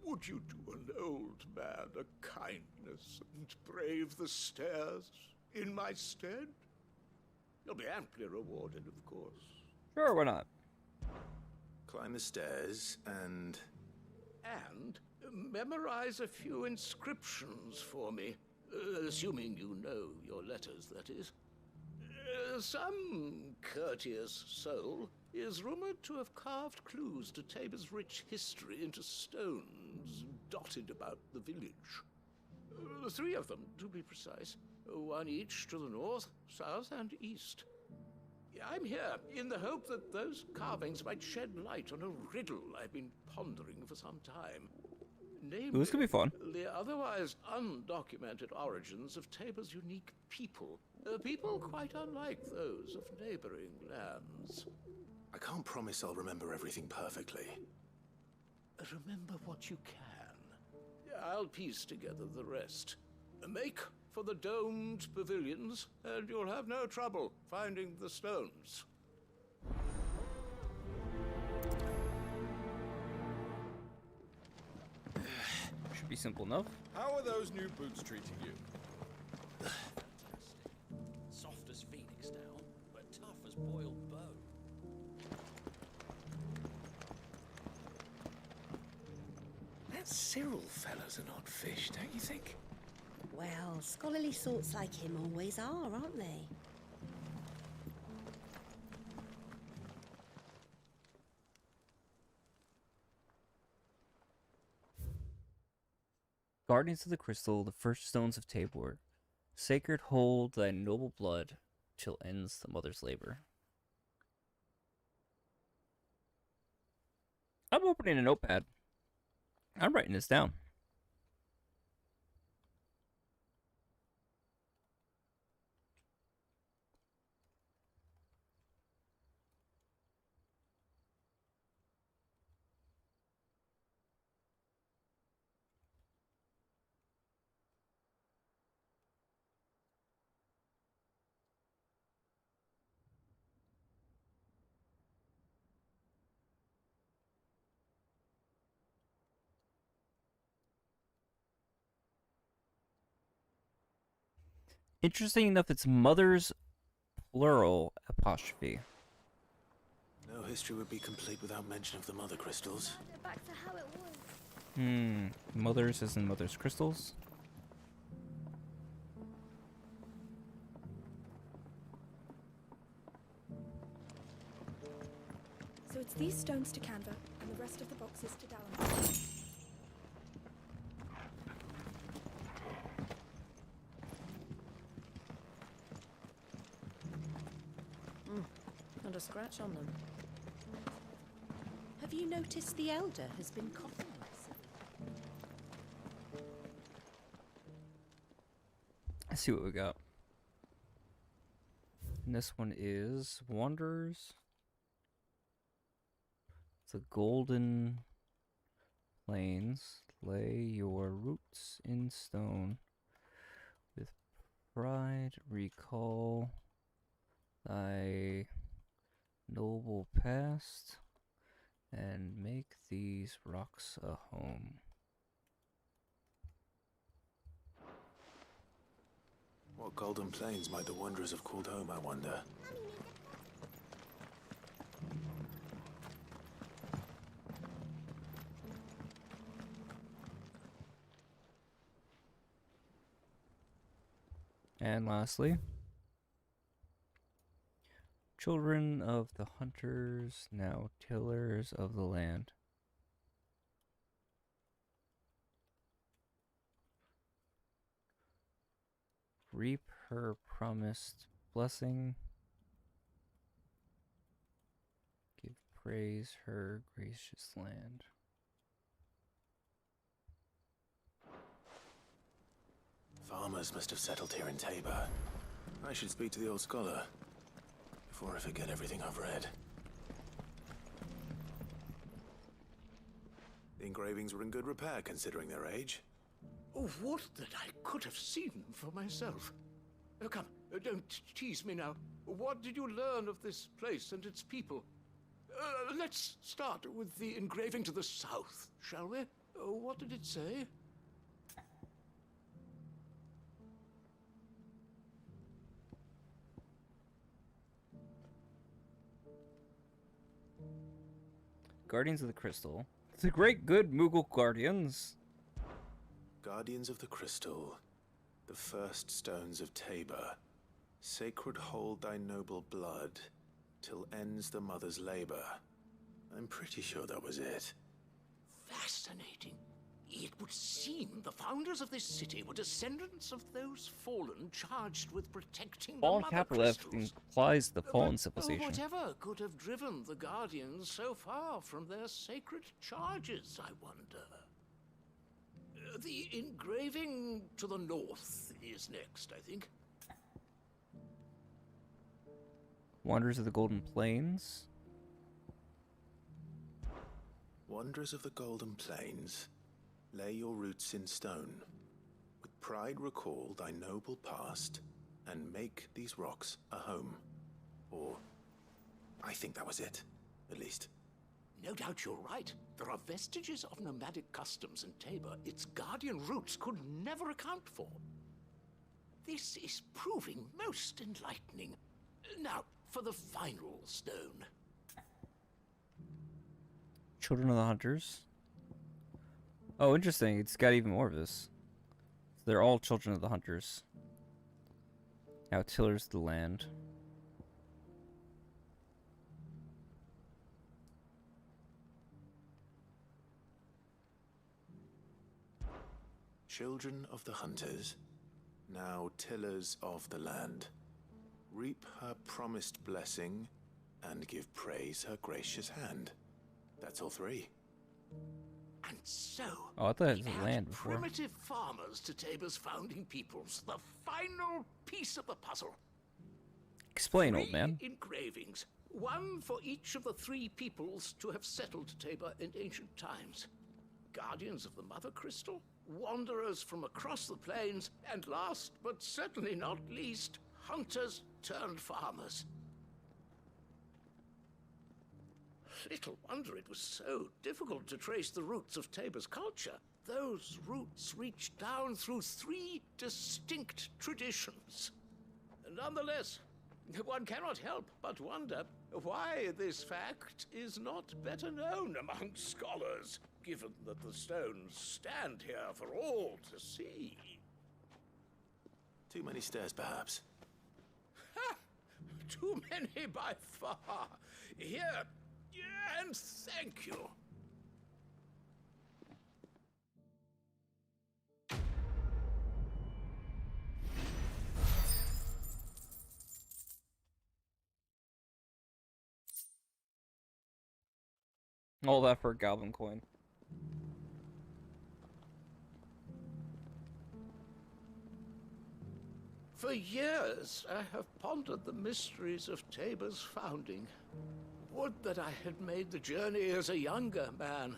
Would you do an old man a kindness and brave the stairs in my stead? You'll be amply rewarded, of course. Sure, why not? Climb the stairs and memorize a few inscriptions for me, assuming you know your letters, that is. Some courteous soul is rumored to have carved clues to Tabor's rich history into stones dotted about the village. 3 of them, to be precise. 1 each to the north, south, and east. I'm here in the hope that those carvings might shed light on a riddle I've been pondering for some time. Namely, this could be fun. The otherwise undocumented origins of Tabor's unique people. People quite unlike those of neighboring lands. I can't promise I'll remember everything perfectly. Remember what you can. I'll piece together the rest. Make for the domed pavilions, and you'll have no trouble finding the stones. Should be simple enough. How are those new boots treating you? Fantastic. Soft as phoenix down, but tough as boiled bone. That Cyril fella's an odd fish, don't you think? Well, scholarly sorts like him always are, aren't they? Guardians of the Crystal, the first stones of Tabor. Sacred hold thy noble blood till ends the mother's labor. I'm opening a notepad. I'm writing this down. Interesting enough, it's mother's plural apostrophe. No history would be complete without mention of the mother crystals. Back to how it was. Mothers as in mother's crystals. So it's these stones to Canva, and the rest of the boxes to Dalmechia. Not a scratch on them. Have you noticed the elder has been coughing recently? Let's see what we got. And this one is Wanderers. The Golden Plains. Lay your roots in stone. With pride recall thy noble past, and make these rocks a home. What golden plains might the wanderers have called home, I wonder? And lastly, children of the hunters, now tillers of the land. Reap her promised blessing. Give praise her gracious land. Farmers must have settled here in Tabor. I should speak to the old scholar before I forget everything I've read. The engravings were in good repair considering their age. Oh, what that I could have seen for myself. Oh, come, don't tease me now. What did you learn of this place and its people? Let's start with the engraving to the south, shall we? What did it say? Guardians of the Crystal. The great good Moogle Guardians. Guardians of the Crystal, the first stones of Tabor. Sacred hold thy noble blood, till ends the mother's labor. I'm pretty sure that was it. Fascinating. It would seem the founders of this city were descendants of those fallen charged with protecting the Fallen mother capital F crystals. implies the fallen But civilization. whatever could have driven the Guardians so far from their sacred charges, I wonder? The engraving to the north is next, I think. Wanderers of the Golden Plains. Wanderers of the Golden Plains, lay your roots in stone. With pride recall thy noble past, and make these rocks a home. Or, I think that was it, at least. No doubt you're right. There are vestiges of nomadic customs in Tabor its guardian roots could never account for. This is proving most enlightening. Now, for the final stone. Children of the Hunters. Oh, interesting. It's got even more of this. They're all children of the Hunters. Now tillers of the land. Children of the hunters, now tillers of the land, reap her promised blessing and give praise her gracious hand. That's all three. And so, Oh, I thought it was we a add land before. primitive farmers to Tabor's founding peoples, the final piece of the puzzle. Explain, old man. Engravings, one for each of the three peoples to have settled Tabor in ancient times. Guardians of the Mother Crystal, wanderers from across the plains, and last but certainly not least, hunters turned farmers. Little wonder it was so difficult to trace the roots of Tabor's culture. Those roots reach down through three distinct traditions. Nonetheless, one cannot help but wonder why this fact is not better known among scholars, given that the stones stand here for all to see. Too many stairs, perhaps. Ha! Too many by far. Here, and thank you. All that for a goblin coin. For years, I have pondered the mysteries of Tabor's founding. Would that I had made the journey as a younger man,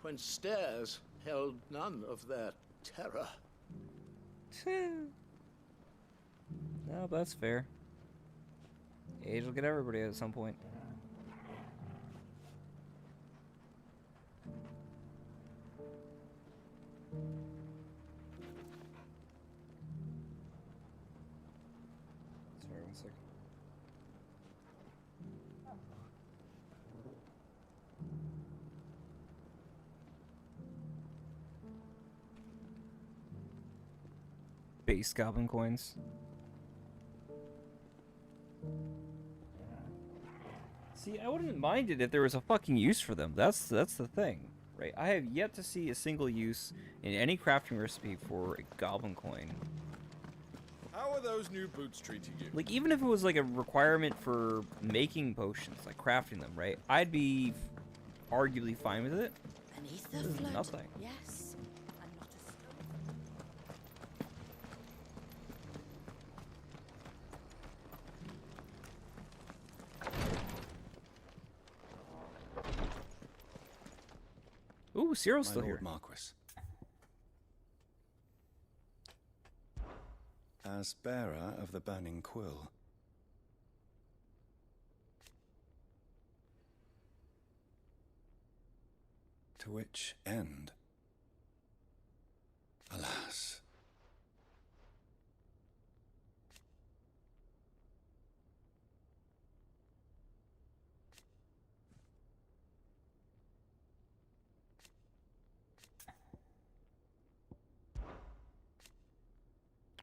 when stairs held none of their terror. No, that's fair. Age will get everybody at some point. Sorry, one second. Base goblin coins. See, I wouldn't mind it if there was a fucking use for them. That's the thing, right? I have yet to see a single use in any crafting recipe for a goblin coin. How are those new boots treating you? Like, even if it was like a requirement for making potions, like crafting them, right? I'd be arguably fine with it. Beneath This the is flood. nothing. Yes. And not a Ooh, Cyril's My still Lord here. Marquis. As bearer of the burning quill, to which end? Alas.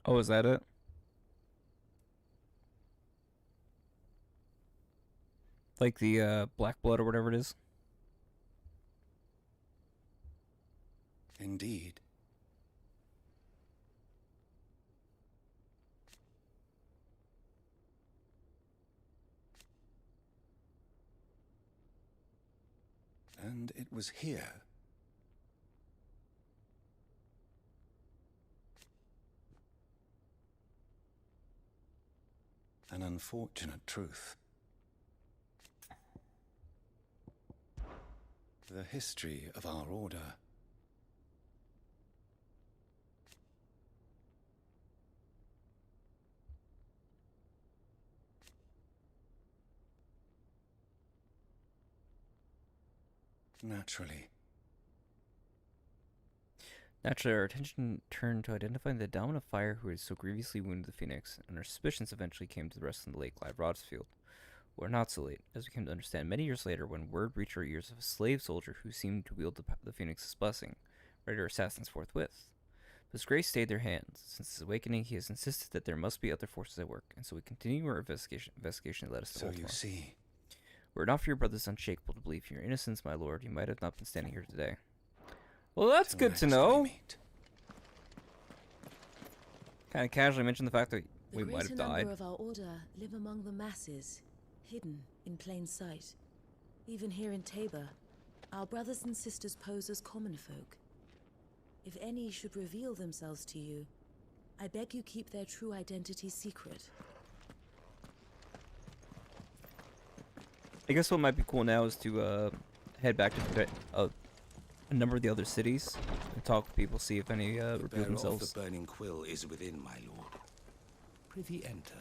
Oh, is that it? Like the black blood or whatever it is? Indeed. And it was here. An unfortunate truth. The history of our order. Naturally. Naturally, our attention turned to identifying the dominant fire who had so grievously wounded the Phoenix, and our suspicions eventually came to rest in the Lake Live Rodsfield. We're not so late, as we came to understand many years later when word reached our ears of a slave soldier who seemed to wield the Phoenix's blessing, ready to assassins forthwith. But his grace stayed their hands. Since his awakening, he has insisted that there must be other forces at work, and so we continue our investigation that led us to So Ultima. you see. Were it not for your brother's unshakable to believe in your innocence, my lord, you might have not been standing here today. Well, that's good to know. kind of casually mentioned the fact that The we might greater have died. number of our order live among the masses, hidden in plain sight. Even here in Tabor, our brothers and sisters pose as common folk. If any should reveal themselves to you, I beg you keep their true identity secret. I guess what might be cool now is to head back to a number of the other cities and talk with people, see if any reveal Bearer of themselves. the burning quill is within, my lord. Prithee enter.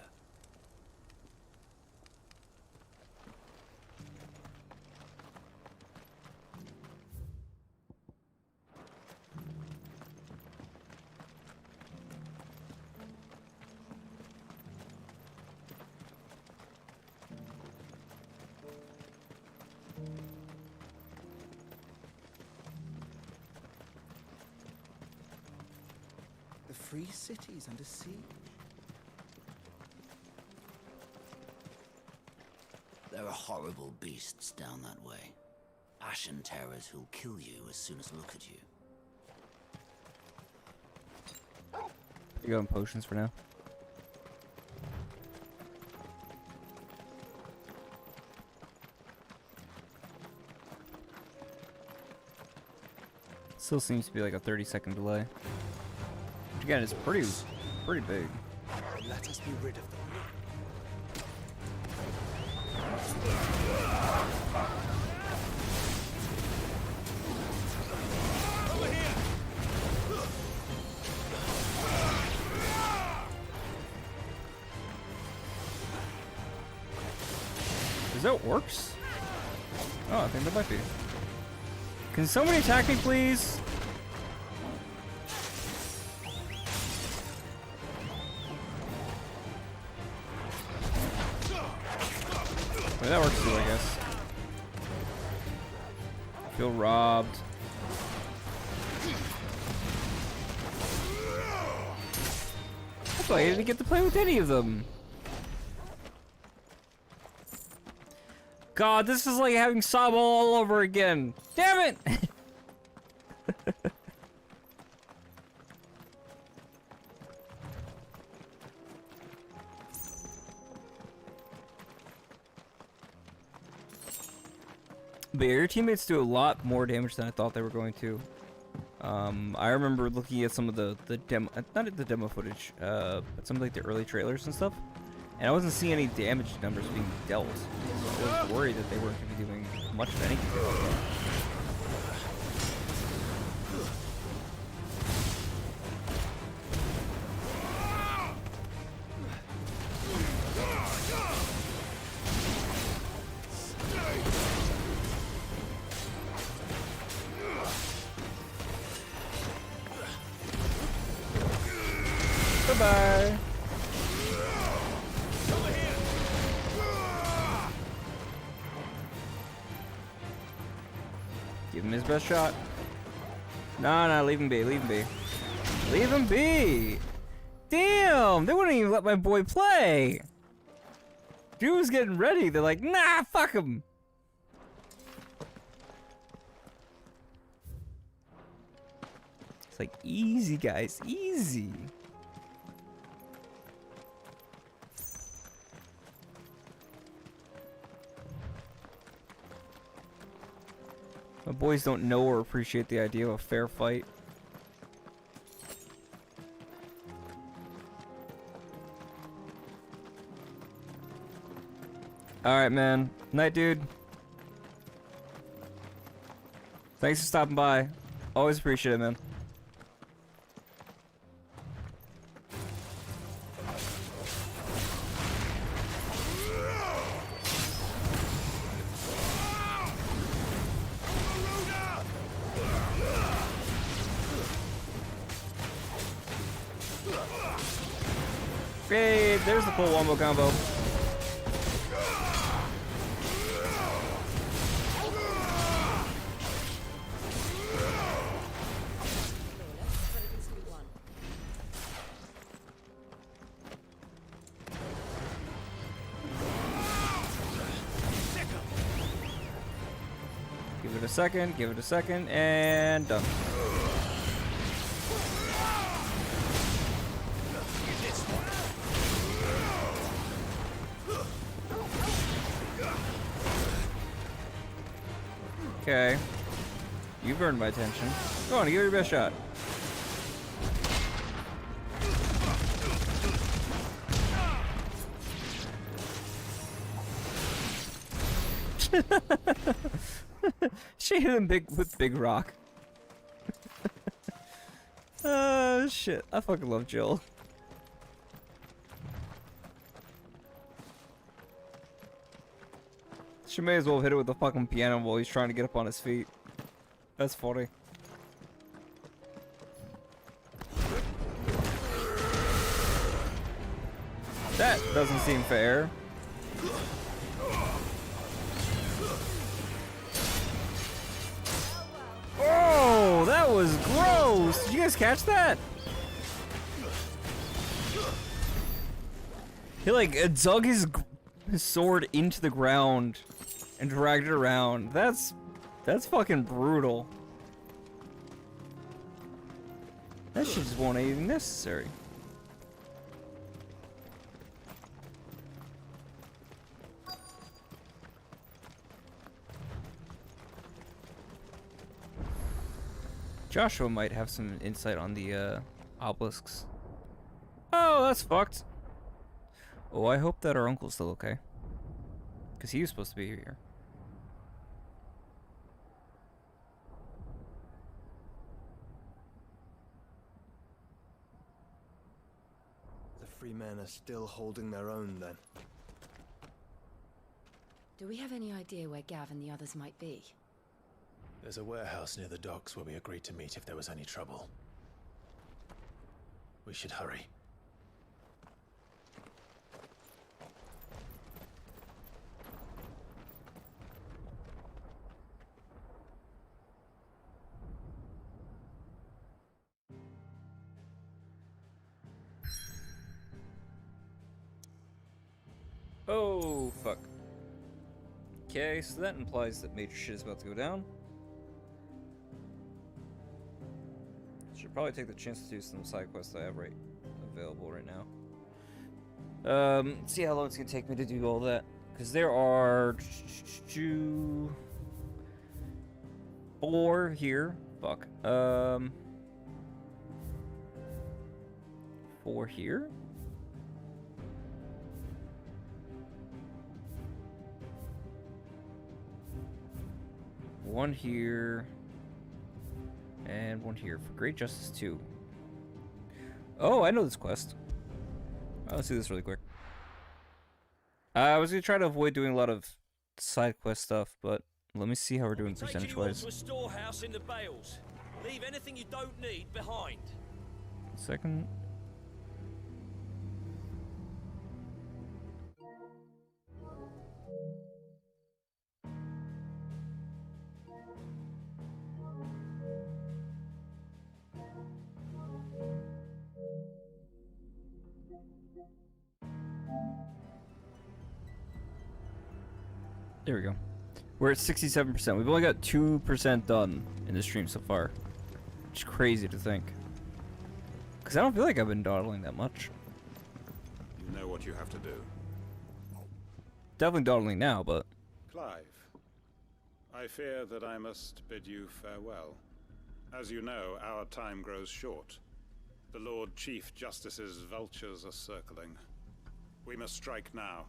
The free city's under siege. There are horrible beasts down that way. Ashen terrors who'll kill you as soon as look at you. You going potions for now? Still seems to be like a 30-second delay. Which again is pretty big. Let us be rid of them. Is that works? Oh, I think that might be. Can somebody attack me, please? Wait, that works too, I guess. Feel robbed. That's why I didn't get to play with any of them. God, this is like having Sabo all over again. Damn it! But your teammates do a lot more damage than I thought they were going to. I remember looking at some of the demo, not at the demo footage, but some of like the early trailers and stuff, and I wasn't seeing any damage numbers being dealt. So I was worried that they weren't going to be doing much of anything. Bye-bye. Give him his best shot. Nah, leave him be, leave him be. Leave him be! Damn, they wouldn't even let my boy play. Dude was getting ready, they're like, nah, fuck him. It's like, easy guys, easy. My boys don't know or appreciate the idea of a fair fight. Alright, man. Night, dude. Thanks for stopping by. Always appreciate it, man. Hey, there's the full wombo combo. Give it a second, and done. Okay. You've earned my attention. Go on, give it your best shot. She hit him with big rock. Shit. I fucking love Jill. She may as well hit it with the fucking piano while he's trying to get up on his feet. That's funny. That doesn't seem fair. Oh, that was gross! Did you guys catch that? He like dug his sword into the ground and dragged it around. That's fucking brutal. That shit just wasn't even necessary. Joshua might have some insight on the obelisks. Oh, that's fucked. Oh, I hope that our uncle's still okay. Because he was supposed to be here. The free men are still holding their own, then. Do we have any idea where Gav and the others might be? There's a warehouse near the docks where we agreed to meet if there was any trouble. We should hurry. Oh, fuck. Okay, so that implies that major shit is about to go down. Should probably take the chance to do some side quests I have available right now. See how long it's gonna take me to do all that. Because there are 4 here. Fuck. 4 here? One here, and one here for Great Justice 2. Oh, I know this quest. Let's do this really quick. I was gonna try to avoid doing a lot of side quest stuff, but let me see how we're doing percentage-wise. To a storehouse in the bales. Leave anything you don't need behind. Second. There we go. We're at 67%. We've only got 2% done in the stream so far. Which is crazy to think. Because I don't feel like I've been dawdling that much. You know what you have to do. Definitely dawdling now, but... Clive, I fear that I must bid you farewell. As you know, our time grows short. The Lord Chief Justice's vultures are circling. We must strike now.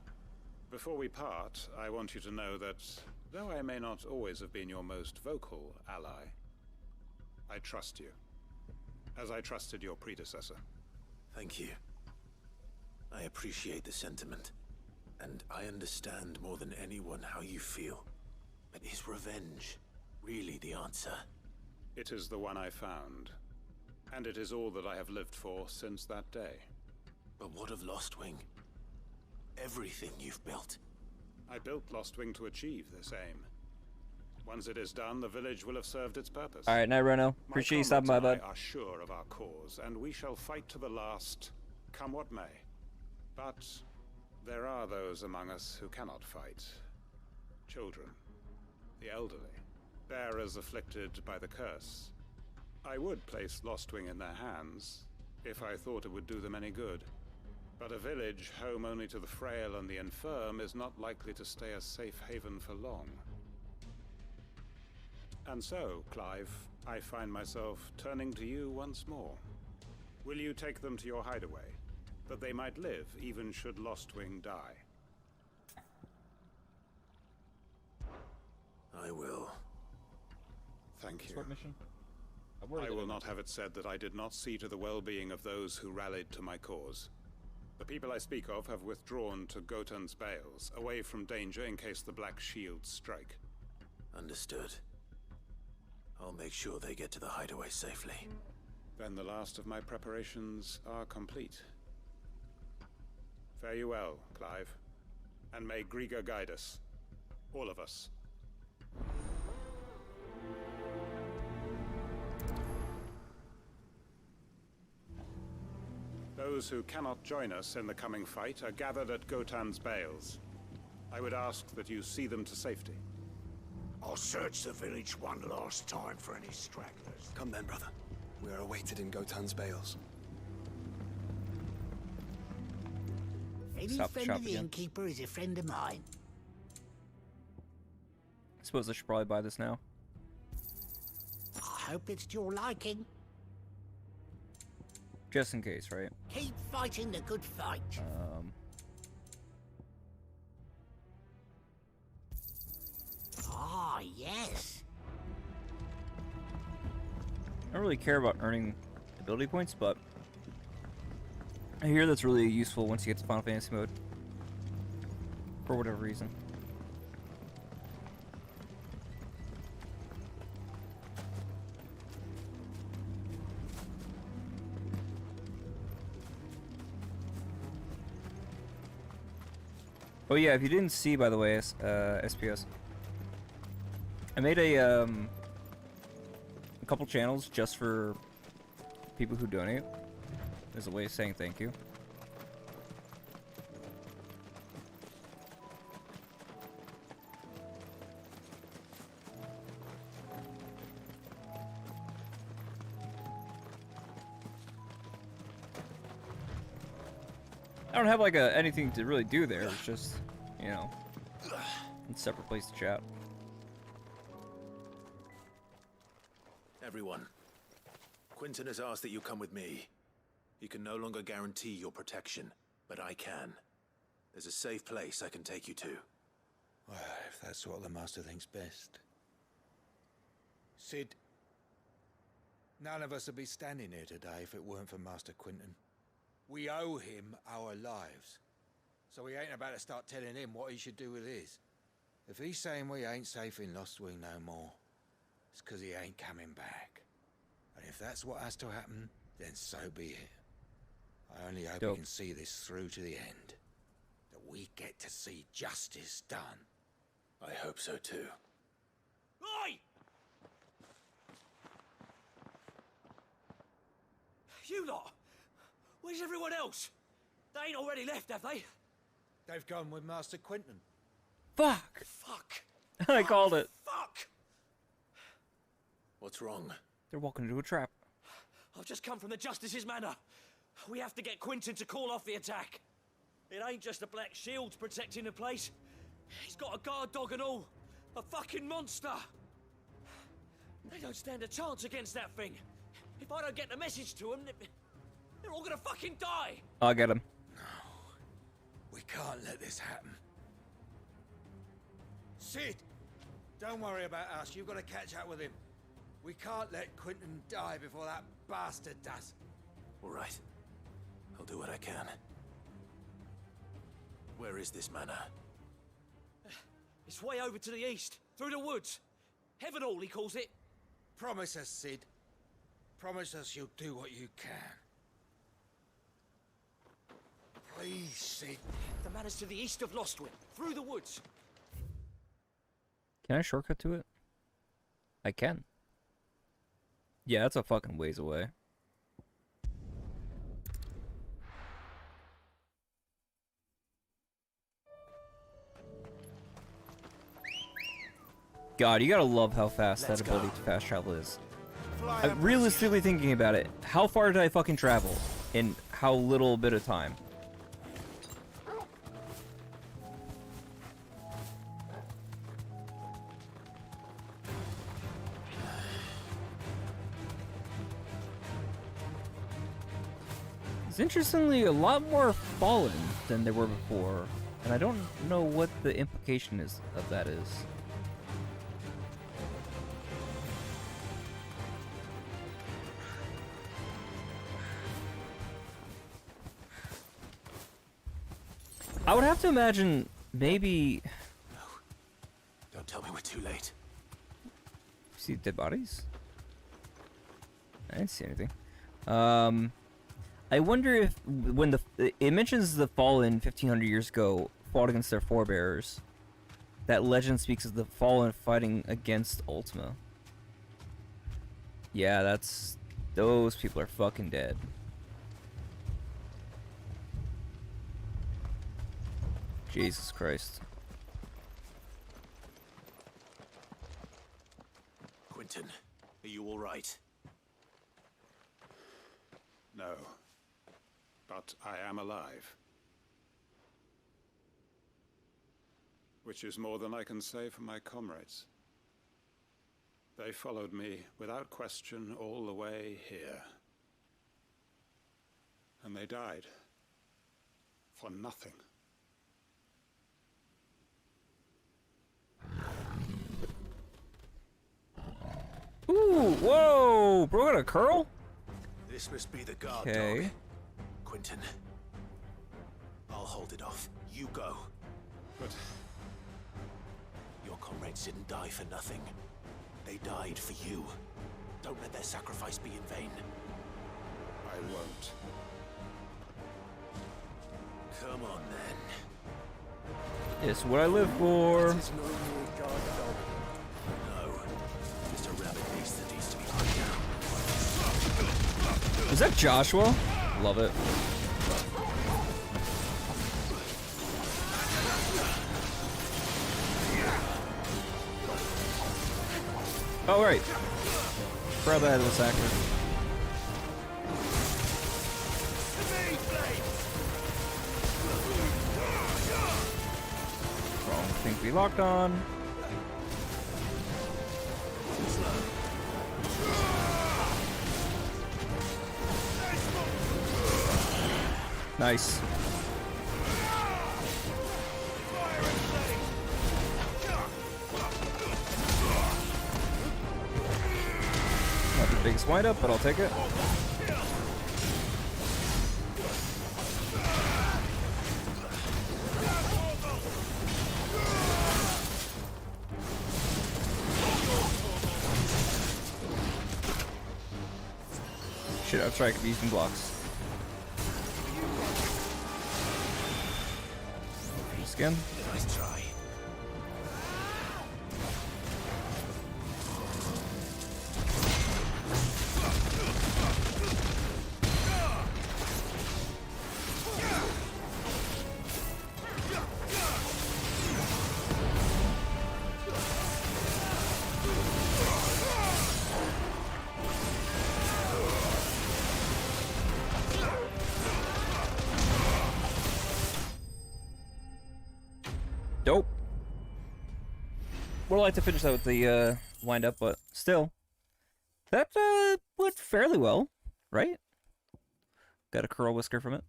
Before we part, I want you to know that, though I may not always have been your most vocal ally, I trust you, as I trusted your predecessor. Thank you. I appreciate the sentiment, and I understand more than anyone how you feel. But is revenge really the answer? It is the one I found, and it is all that I have lived for since that day. But what of Lostwing? Everything you've built. I built Lostwing to achieve this aim. Once it is done, the village will have served its purpose. Alright, night Reno. Appreciate you stopping by, bud. We are sure of our cause, and we shall fight to the last, come what may. But there are those among us who cannot fight. Children, the elderly, bearers afflicted by the curse. I would place Lostwing in their hands, if I thought it would do them any good. But a village home only to the frail and the infirm is not likely to stay a safe haven for long. And so, Clive, I find myself turning to you once more. Will you take them to your hideaway, that they might live even should Lostwing die? I will. Thank you. What mission? I will not have it said that I did not see to the well-being of those who rallied to my cause. The people I speak of have withdrawn to Gotan's Bales, away from danger in case the Black Shields strike. Understood. I'll make sure they get to the hideaway safely. Then the last of my preparations are complete. Fare you well, Clive. And may Griga guide us. All of us. Those who cannot join us in the coming fight are gathered at Gotan's Bales. I would ask that you see them to safety. I'll search the village one last time for any stragglers. Come then, brother. We are awaited in Gotan's Bales. Any friend of the innkeeper is a friend of mine. I suppose I should probably buy this now. I hope it's to your liking. Just in case, right? Keep fighting the good fight. Ah, yes. I don't really care about earning ability points, but I hear that's really useful once you get to Final Fantasy mode. For whatever reason. Oh yeah, if you didn't see, by the way, SPS, I made a couple channels just for people who donate, as a way of saying thank you. I don't have like anything to really do there. It's just, you know, a separate place to chat. Everyone, Quinton has asked that you come with me. He can no longer guarantee your protection, but I can. There's a safe place I can take you to. Well, if that's what the Master thinks best. Sid, none of us would be standing here today if it weren't for Master Quinton. We owe him our lives. So we ain't about to start telling him what he should do with his. If he's saying we ain't safe in Lostwing no more, it's 'cause he ain't coming back. And if that's what has to happen, then so be it. I only hope we can see this through to the end. That we get to see justice done. I hope so too. Oi! You lot! Where's everyone else? They ain't already left, have they? They've gone with Master Quinton. Fuck! Fuck! I called it. Fuck! What's wrong? They're walking into a trap. I've just come from the Justice's manor. We have to get Quinton to call off the attack. It ain't just the Black Shields protecting the place. He's got a guard dog and all. A fucking monster. They don't stand a chance against that thing. If I don't get the message to them, they're all gonna fucking die. I'll get him. We can't let this happen. Sid, don't worry about us. You've got to catch up with him. We can't let Quinton die before that bastard does. All right. I'll do what I can. Where is this manor? It's way over to the east, through the woods. Heaven Hall, he calls it. Promise us, Sid. Promise us you'll do what you can. Please, Sid. The manor's to the east of Lostwing, through the woods. Can I shortcut to it? I can. Yeah, that's a fucking ways away. God, you gotta love how fast that ability to fast travel is. Realistically thinking about it, how far did I fucking travel in how little bit of time? It's interestingly a lot more fallen than there were before, and I don't know what the implication is of that is. I would have to imagine maybe. No. Don't tell me we're too late. See dead bodies? I didn't see anything. I wonder if when it mentions the fallen 1500 years ago fought against their forebears, that legend speaks of the fallen fighting against Ultima. Yeah, those people are fucking dead. Jesus Christ. Quentin, are you all right? No. But I am alive. Which is more than I can say for my comrades. They followed me without question all the way here. And they died. For nothing. Ooh, whoa! Bro, got a curl? This must be the guard Okay. dog. Quentin. I'll hold it off. You go. But your comrades didn't die for nothing. They died for you. Don't let their sacrifice be in vain. I won't. Come on, then. It's what I live for. No, just a rabid beast that needs to be put down. Is that Joshua? Love it. Oh, right. Forgot that was accurate. Wrong thing to be locked on. Nice. Not the biggest wind up, but I'll take it. Shit, I've tried using blocks. Skin. Nice try. Dope. Would like to finish that with the wind up, but still, that went fairly well, right? Got a curl whisker from it.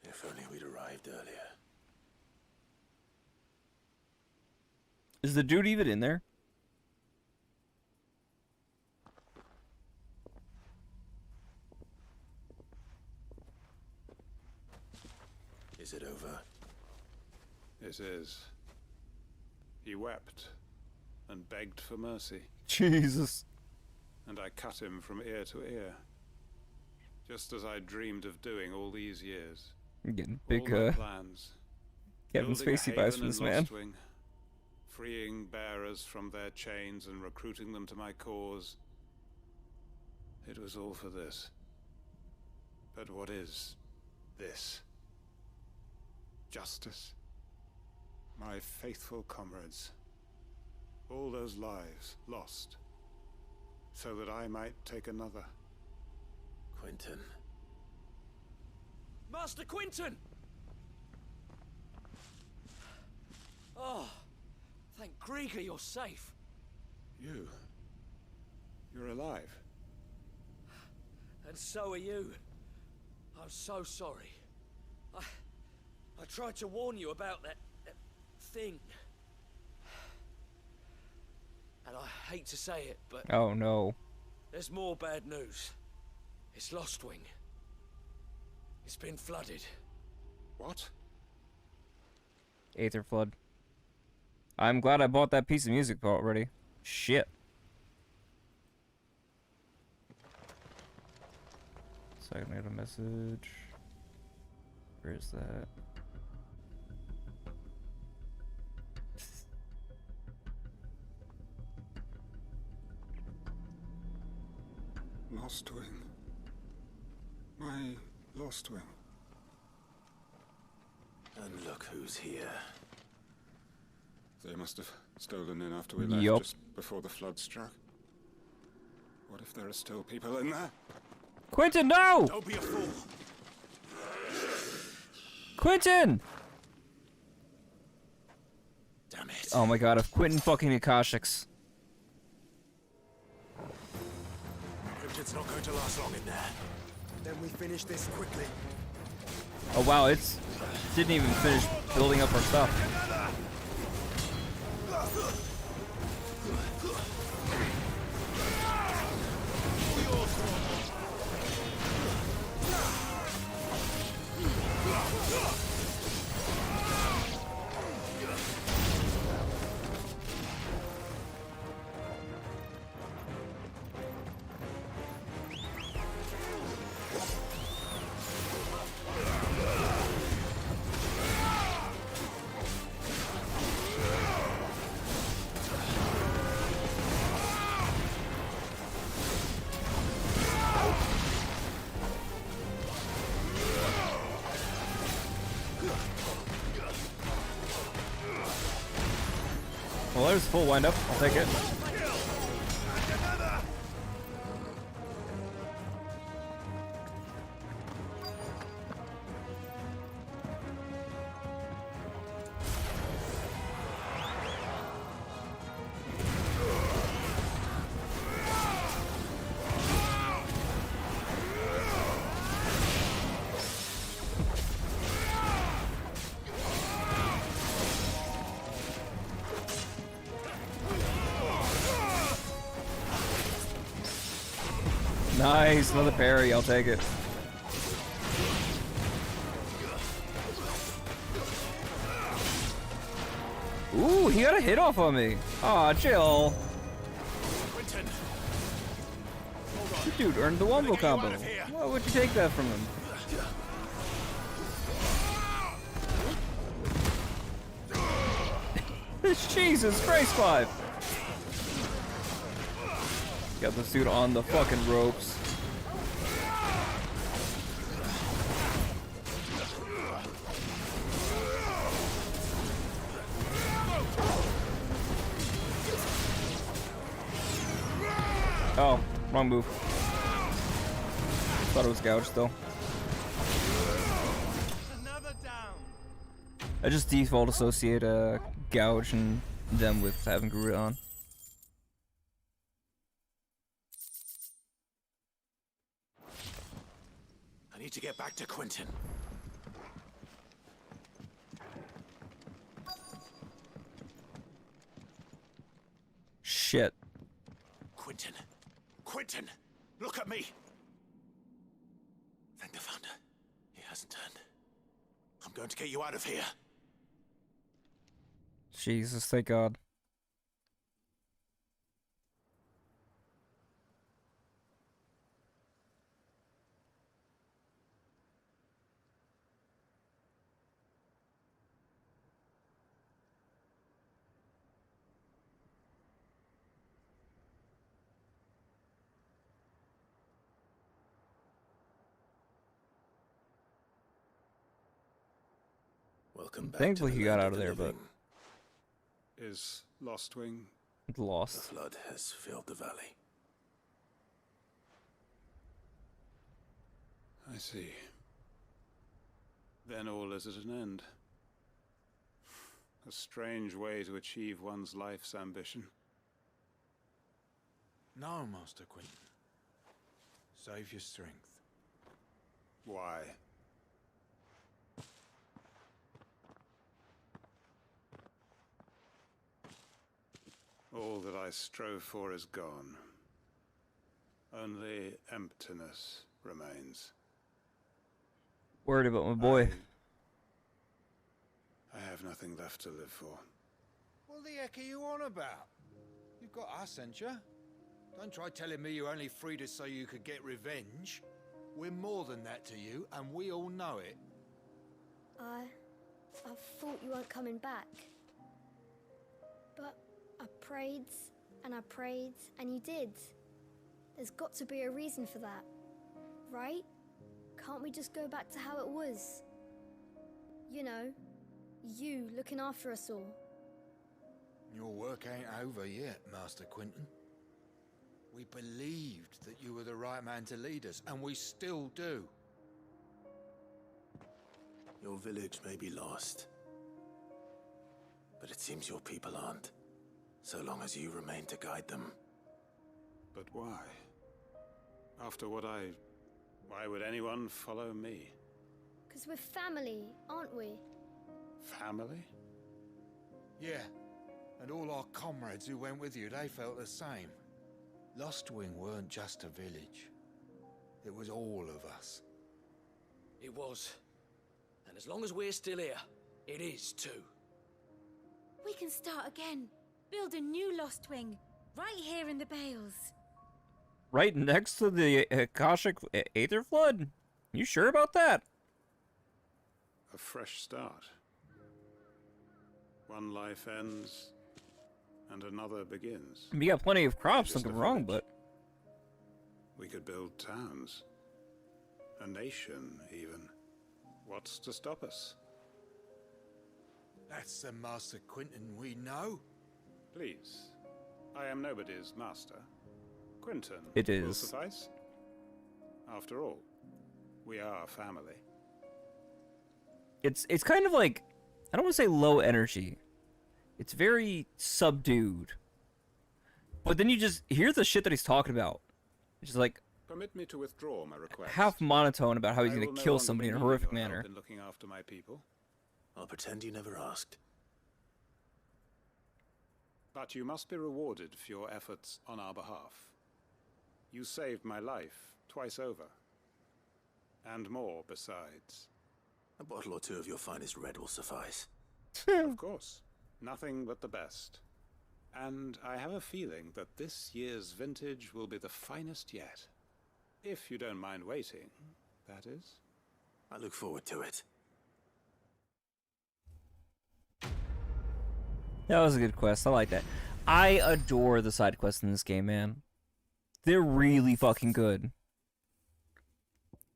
If only we'd arrived earlier. Is the dude even in there? Is it over? It is. He wept and begged for mercy. Jesus. And I cut him from ear to ear. Just as I dreamed of doing all these years. I'm getting big, all my plans. Kevin Spacey vibes from this man. Wing, freeing bearers from their chains and recruiting them to my cause. It was all for this. But what is this? Justice. My faithful comrades. All those lives lost. So that I might take another. Quentin. Master Quentin! Oh, thank Grieger you're safe. You're alive. And so are you. I'm so sorry. I tried to warn you about that thing. And I hate to say it, but... Oh no. There's more bad news. It's Lostwing. It's been flooded. What? Aether Flood. I'm glad I bought that piece of music already. Shit. Second, I got a message. Where is that? Lostwing. My Lostwing. And look who's here. They must have stolen in after we left, Yup. just before the flood struck. What if there are still people in there? Quentin, no! Don't be a fool. Quentin! Damn it. Oh my god, if Quentin fucking Akashics. Cryptid's not going to last long in there. Then we finish this quickly. Oh wow, it's... Didn't even finish building up our stuff. Well, there's full windup. I'll take it. Nice, another parry, I'll take it. Ooh, he got a hit off on me. Aw, chill. The dude earned the wombo combo. Why would you take that from him? Jesus Christ, 5. Got the suit on the fucking ropes. Oh, wrong move. Thought it was gouged though. I just default associate gouge and them with having Garuda on. I need to get back to Quentin. Shit. Quentin. Quentin! Look at me! Thank the Founder. He hasn't turned. I'm going to get you out of here. Jesus, thank God. Welcome back. Thankfully to he the got land out of there, but living. Is Lostwing lost. The flood has filled the valley. I see. Then all is at an end. A strange way to achieve one's life's ambition. No, Master Quentin. Save your strength. Why? All that I strove for is gone. Only emptiness remains. Worried about my boy. I have nothing left to live for. What the heck are you on about? You've got us, ain't you? Don't try telling me you only freed us so you could get revenge. We're more than that to you, and we all know it. I thought you weren't coming back. But I prayed, and you did. There's got to be a reason for that, right? Can't we just go back to how it was? You know, you looking after us all. Your work ain't over yet, Master Quentin. We believed that you were the right man to lead us, and we still do. Your village may be lost, but it seems your people aren't, so long as you remain to guide them. But why? After what why would anyone follow me? 'Cause we're family, aren't we? Family? Yeah, and all our comrades who went with you, they felt the same. Lostwing weren't just a village. It was all of us. It was. And as long as we're still here, it is too. We can start again. Build a new Lost Wing, right here in the Bales. Right next to the Akashic Aether Flood? You sure about that? A fresh start. One life ends, and another begins. We got plenty of crops, don't get me wrong, but... We could build towns. A nation, even. What's to stop us? That's the Master Quentin we know. Please. I am nobody's master. Quentin It will is. suffice. After all, we are family. It's kind of like, I don't want to say low energy. It's very subdued. But then you just hear the shit that he's talking about. It's just like Permit me to withdraw my request. half monotone about how he's I going will to no kill longer somebody in a be horrific your help manner. in looking after my people. I'll pretend you never asked. But you must be rewarded for your efforts on our behalf. You saved my life twice over. And more besides. A bottle or two of your finest red will suffice. Of course. Nothing but the best. And I have a feeling that this year's vintage will be the finest yet. If you don't mind waiting, that is. I look forward to it. That was a good quest. I like that. I adore the side quests in this game, man. They're really fucking good.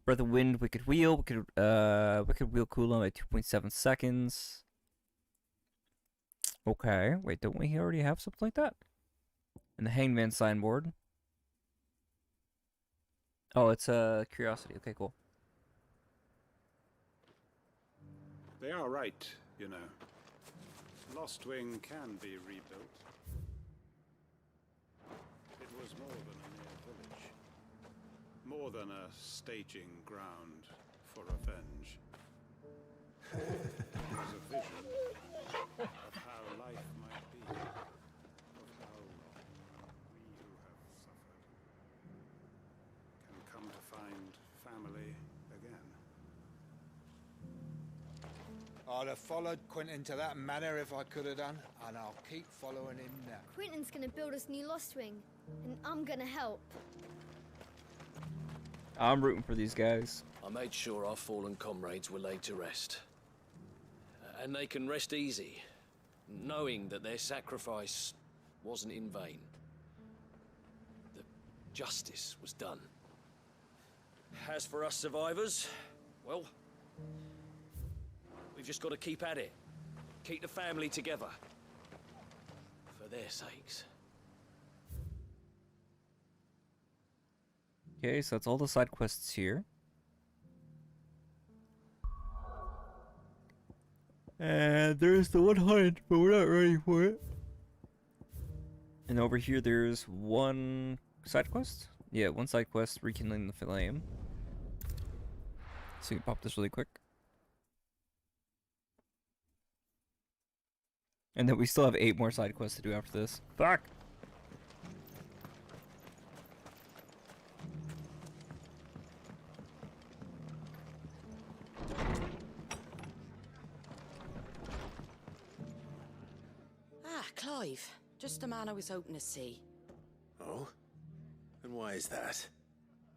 Breath of Wind, Wicked Wheel, Wicked Wheel cooldown at 2.7 seconds. Okay, wait, don't we already have something like that? And the Hangman signboard. Oh, it's a curiosity. Okay, cool. They are right, you know. Lostwing can be rebuilt. It was more than a mere village. More than a staging ground for revenge. It was a vision of how life might be. Of how we who have suffered can come to find family again. I'd have followed Quentin to that manor if I could have done, and I'll keep following him now. Quentin's gonna build us new Lost Wing, and I'm gonna help. I'm rooting for these guys. I made sure our fallen comrades were laid to rest. And they can rest easy, knowing that their sacrifice wasn't in vain. The justice was done. As for us survivors, well, we've just got to keep at it. Keep the family together. For their sakes. Okay, so that's all the side quests here. And there's the 100, but we're not ready for it. And over here there's one side quest? Yeah, one side quest, rekindling the flame. So you can pop this really quick. And then we still have 8 more side quests to do after this. Fuck! Ah, Clive. Just the man I was hoping to see. Oh? And why is that?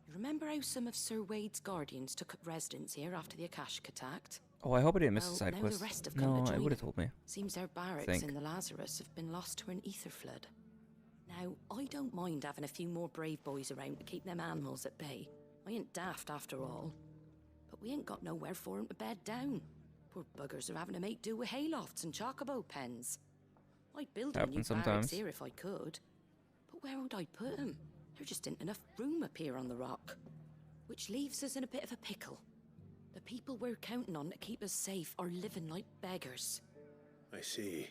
You remember how some of Sir Wade's guardians took up residence here after the Akashic attacked? Oh, I hope I didn't miss a Well, side now quest. the rest have come No, to I join would have them. told me. Seems their barracks Think. in the Lazarus have been lost to an ether flood. Now, I don't mind having a few more brave boys around to keep them animals at bay. I ain't daft after all. But we ain't got nowhere for 'em to bed down. Poor buggers are having to make do with haylofts and chocobo pens. I'd build a new Happens barracks sometimes. here if I could. But where would I put 'em? There just ain't enough room up here on the rock. Which leaves us in a bit of a pickle. The people we're counting on to keep us safe are living like beggars. I see.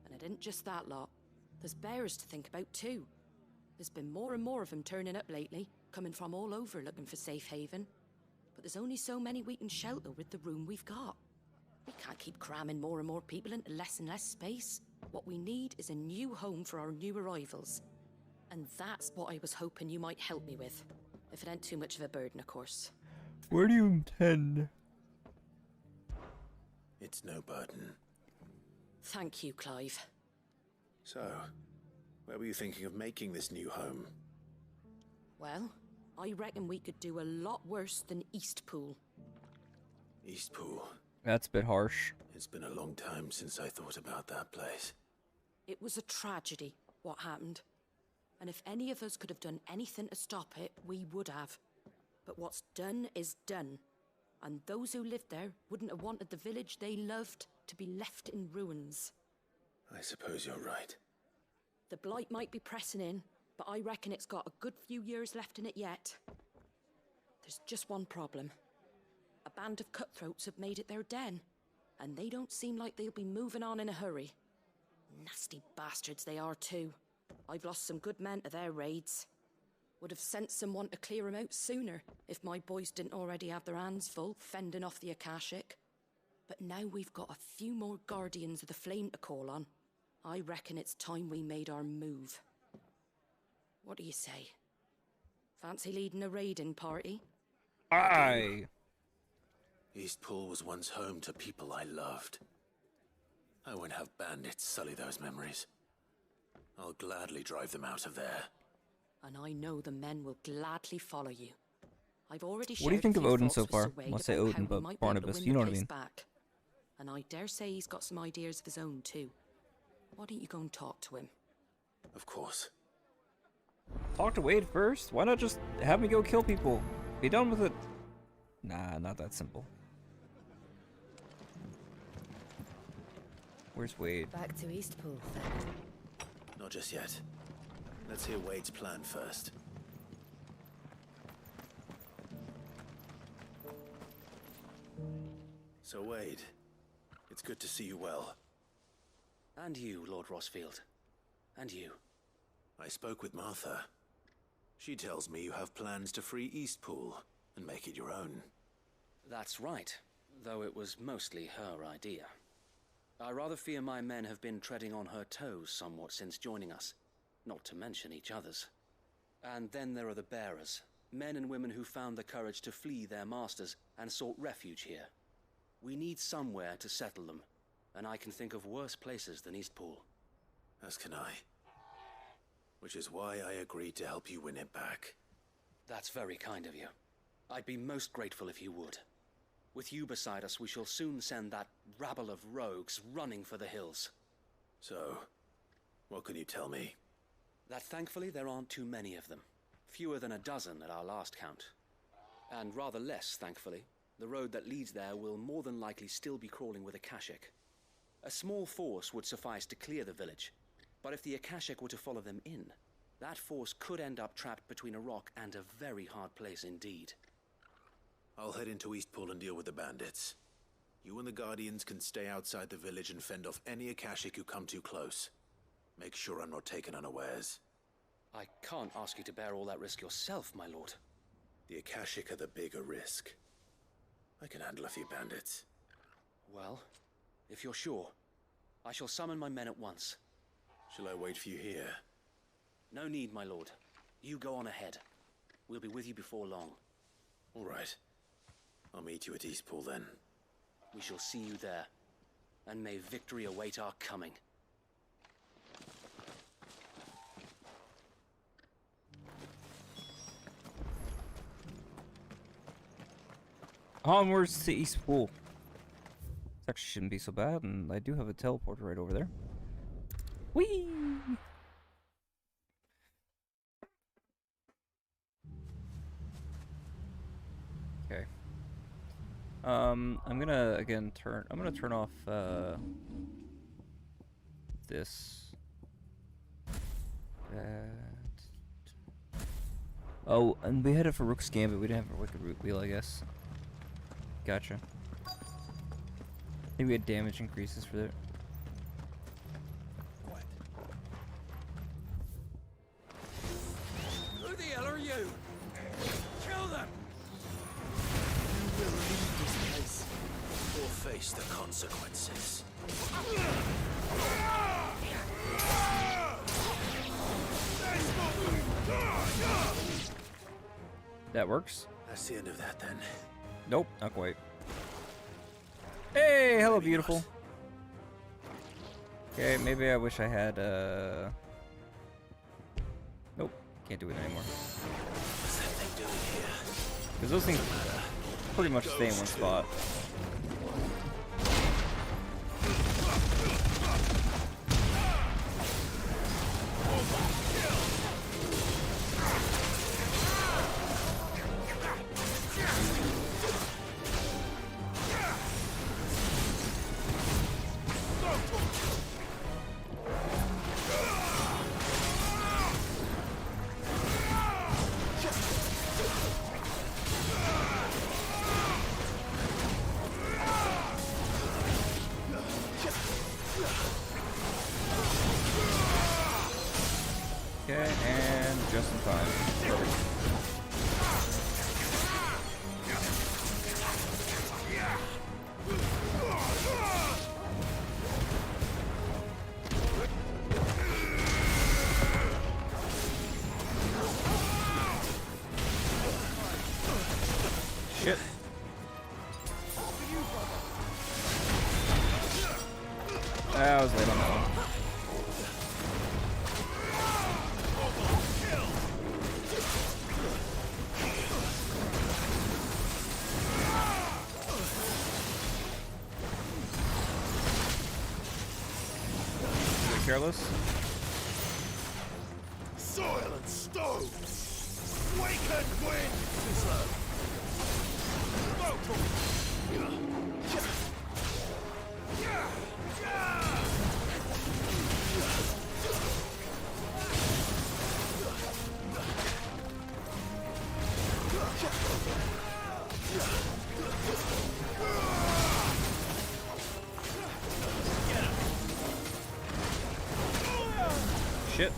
And it isn't just that lot. There's bears to think about too. There's been more and more of them turning up lately, coming from all over looking for safe haven. But there's only so many we can shelter with the room we've got. We can't keep cramming more and more people into less and less space. What we need is a new home for our new arrivals. And that's what I was hoping you might help me with. If it ain't too much of a burden, of course. Where do you intend? It's no burden. Thank you, Clive. So, where were you thinking of making this new home? Well, I reckon we could do a lot worse than Eastpool. Eastpool. That's a bit harsh. It's been a long time since I thought about that place. It was a tragedy, what happened. And if any of us could have done anything to stop it, we would have. But what's done is done. And those who lived there wouldn't have wanted the village they loved to be left in ruins. I suppose you're right. The blight might be pressing in, but I reckon it's got a good few years left in it yet. There's just one problem. A band of cutthroats have made it their den, and they don't seem like they'll be moving on in a hurry. Nasty bastards they are too. I've lost some good men to their raids. Would have sent someone to clear 'em out sooner if my boys didn't already have their hands full fending off the Akashic. But now we've got a few more guardians of the flame to call on. I reckon it's time we made our move. What do you say? Fancy leading a raiding party? Aye. Eastpool was once home to people I loved. I won't have bandits sully those memories. I'll gladly drive them out of there. And I know the men will gladly follow you. I've already What do you shared think a of few Odin thoughts so with far? Sir Wade Let's say about how Odin, we but might be able to Barnabas, win you the know what I place mean. back. And I dare say he's got some ideas of his own too. Why don't you go and talk to him? Of course. Talk to Wade first? Why not just have me go kill people? Be done with it. Nah, not that simple. Where's Wade? Back to Eastpool, then. Not just yet. Let's hear Wade's plan first. So, Wade, it's good to see you well. And you, Lord Rossfield. And you. I spoke with Martha. She tells me you have plans to free Eastpool and make it your own. That's right, though it was mostly her idea. I rather fear my men have been treading on her toes somewhat since joining us, not to mention each other's. And then there are the bearers, men and women who found the courage to flee their masters and sought refuge here. We need somewhere to settle them, and I can think of worse places than Eastpool. As can I. Which is why I agreed to help you win it back. That's very kind of you. I'd be most grateful if you would. With you beside us, we shall soon send that rabble of rogues running for the hills. So, what can you tell me? That thankfully there aren't too many of them. Fewer than a dozen at our last count. And rather less, thankfully. The road that leads there will more than likely still be crawling with Akashic. A small force would suffice to clear the village, but if the Akashic were to follow them in, that force could end up trapped between a rock and a very hard place indeed. I'll head into Eastpool and deal with the bandits. You and the Guardians can stay outside the village and fend off any Akashic who come too close. Make sure I'm not taken unawares. I can't ask you to bear all that risk yourself, my lord. The Akashic are the bigger risk. I can handle a few bandits. Well, if you're sure, I shall summon my men at once. Shall I wait for you here? No need, my lord. You go on ahead. We'll be with you before long. All right. I'll meet you at Eastpool then. We shall see you there. And may victory await our coming. Onwards to Eastpool. This actually shouldn't be so bad, and I do have a teleporter right over there. Whee! Okay. I'm gonna again turn off this. Oh, and we had it for Rook's Gambit. We didn't have a Wicked Root Wheel, I guess. Gotcha. I think we had damage increases for that. Who the hell are you? Kill them! You will leave this place or face the consequences. That works. That's the end of that then. Nope, not quite. Hey, hello, beautiful. Okay, maybe I wish I had, Nope, can't do it anymore. What's that thing doing here? Because those things pretty much stay in one spot. Okay, and just in time. Perfect. Shit. I was late on that one. Careless. Soil and stone! Waken wind! Shit.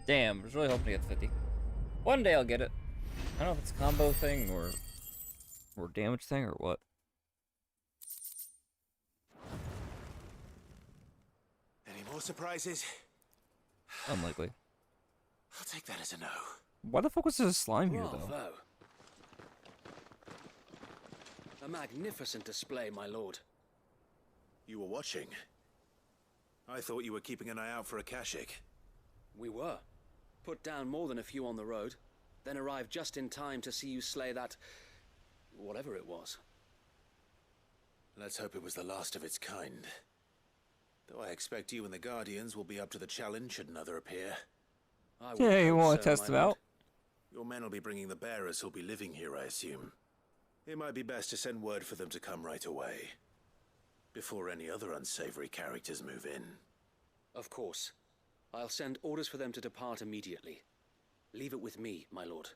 Damn, I was really hoping to get 50. One day I'll get it. I don't know if it's a combo thing or damage thing or what. Any more surprises? Unlikely. I'll take that as a no. Why the fuck was there a slime here, though? Bravo. A magnificent display, my lord. You were watching. I thought you were keeping an eye out for Akashic. We were. Put down more than a few on the road, then arrived just in time to see you slay that... whatever it was. Let's hope it was the last of its kind. Though I expect you and the Guardians will be up to the challenge should another appear. Yeah, you want to test them out? Your men will be bringing the bearers who'll be living here, I assume. It might be best to send word for them to come right away. Before any other unsavory characters move in. Of course. I'll send orders for them to depart immediately. Leave it with me, my lord.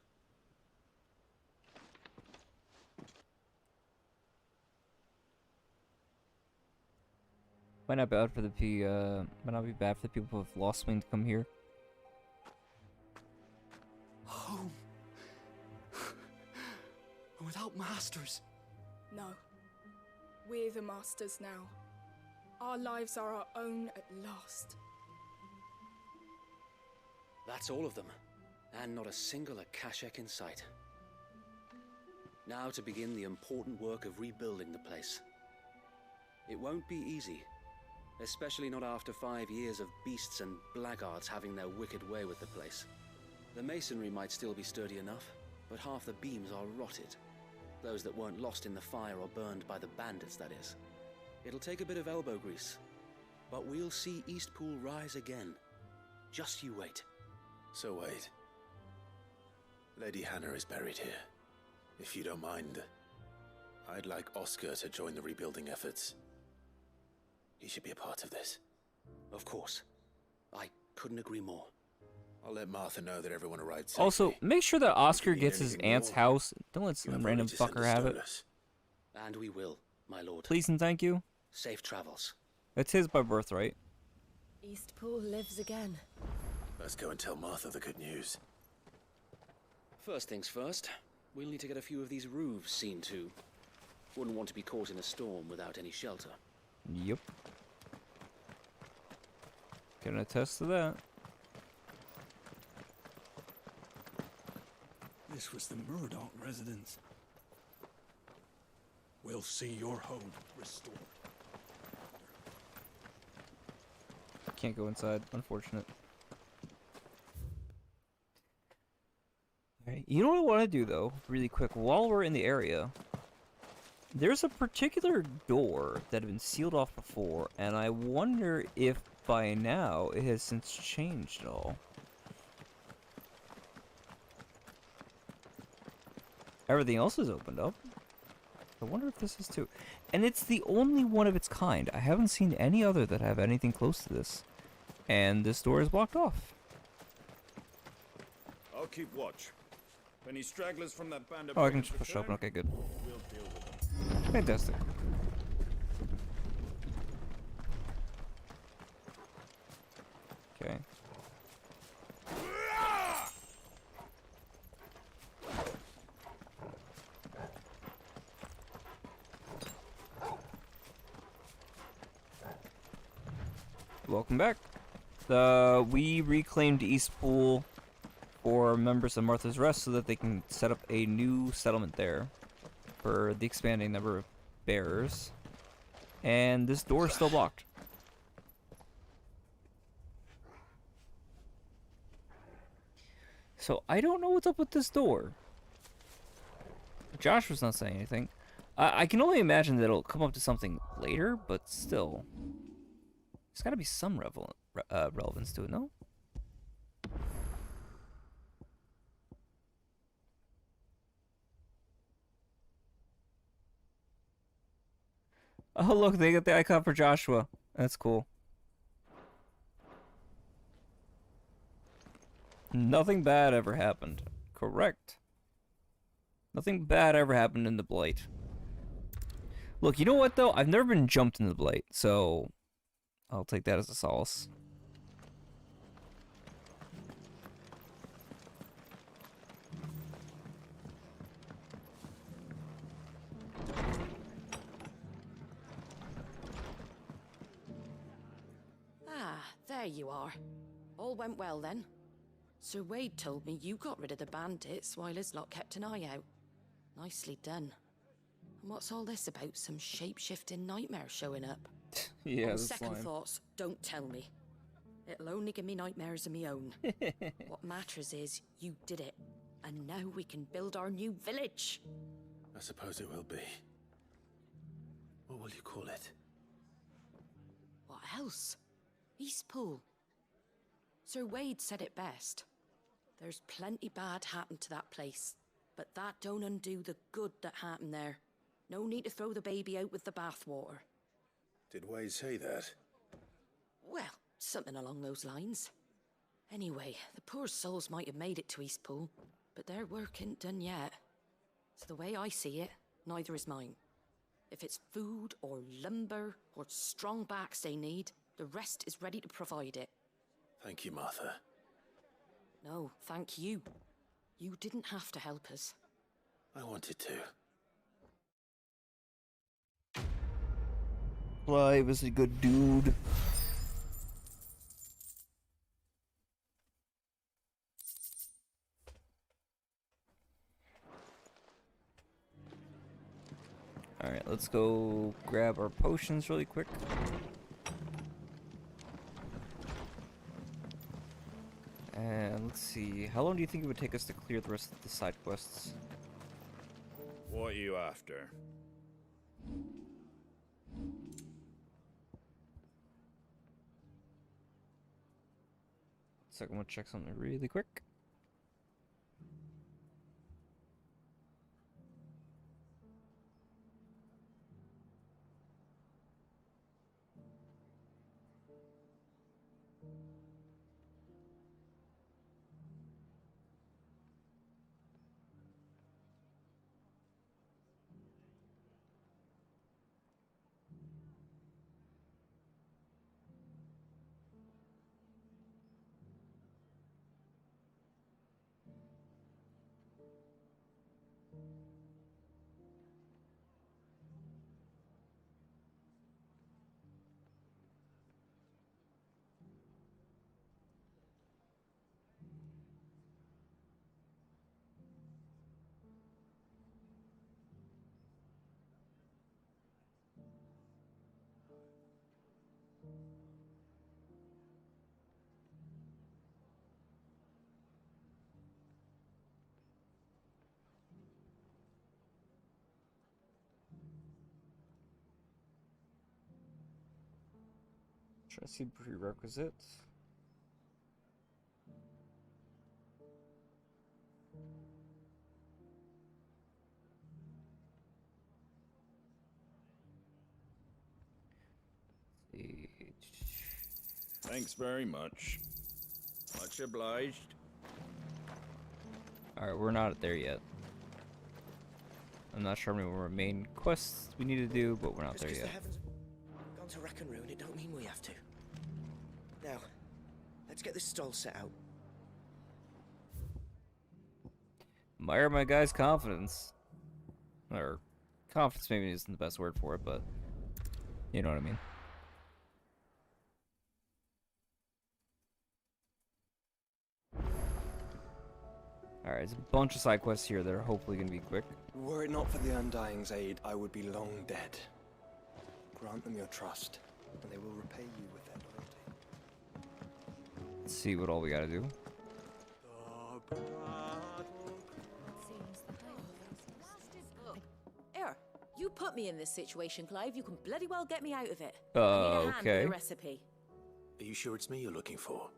Might not be bad for the people of Lost Wing to come here. Home. Without masters. No. We're the masters now. Our lives are our own at last. That's all of them. And not a single Akashek in sight. Now to begin the important work of rebuilding the place. It won't be easy. Especially not after 5 years of beasts and blackguards having their wicked way with the place. The masonry might still be sturdy enough, but half the beams are rotted. Those that weren't lost in the fire or burned by the bandits, that is. It'll take a bit of elbow grease, but we'll see Eastpool rise again. Just you wait. So wait. Lady Hannah is buried here. If you don't mind, I'd like Oscar to join the rebuilding efforts. He should be a part of this. Of course. I couldn't agree more. I'll let Martha know that everyone arrived safely. Also, make sure that Oscar gets his aunt's house. Don't let some random fucker have it. And we will, my lord. Please and thank you. Safe travels. It's his by birthright. Eastpool lives again. Let's go and tell Martha the good news. First things first, we'll need to get a few of these roofs seen to. Wouldn't want to be caught in a storm without any shelter. Yep. Can attest to that. This was the Murdoch residence. We'll see your home restored. Can't go inside, unfortunate. Alright, you know what I want to do though, really quick, while we're in the area. There's a particular door that had been sealed off before, and I wonder if by now it has since changed at all. Everything else is opened up. I wonder if this is too. And it's the only one of its kind. I haven't seen any other that have anything close to this. And this door is blocked off. I'll keep watch. Any stragglers from that band of Oh, I can just push it open. Okay, good. We'll deal with them. Fantastic. Okay. Welcome back. We reclaimed Eastpool for members of Martha's Rest so that they can set up a new settlement there for the expanding number of bearers. And this door is still blocked. So I don't know what's up with this door. Josh was not saying anything. I can only imagine that it'll come up to something later, but still. There's gotta be some relevance to it, no? Oh, look, they got the icon for Joshua. That's cool. Nothing bad ever happened. Correct. Nothing bad ever happened in the Blight. Look, you know what, though? I've never been jumped in the Blight, so I'll take that as a solace. Ah, there you are. All went well then. Sir Wade told me you got rid of the bandits while his lot kept an eye out. Nicely done. And what's all this about some shape-shifting nightmare showing up? Yeah, On that's second fine. thoughts, don't tell me. It'll only give me nightmares of my own. What matters is you did it. And now we can build our new village. I suppose it will be. What will you call it? What else? Eastpool. Sir Wade said it best. There's plenty bad happened to that place, but that don't undo the good that happened there. No need to throw the baby out with the bathwater. Did Wade say that? Well, something along those lines. Anyway, the poor souls might have made it to Eastpool, but their work ain't done yet. So the way I see it, neither is mine. If it's food or lumber or strong backs they need, the rest is ready to provide it. Thank you, Martha. No, thank you. You didn't have to help us. I wanted to. Clive is a good dude. Alright, let's go grab our potions really quick. And let's see, how long do you think it would take us to clear the rest of the side quests? What are you after? So I'm gonna check something really quick. Try to see prerequisites. Thanks very much. Much obliged. Alright, we're not there yet. I'm not sure how many more main quests we need to do, but we're not there yet. Gone to rack and ruin, it don't mean we have to. Now, let's get this stall set out. Admire my guy's confidence. Or, confidence maybe isn't the best word for it, but you know what I mean. Alright, there's a bunch of side quests here that are hopefully going to be quick. Were it not for the Undying's aid, I would be long dead. Grant them your trust, and they will repay you with their loyalty. Let's see what all we gotta do. Here, you put me in this situation, Clive. You can bloody well get me out of it. I need a hand with Okay. the recipe. Are you sure it's me you're looking for?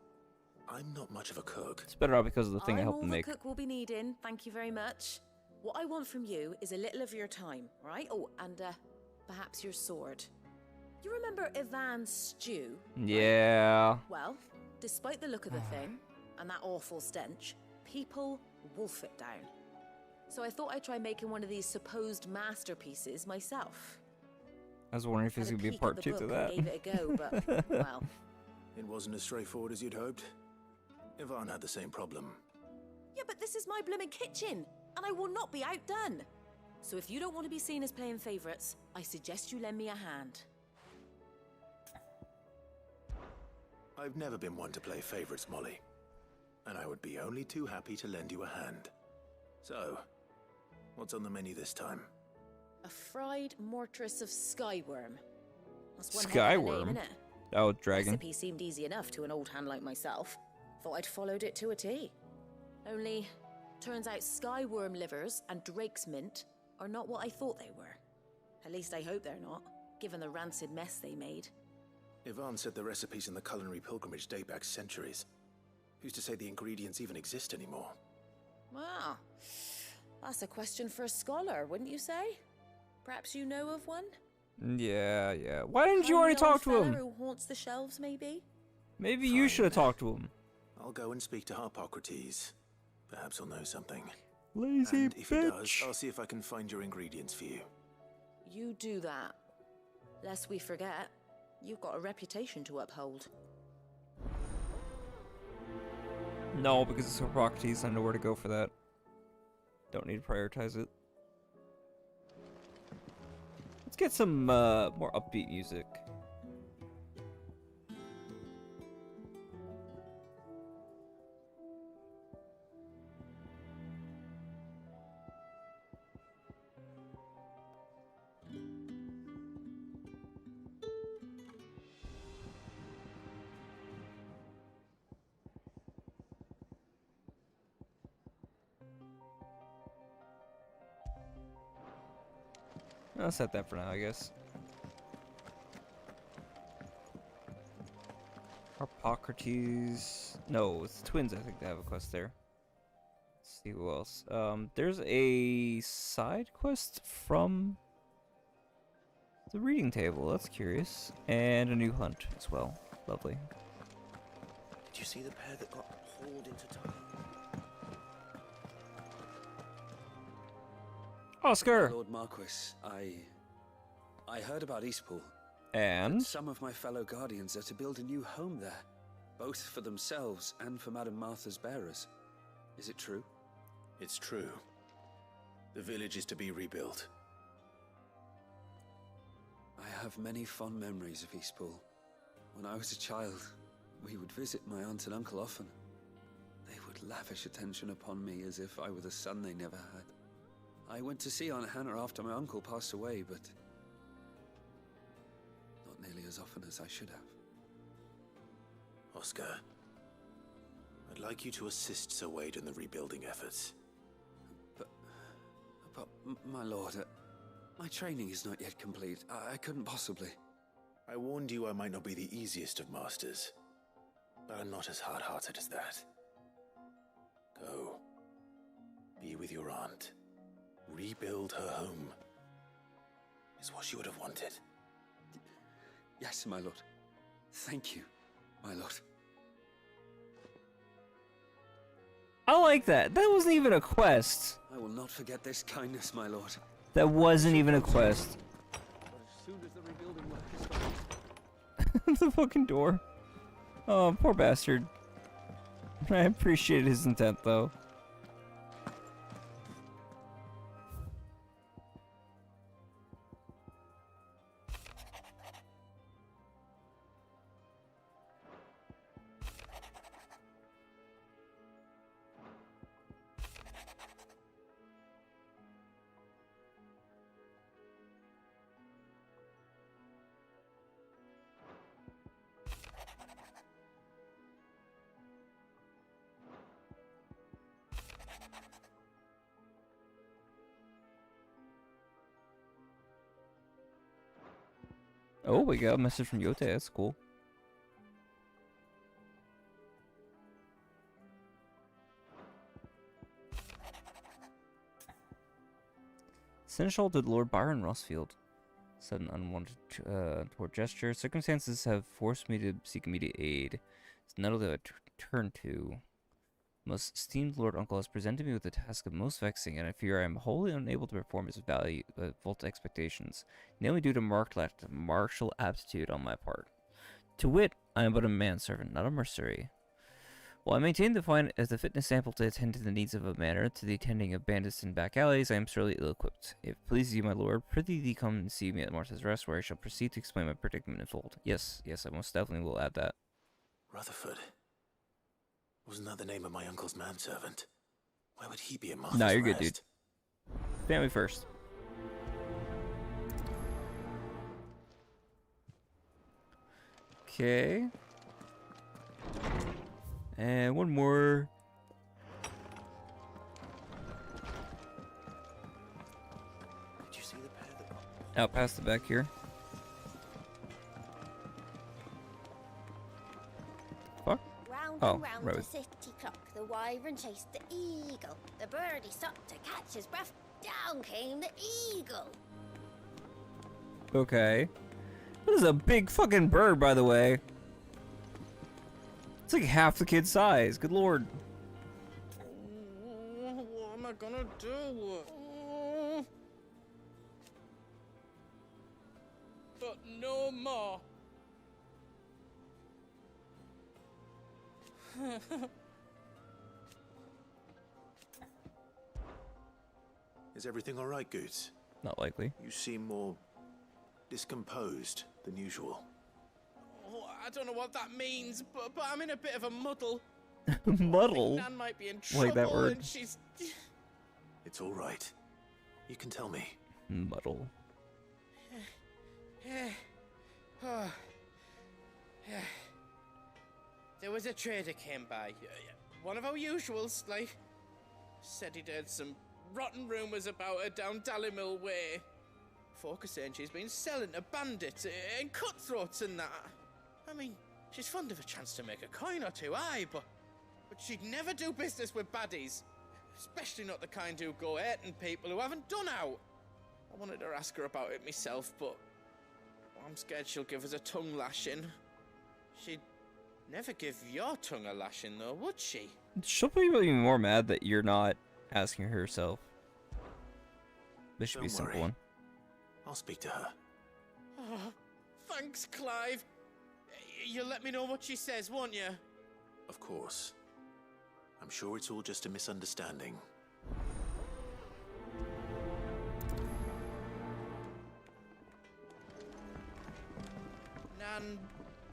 I'm not much of a cook. It's better out because of the thing I I'm helped all them the make. cook will be needing. Thank you very much. What I want from you is a little of your time, all right? Oh, and perhaps your sword. You remember Ivan's stew? Yeah. Well, despite the look of the thing and that awful stench, people wolf it down. So I thought I'd try making one of these supposed masterpieces myself. I was wondering if there's Had gonna be a peek part at 2 the to book that. and gave it a go, but well. It wasn't as straightforward as you'd hoped. Yvonne had the same problem. Yeah, but this is my blooming kitchen, and I will not be outdone. So if you don't want to be seen as playing favourites, I suggest you lend me a hand. I've never been one to play favorites, Molly. And I would be only too happy to lend you a hand. So, what's on the menu this time? A fried mortress of skyworm. That's one heck of a name, Skyworm? innit? Oh, dragon. Recipe seemed easy enough to an old hand like myself. Thought I'd followed it to a T. Only, turns out skyworm livers and drake's mint are not what I thought they were. At least I hope they're not, given the rancid mess they made. Yvonne said the recipes in the culinary pilgrimage date back centuries. Who's to say the ingredients even exist anymore? Wow, that's a question for a scholar, wouldn't you say? Perhaps you know of one? Yeah, yeah. Why didn't you Tiny already talk old to fella him? who haunts the shelves, maybe? Maybe you should have talked to him. I'll go and speak to Harpocrates. Perhaps he'll know something. Lazy and if he does, I'll see if I can find your ingredients for you. You do that. Lest we forget, you've got a reputation to uphold. No, because it's Hippocrates. I know where to go for that. Don't need to prioritize it. Let's get some more upbeat music. I'll set that for now, I guess. Harpocrates. No, it's the twins. I think they have a quest there. Let's see who else. There's a side quest from the reading table. That's curious. And a new hunt as well. Lovely. Did you see the pair that got hauled into time? Oscar! Lord Marquis, I heard about Eastpool. And? Some of my fellow guardians are to build a new home there, both for themselves and for Madame Martha's bearers. Is it true? It's true. The village is to be rebuilt. I have many fond memories of Eastpool. When I was a child, we would visit my aunt and uncle often. They would lavish attention upon me as if I were the son they never had. I went to see Aunt Hannah after my uncle passed away, but not nearly as often as I should have. Oscar, I'd like you to assist Sir Wade in the rebuilding efforts. But my lord, my training is not yet complete. I couldn't possibly. I warned you I might not be the easiest of masters, but I'm not as hard-hearted as that. Go. Be with your aunt. Rebuild her home. Is what she would have wanted. Yes, my lord. Thank you, my lord. I like that. That wasn't even a quest. I will not forget this kindness, my lord. That wasn't even a quest. As soon as the rebuilding work is done. The fucking door. Oh, poor bastard. I appreciate his intent, though. Oh, we got a message from Yote. That's cool. Seneschal to Lord Byron Rossfield. Said an unwanted toward gesture. Circumstances have forced me to seek immediate aid. It's not only that I turn to. Most esteemed Lord Uncle has presented me with a task of most vexing, and I fear I am wholly unable to perform his vault expectations, namely due to marked lack of martial aptitude on my part. To wit, I am but a manservant, not a mercenary. While I maintain the fitness sample to attend to the needs of a manor, to the attending of bandits in back alleys, I am sorely ill-equipped. If it pleases you, my lord, prithee thee come and see me at Martha's Rest, where I shall proceed to explain my predicament in full. Yes, I most definitely will add that. Rutherford. Wasn't that the name of my uncle's manservant? Why would he be a Martha's Nah, you're Rest? good, dude. Family first. Okay. And one more. Did you see the pair that got Out past the back here. Fuck? Round Oh, and round road. the city clock, the wyvern chased the eagle. The birdie stopped to catch his breath. Down came the eagle. Okay. This is a big fucking bird, by the way. It's like half the kid's size. Good lord. What am I gonna do? But no more. Is everything all right, Goots? Not likely. You seem more discomposed than usual. Oh, I don't know what that means, but I'm in a bit of a muddle. Muddle? Nan might be in trouble, Like that word. and she's... It's all right. You can tell me. Muddle. There was a trader came by. One of our usuals, like. Said he'd heard some rotten rumours about her down Dalmechia way. Folk are saying she's been selling to bandits and cutthroats and that. I mean, she's fond of a chance to make a coin or two, aye, but she'd never do business with baddies. Especially not the kind who go hating people who haven't done out. I wanted to ask her about it myself, but I'm scared she'll give us a tongue lashing. She'd never give your tongue a lashing, though, would she? She'll probably be more mad that you're not asking her herself. This should be a Don't simple worry. one. I'll speak to her. Oh, thanks, Clive. You'll let me know what she says, won't you? Of course. I'm sure it's all just a misunderstanding. Nan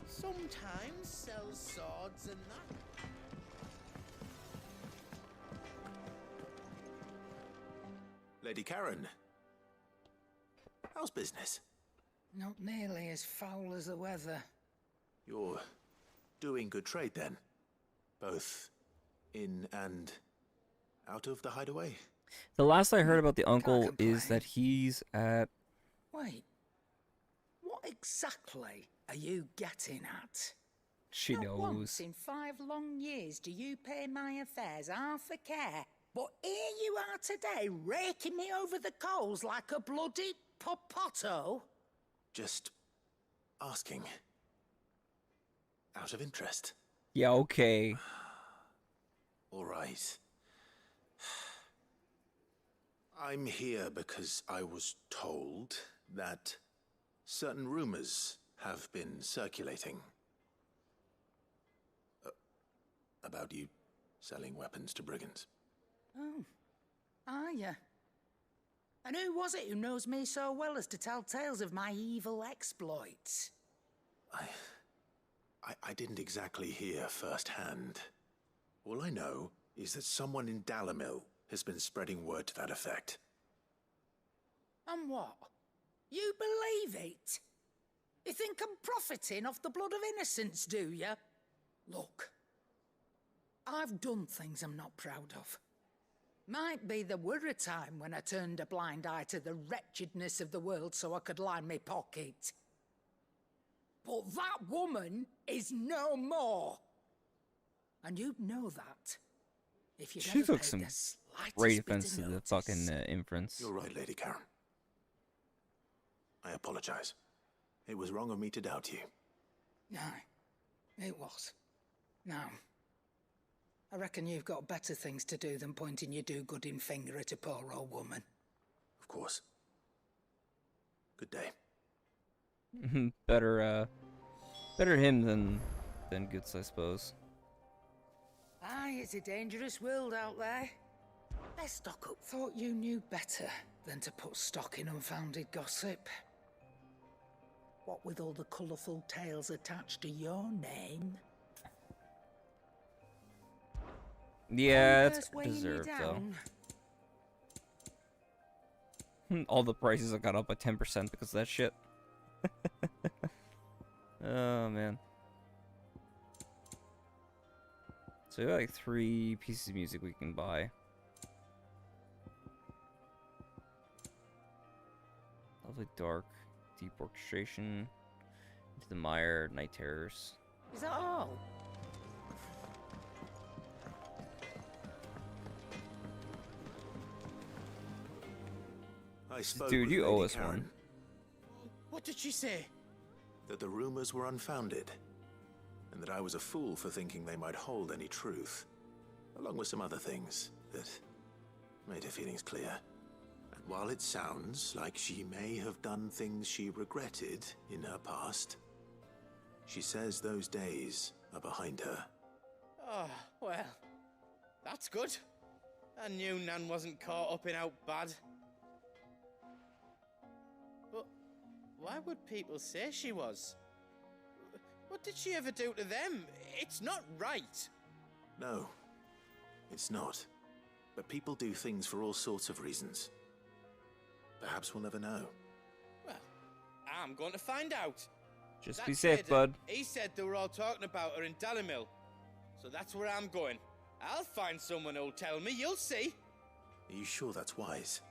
sometimes sells swords and that. Lady Karen, how's business? Not nearly as foul as the weather. You're doing good trade then? Both in and out of the hideaway? The last I heard about the uncle is that he's at... Wait, what exactly are you getting at? She Not knows. once in 5 long years do you pay my affairs half a care. But here you are today, raking me over the coals like a bloody popoto. Just asking. Out of interest. Yeah, okay. All right. I'm here because I was told that certain rumors have been circulating. About you selling weapons to brigands. Oh, are you? And who was it who knows me so well as to tell tales of my evil exploits? I didn't exactly hear firsthand. All I know is that someone in Dalmechia has been spreading word to that effect. And what? You believe it? You think I'm profiting off the blood of innocence, do you? Look, I've done things I'm not proud of. Might be there were a time when I turned a blind eye to the wretchedness of the world so I could line my pocket. But that woman is no more. And you'd know that if you'd She ever took paid some the slightest great bit of offense to the notice. fucking inference. You're right, Lady Karen. I apologize. It was wrong of me to doubt you. No, it was. Now, I reckon you've got better things to do than pointing your do-gooding finger at a poor old woman. Of course. Good day. better him than Goots, I suppose. Aye, it's a dangerous world out there. Let's stock up. Thought you knew better than to put stock in unfounded gossip. What with all the colourful tales attached to your name? Yeah, it's First weighing you deserved though. down. All the prices have got up by 10% because of that shit. Oh man. So we got like 3 pieces of music we can buy. Lovely dark, deep orchestration, into the mire, night terrors. Is that all? I spoke Dude, with you owe Lady us Karen. one. What did she say? That the rumors were unfounded, and that I was a fool for thinking they might hold any truth, along with some other things that made her feelings clear. And while it sounds like she may have done things she regretted in her past, she says those days are behind her. Oh, well, that's good. I knew Nan wasn't caught up in out bad. But why would people say she was? What did she ever do to them? It's not right. No, it's not. But people do things for all sorts of reasons. Perhaps we'll never know. Well, I'm going to find out. Just That be safe, trader, bud. He said they were all talking about her in Dalmechia. So that's where I'm going. I'll find someone who'll tell me, you'll see. Are you sure that's wise?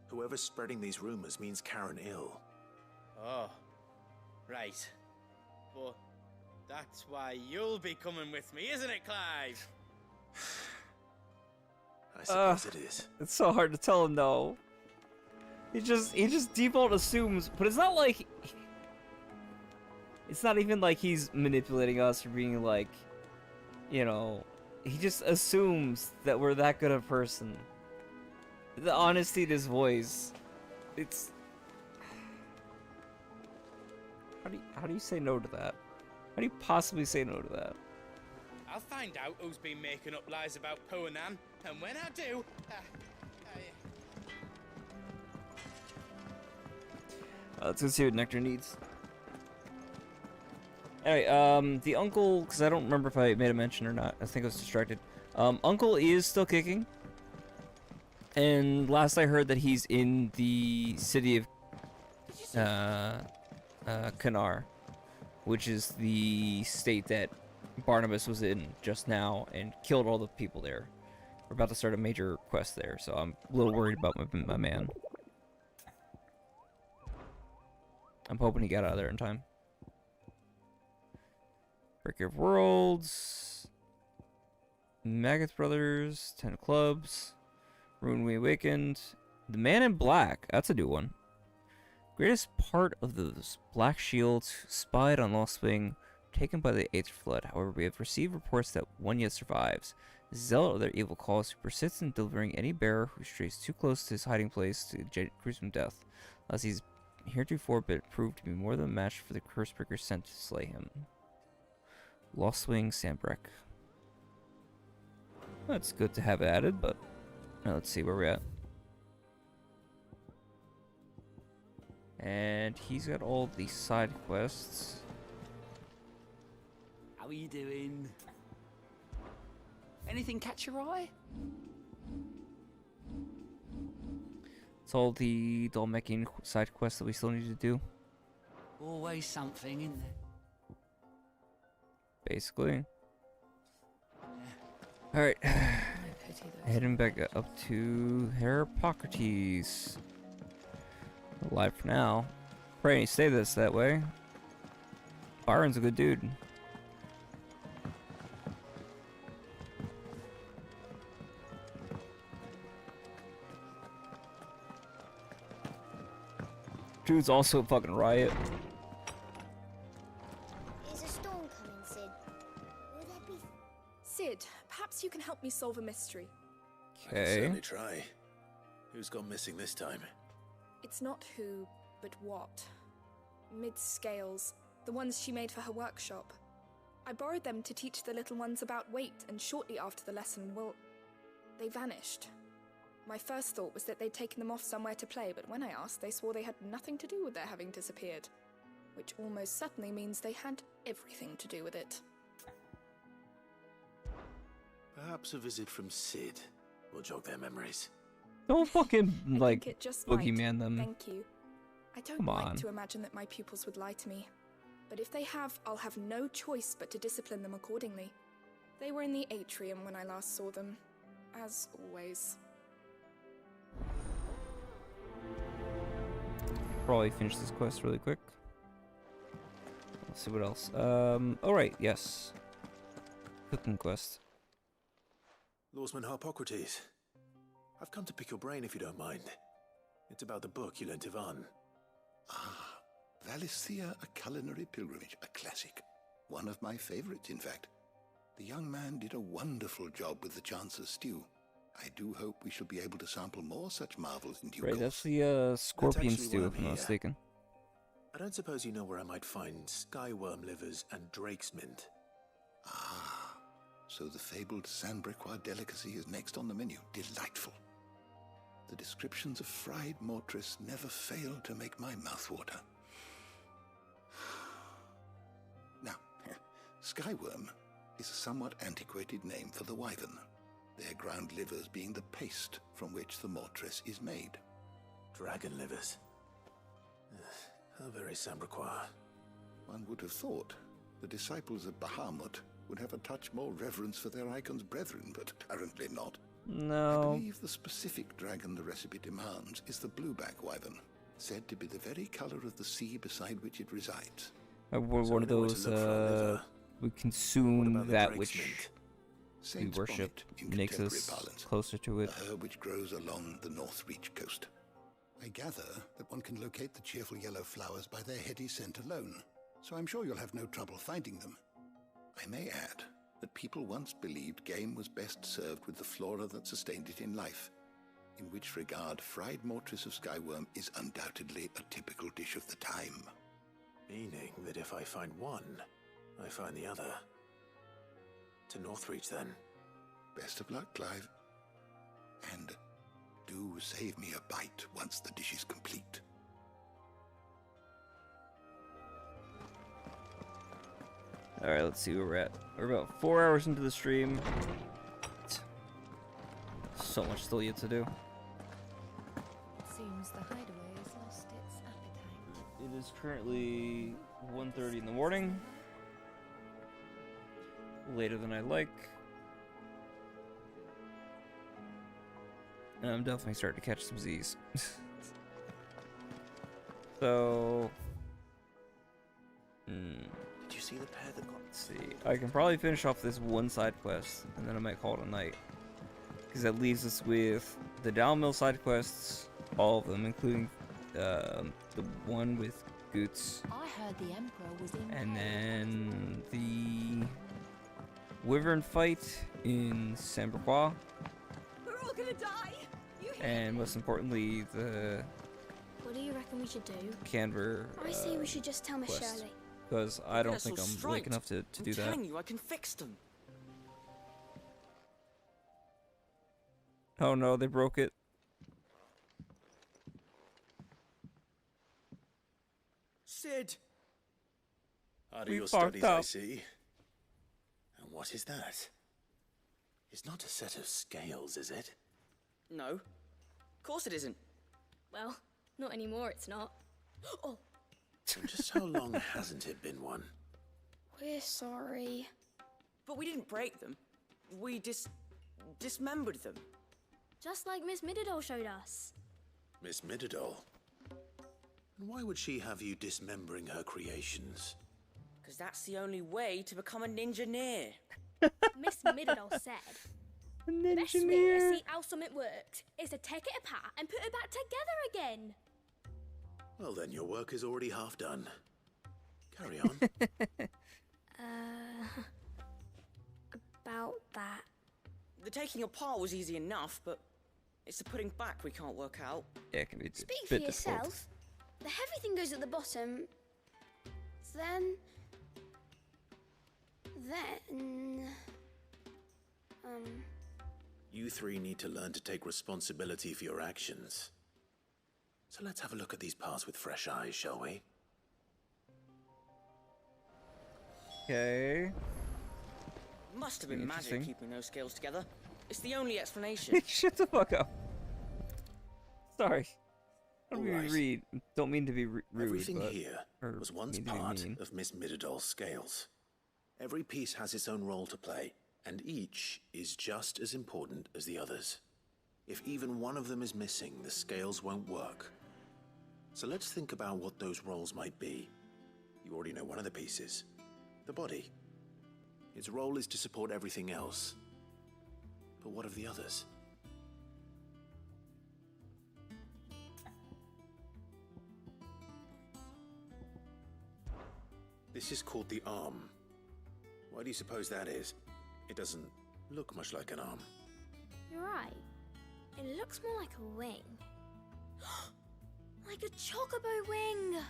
Whoever's spreading these rumors means Karen ill. Oh, right. But that's why you'll be coming with me, isn't it, Clive? I suppose it is. It's so hard to tell him no. He just default assumes, but it's not like it's not even like he's manipulating us or being like, you know, he just assumes that we're that good a person. The honesty in his voice, it's how do you say no to that? How do you possibly say no to that? I'll find out who's been making up lies about poor Nan, and when I do, Let's go see what Nectar needs. Anyway, the uncle, because I don't remember if I made a mention or not. I think I was distracted. Uncle is still kicking. And last I heard that he's in the city of Kanar, which is the state that Barnabas was in just now and killed all the people there. We're about to start a major quest there, so I'm a little worried about my man. I'm hoping he got out of there in time. Breaker of Worlds, Magath Brothers, 10 Clubs, Ruin We Awakened, The Man in Black, that's a new one. Greatest part of those Black Shields who spied on Lost Wing, taken by the Eighth Flood. However, we have received reports that one yet survives. Zealot of their evil cause, who persists in delivering any bearer who strays too close to his hiding place to gruesome death, unless he's heretofore been proved to be more than a match for the Cursebreaker sent to slay him. Lost Wing Sandbreck. That's good to have added, but now let's see where we're at. And he's got all the side quests. How are you doing? Anything catch your eye? It's all the Dalmechian side quests that we still need to do. Always something, isn't there? Basically. Alright. Heading back up to Hippocrates. Alive for now. Pray you stay that way. Byron's a good dude. Dude's also a fucking riot. Is a storm coming, Sid? Will there be... Sid, perhaps you can help me solve a mystery. I can certainly try. Who's gone missing this time? It's not who, but what. Mid-scales, the ones she made for her workshop. I borrowed them to teach the little ones about weight, and shortly after the lesson, well, they vanished. My first thought was that they'd taken them off somewhere to play, but when I asked, they swore they had nothing to do with their having disappeared. Which almost certainly means they had everything to do with it. Perhaps a visit from Sid will jog their memories. Don't fucking, like, It just boogeyman might. them. Thank you. I don't Come like on. to imagine that my pupils would lie to me. But if they have, I'll have no choice but to discipline them accordingly. They were in the atrium when I last saw them. As always. Probably finish this quest really quick. Let's see what else. Alright, yes. Cooking quest. Lawsman Harpocrates. I've come to pick your brain if you don't mind. It's about the book you lent Ivan. Ah, Valisthea, a culinary pilgrimage, a classic. One of my favorites, in fact. The young man did a wonderful job with the Chance's stew. I do hope we shall be able to sample more such marvels in due course. Right, that's the scorpion actually stew, why if I'm I'm not here. mistaken. I don't suppose you know where I might find skyworm livers and drake's mint. Ah, so the fabled Sandbrequois delicacy is next on the menu. Delightful. The descriptions of fried mortris never fail to make my mouth water. Now, skyworm is a somewhat antiquated name for the wyvern, their ground livers being the paste from which the mortris is made. Dragon livers. How very Sandbrequois. One would have thought the disciples of Bahamut would have a touch more reverence for their icon's brethren, but apparently not. No. I believe the specific dragon the recipe demands is the blueback wyvern, said to be the very color of the sea beside which it resides. One of those, we consume that which we Saints worship, bonnet in makes contemporary us parlance, closer to it. a herb which grows along the North Reach coast. I gather that one can locate the cheerful yellow flowers by their heady scent alone, so I'm sure you'll have no trouble finding them. I may add that people once believed game was best served with the flora that sustained it in life, in which regard fried mortris of skyworm is undoubtedly a typical dish of the time. Meaning that if I find one, I find the other. To Northreach, then. Best of luck, Clive. And do save me a bite once the dish is complete. Alright, let's see where we're at. We're about 4 hours into the stream. So much still yet to do. It seems the hideaway has lost its appetite. It is currently 1:30 in the morning. Later than I like. And I'm definitely starting to catch some Z's. So... Did you see the pair that got... Let's see. I can probably finish off this one side quest, and then I might call it a night. Because that leaves us with the Dalmechia side quests, all of them, including the one with Goots. I heard the Emperor was in. And then the Wyvern fight in Sandbrequois. We're all gonna die! And most importantly, the What do you reckon we should do? Canver I say we should just tell Miss quest. Shirley. Because I don't They're think so I'm striped. awake enough to do that. I'm telling you, I can fix them. Oh no, they broke it. Sid! Out of We your fucked studies, I up. see. And what is that? It's not a set of scales, is it? No. Of course it isn't. Well, not anymore, it's not. Oh, And just how long hasn't it been one? we're sorry. But we didn't break them. We dismembered them. Just like Miss Mididol showed us. Miss Mididol? And why would she have you dismembering her creations? Because that's the only way to become a ninja-neer. Miss Mididol said, the best way to see how something works is to take it apart and put it back together again. Well then, your work is already half done. Carry on. About that. The taking apart was easy enough, but it's the putting back we can't work out. Yeah, it can be a Speak for bit difficult. yourself. The heavy thing goes at the bottom. Then... You three need to learn to take responsibility for your actions. So let's have a look at these parts with fresh eyes, shall we? Okay. Must have been magic Interesting. keeping those scales together. It's the only explanation. Shut the fuck up. Sorry. Don't mean to Alright. read. Don't mean to be rude. Everything but, here or was once mean to be part mean. of Miss Mididol's scales. Every piece has its own role to play, and each is just as important as the others. If even one of them is missing, the scales won't work. So let's think about what those roles might be. You already know one of the pieces. The body. Its role is to support everything else. But what of the others? This is called the arm. Why do you suppose that is? It doesn't look much like an arm. You're right. It looks more like a wing. Like a chocobo wing!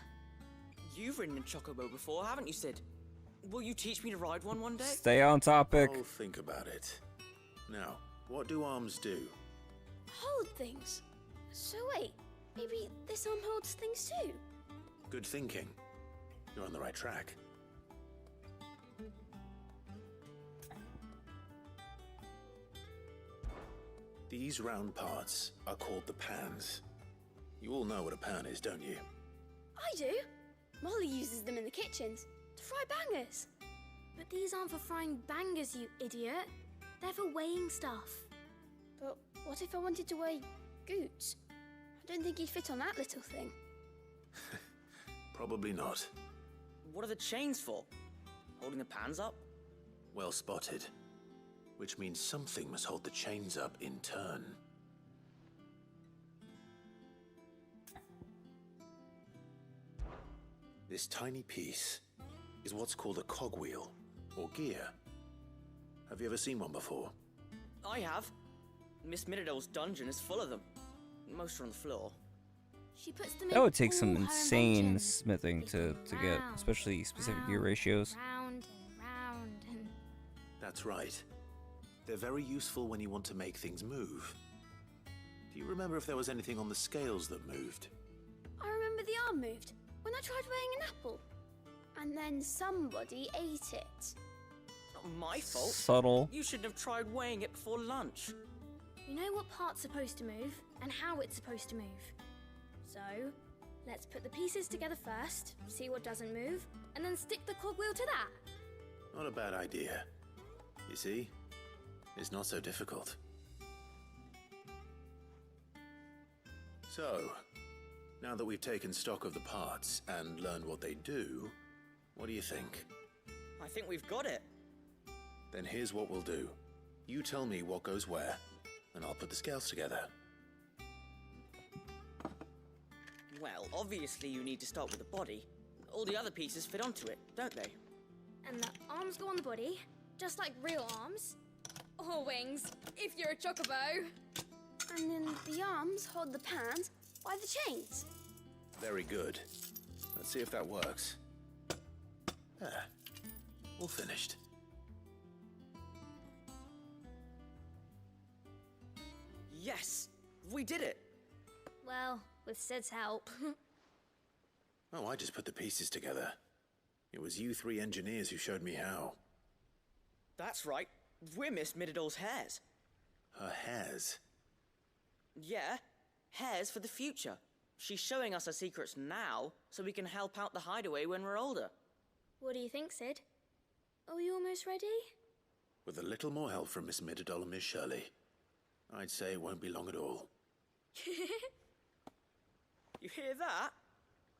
You've ridden a chocobo before, haven't you, Sid? Will you teach me to ride one day? Stay on topic. I'll think about it. Now, what do arms do? Hold things. So wait, maybe this arm holds things too? Good thinking. You're on the right track. These round parts are called the pans. You all know what a pan is, don't you? I do. Molly uses them in the kitchens to fry bangers. But these aren't for frying bangers, you idiot. They're for weighing stuff. But what if I wanted to weigh Goots? I don't think he'd fit on that little thing. Probably not. What are the chains for? Holding the pans up? Well spotted. Which means something must hold the chains up in turn. This tiny piece is what's called a cogwheel, or gear. Have you ever seen one before? I have. Miss Middledale's dungeon is full of them. Most are on the floor. She puts them That in would take all some her insane inventions. smithing to get, especially specific gear ratios. Round and round and... That's right. They're very useful when you want to make things move. Do you remember if there was anything on the scales that moved? I remember the arm moved when I tried weighing an apple. And then somebody ate it. Not my fault. Subtle. You shouldn't have tried weighing it before lunch. You know what part's supposed to move and how it's supposed to move. So, let's put the pieces together first, see what doesn't move, and then stick the cogwheel to that. Not a bad idea. You see? It's not so difficult. So, now that we've taken stock of the parts and learned what they do, what do you think? I think we've got it. Then here's what we'll do. You tell me what goes where, and I'll put the scales together. Well, obviously you need to start with the body. All the other pieces fit onto it, don't they? And the arms go on the body, just like real arms. Or wings, if you're a chocobo. And then the arms hold the pans by the chains. Very good. Let's see if that works. There. All finished. Yes! We did it! Well, with Sid's help. Oh, I just put the pieces together. It was you three engineers who showed me how. That's right. We're Miss Middledale's hares. Her hairs? Yeah, hares for the future. She's showing us her secrets now, so we can help out the hideaway when we're older. What do you think, Sid? Are we almost ready? With a little more help from Miss Middledale and Miss Shirley, I'd say it won't be long at all. You hear that?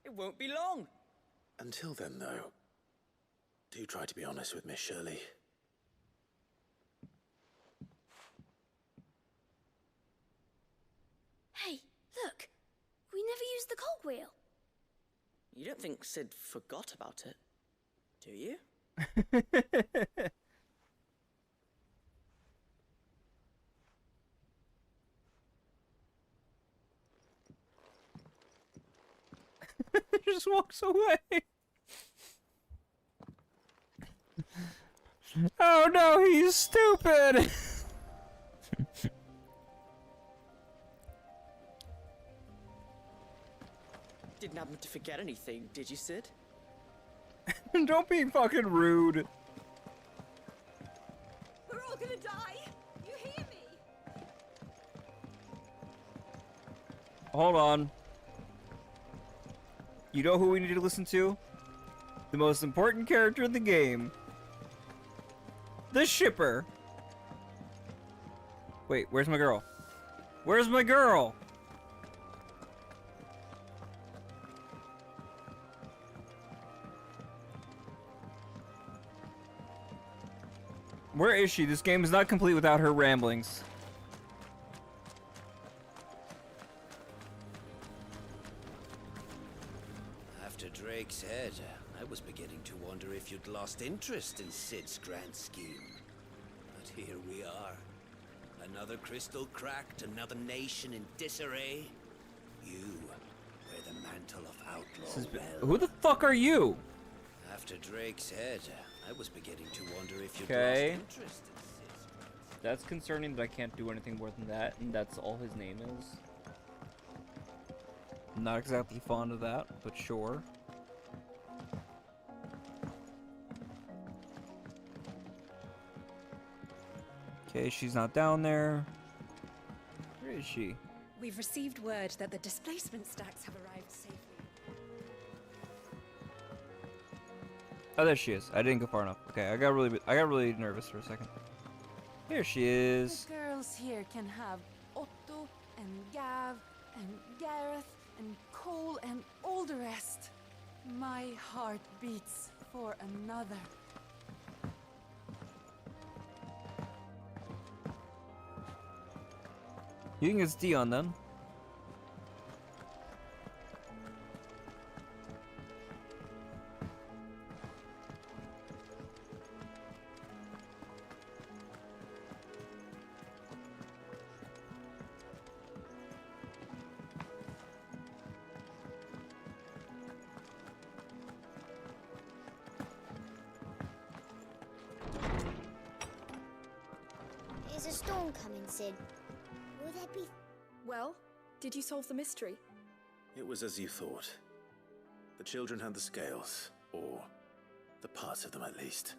It won't be long. Until then, though, do try to be honest with Miss Shirley. Hey, look! We never used the cogwheel. You don't think Sid forgot about it, do you? Just walks away. Oh no, he's stupid. Didn't happen to forget anything, did you, Sid? Don't be fucking rude. We're all gonna die! You hear me? Hold on. You know who we need to listen to? The most important character in the game. The shipper. Wait, where's my girl? Where's my girl? Where is she? This game is not complete without her ramblings. After Drake said head, I was beginning to wonder if you'd lost interest in Sid's grand scheme. But here we are. Another crystal cracked, another nation in disarray. You wear the mantle of outlaw. Who the fuck are you? After Drake's head, I was beginning to wonder if you'd Okay. lost interest in Sid's... That's concerning that I can't do anything more than that, and that's all his name is. I'm not exactly fond of that, but sure. Okay, she's not down there. Where is she? We've received word that the displacement stacks have arrived safely. Oh, there she is. I didn't go far enough. Okay, I got really nervous for a second. Here she is. The girls here can have Otto and Gav and Gareth and Cole and all the rest. My heart beats for another. You think it's Dion then? Is a storm coming, Sid? Will there be... Well, did you solve the mystery? It was as you thought. The children had the scales, or the parts of them at least.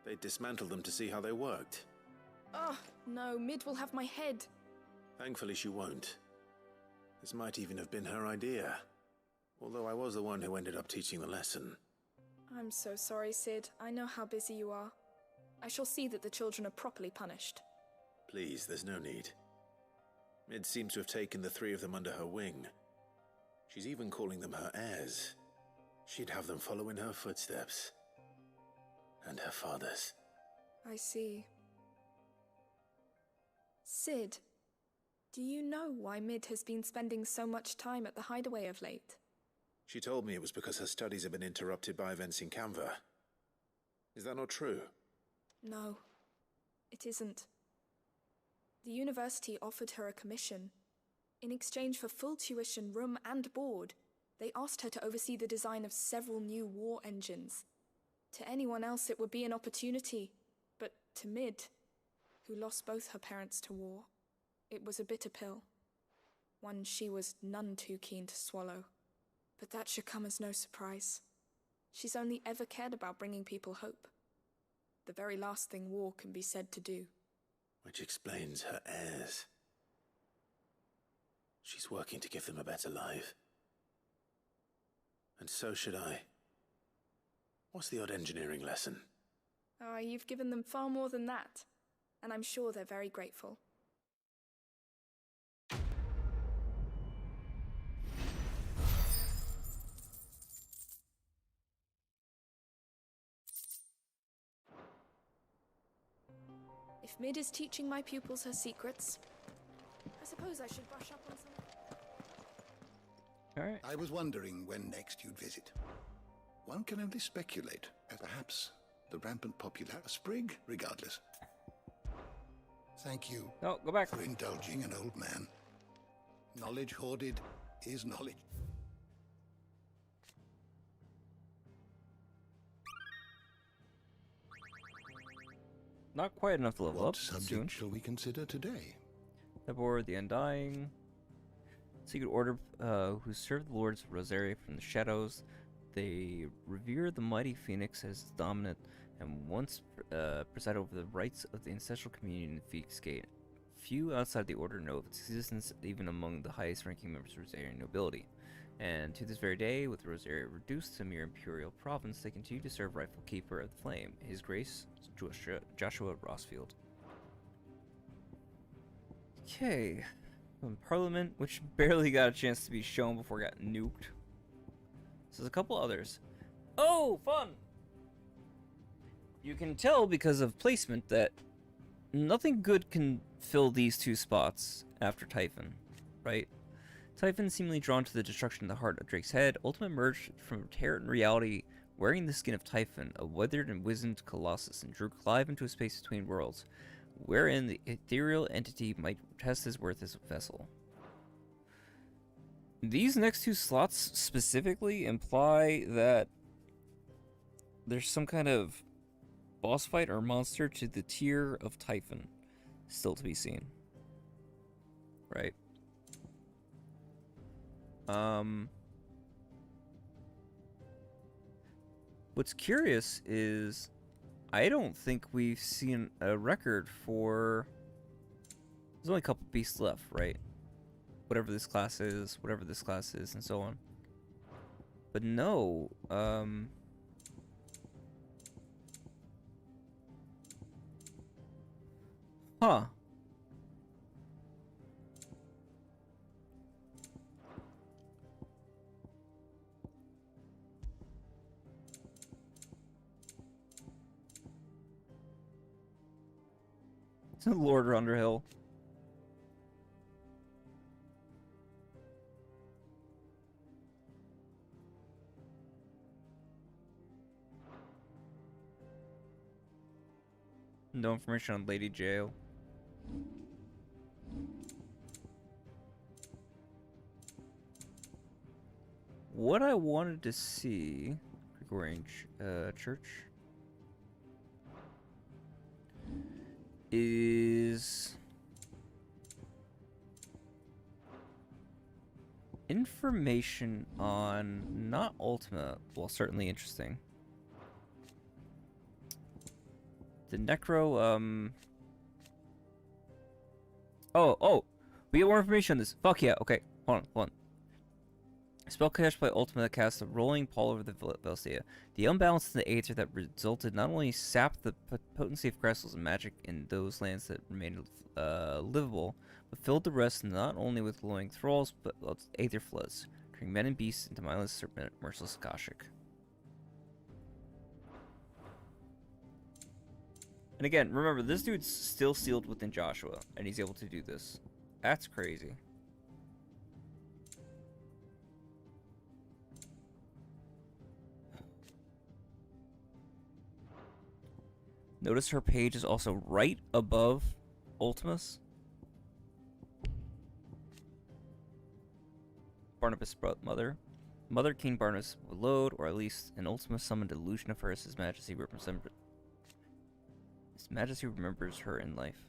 They dismantled them to see how they worked. Oh, no, Mid will have my head. Thankfully she won't. This might even have been her idea. Although I was the one who ended up teaching the lesson. I'm so sorry, Sid. I know how busy you are. I shall see that the children are properly punished. Please, there's no need. Mid seems to have taken the three of them under her wing. She's even calling them her heirs. She'd have them follow in her footsteps. And her father's. I see. Sid, do you know why Mid has been spending so much time at the hideaway of late? She told me it was because her studies have been interrupted by events in Canva. Is that not true? No, it isn't. The university offered her a commission. In exchange for full tuition, room and board, they asked her to oversee the design of several new war engines. To anyone else it would be an opportunity, but to Mid, who lost both her parents to war, it was a bitter pill. One she was none too keen to swallow. But that should come as no surprise. She's only ever cared about bringing people hope. The very last thing war can be said to do. Which explains her heirs. She's working to give them a better life. And so should I. What's the odd engineering lesson? Ah, you've given them far more than that. And I'm sure they're very grateful. If Mid is teaching my pupils her secrets, I suppose I should brush up on some... All right. I was wondering when next you'd visit. One can only speculate, as perhaps the rampant popular sprig, regardless. Thank you. No, go back. For indulging an old man. Knowledge hoarded is knowledge. Not quite enough to level What up. subject Soon. shall we consider today? The board, the Undying. Secret Order, who serve the Lords of Rosaria from the shadows. They revere the mighty Phoenix as dominant and once preside over the rights of the ancestral community in the Phoenix Gate. Few outside the Order know of its existence, even among the highest ranking members of Rosarian nobility. And to this very day, with Rosaria reduced to mere imperial province, they continue to serve rightful keeper of the flame, His Grace Joshua Rossfield. Okay. Parliament, which barely got a chance to be shown before it got nuked. So there's a couple others. Oh, fun! You can tell because of placement that nothing good can fill these two spots after Typhon, right? Typhon, seemingly drawn to the destruction of the heart of Drake's head, Ultima emerged from Terran reality wearing the skin of Typhon, a withered and wizened colossus, and drew Clive into a space between worlds, wherein the ethereal entity might test his worth as a vessel. These next two slots specifically imply that there's some kind of boss fight or monster to the tier of Typhon still to be seen. Right? What's curious is I don't think we've seen a record for... There's only a couple beasts left, right? Whatever this class is, and so on. But no, huh. Lord Underhill. No information on Lady Jail. What I wanted to see, Gregorian Church, is information on not Ultima, well, certainly interesting. The Necro, oh, we get more information on this. Fuck yeah, okay, hold on. Spell cast by Ultima casts a rolling pall over the Velsea. The imbalance in the Aether that resulted not only sapped the potency of crystals and magic in those lands that remained livable, but filled the rest not only with glowing thralls, but Aether floods, turning men and beasts into mindless, merciless Akashic. And again, remember, this dude's still sealed within Joshua, and he's able to do this. That's crazy. Notice her page is also right above Ultima's. Barnabas' mother. Mother King Barnabas Load, or at least an Ultima summoned illusion of her as His Majesty remembers her in life.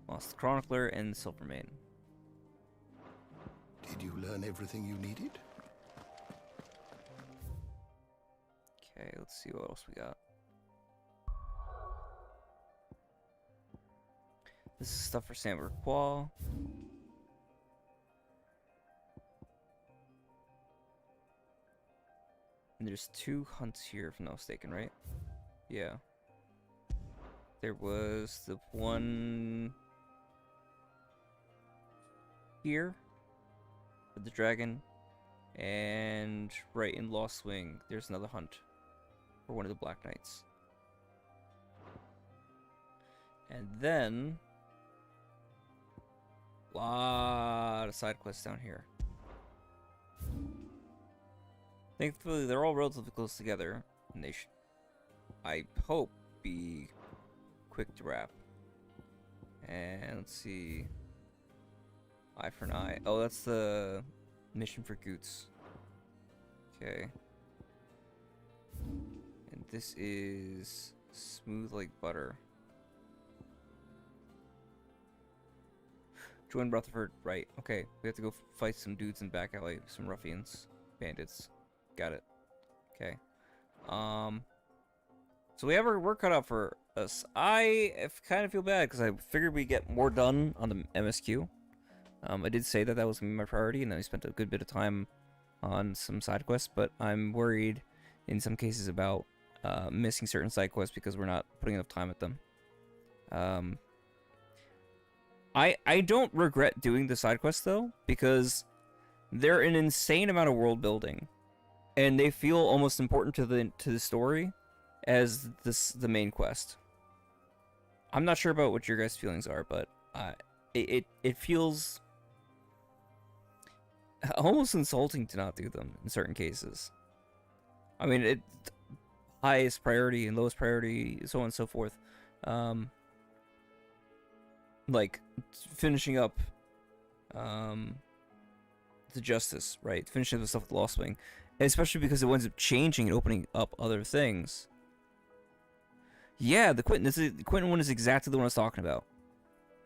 Lost the Chronicler and Silvermane. Did you learn everything you needed? Okay, let's see what else we got. This is stuff for Sam Qual. And there's 2 hunts here, if I'm not mistaken, right? Yeah. There was the one here with the dragon, and right in Lost Wing, there's another hunt for one of the Black Knights. And then a lot of side quests down here. Thankfully, they're all relatively close together, and they should, I hope, be quick to wrap. And let's see. Eye for an eye. Oh, that's the mission for Goots. Okay. And this is smooth like butter. Join Rutherford, right. Okay, we have to go fight some dudes in back alley, some ruffians, bandits. Got it. Okay. So we have our work cut out for us. I kind of feel bad because I figured we'd get more done on the MSQ. I did say that was going to be my priority, and then we spent a good bit of time on some side quests, but I'm worried in some cases about missing certain side quests because we're not putting enough time at them. I don't regret doing the side quests though, because they're an insane amount of world building, and they feel almost important to the story as the main quest. I'm not sure about what your guys' feelings are, but it feels almost insulting to not do them in certain cases. I mean, it highest priority and lowest priority, so on and so forth. Like finishing up the Justice, right? Finishing up the stuff with Lost Wing, especially because it winds up changing and opening up other things. Yeah, the Quentin one is exactly the one I was talking about.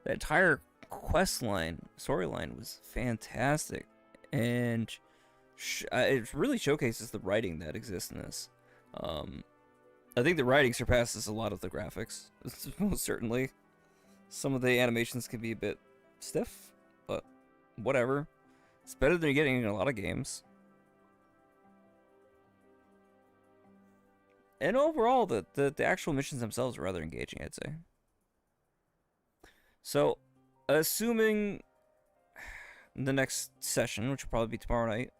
The entire quest line, storyline was fantastic, and it really showcases the writing that exists in this. I think the writing surpasses a lot of the graphics, most certainly. Some of the animations can be a bit stiff, but whatever. It's better than you're getting in a lot of games. And overall, the actual missions themselves are rather engaging, I'd say. So, assuming the next session, which will probably be tomorrow night,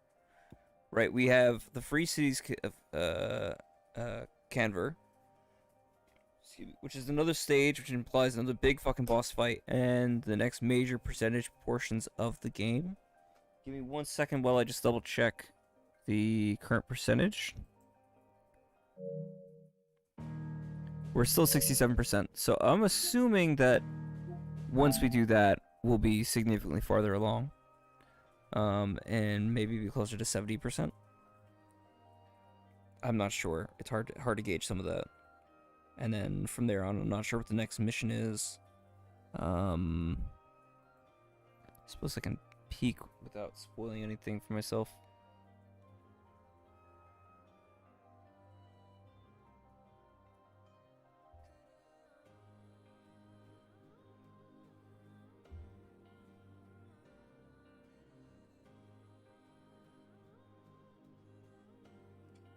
right, we have the Free Cities Canver, which is another stage, which implies another big fucking boss fight, and the next major percentage portions of the game. Give me 1 second while I just double check the current percentage. We're still 67%, so I'm assuming that once we do that, we'll be significantly farther along, and maybe be closer to 70%. I'm not sure. It's hard to gauge some of that. And then from there on, I'm not sure what the next mission is. I suppose I can peek without spoiling anything for myself.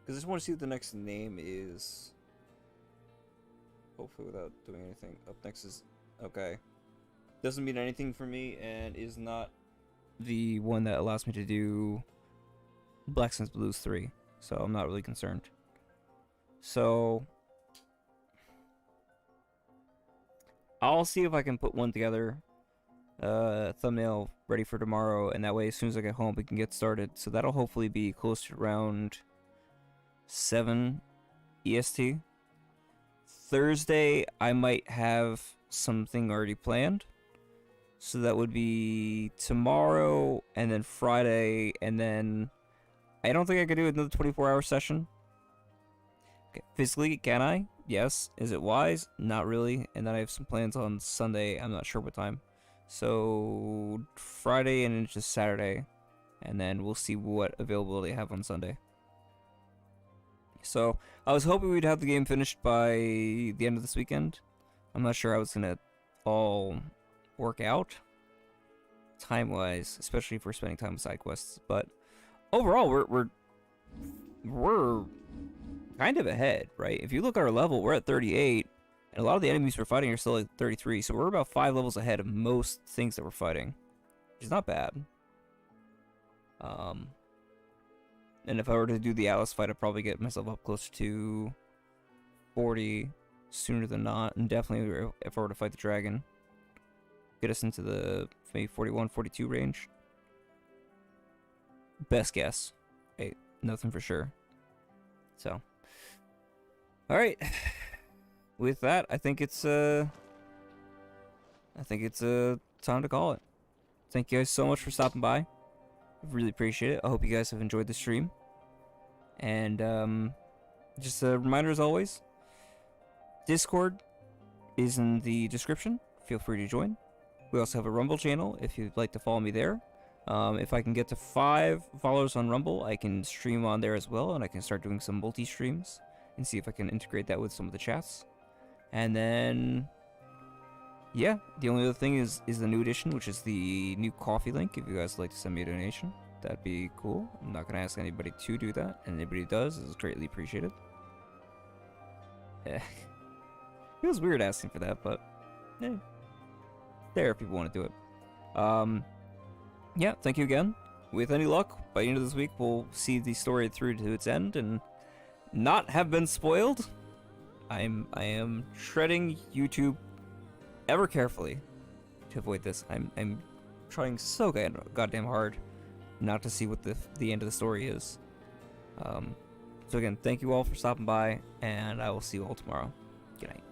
Because I just want to see what the next name is. Hopefully without doing anything. Up next is... Okay. Doesn't mean anything for me, and is not the one that allows me to do Blacksmith Blues III. So I'm not really concerned. So... I'll see if I can put one together. Thumbnail ready for tomorrow, and that way as soon as I get home we can get started. So that'll hopefully be close to around 7 EST. Thursday, I might have something already planned. So that would be tomorrow, and then Friday, and then... I don't think I could do another 24-hour session. Okay, physically, can I? Yes. Is it wise? Not really. And then I have some plans on Sunday. I'm not sure what time. So, Friday and into Saturday. And then we'll see what availability I have on Sunday. So, I was hoping we'd have the game finished by the end of this weekend. I'm not sure how it's going to all work out, time-wise, especially if we're spending time with side quests. But overall, we're kind of ahead, right? If you look at our level, we're at 38, and a lot of the enemies we're fighting are still at 33, so we're about 5 levels ahead of most things that we're fighting, which is not bad. And if I were to do the Atlas fight, I'd probably get myself up closer to 40 sooner than not. And definitely, if I were to fight the dragon, get us into the maybe 41, 42 range. Best guess. Hey, nothing for sure. So, alright. With that, I think it's time to call it. Thank you guys so much for stopping by. I really appreciate it. I hope you guys have enjoyed the stream. And just a reminder as always, Discord is in the description. Feel free to join. We also have a Rumble channel if you'd like to follow me there. If I can get to 5 followers on Rumble, I can stream on there as well, and I can start doing some multi-streams and see if I can integrate that with some of the chats. And then, yeah, the only other thing is the new edition, which is the new coffee link. If you guys would like to send me a donation, that'd be cool. I'm not going to ask anybody to do that, and anybody who does is greatly appreciated. Yeah. Feels weird asking for that, but there if people want to do it. Yeah, thank you again. With any luck, by the end of this week, we'll see the story through to its end and not have been spoiled. I am treading YouTube ever carefully to avoid this. I'm trying so goddamn hard not to see what the end of the story is. So again, thank you all for stopping by, and I will see you all tomorrow. Good night.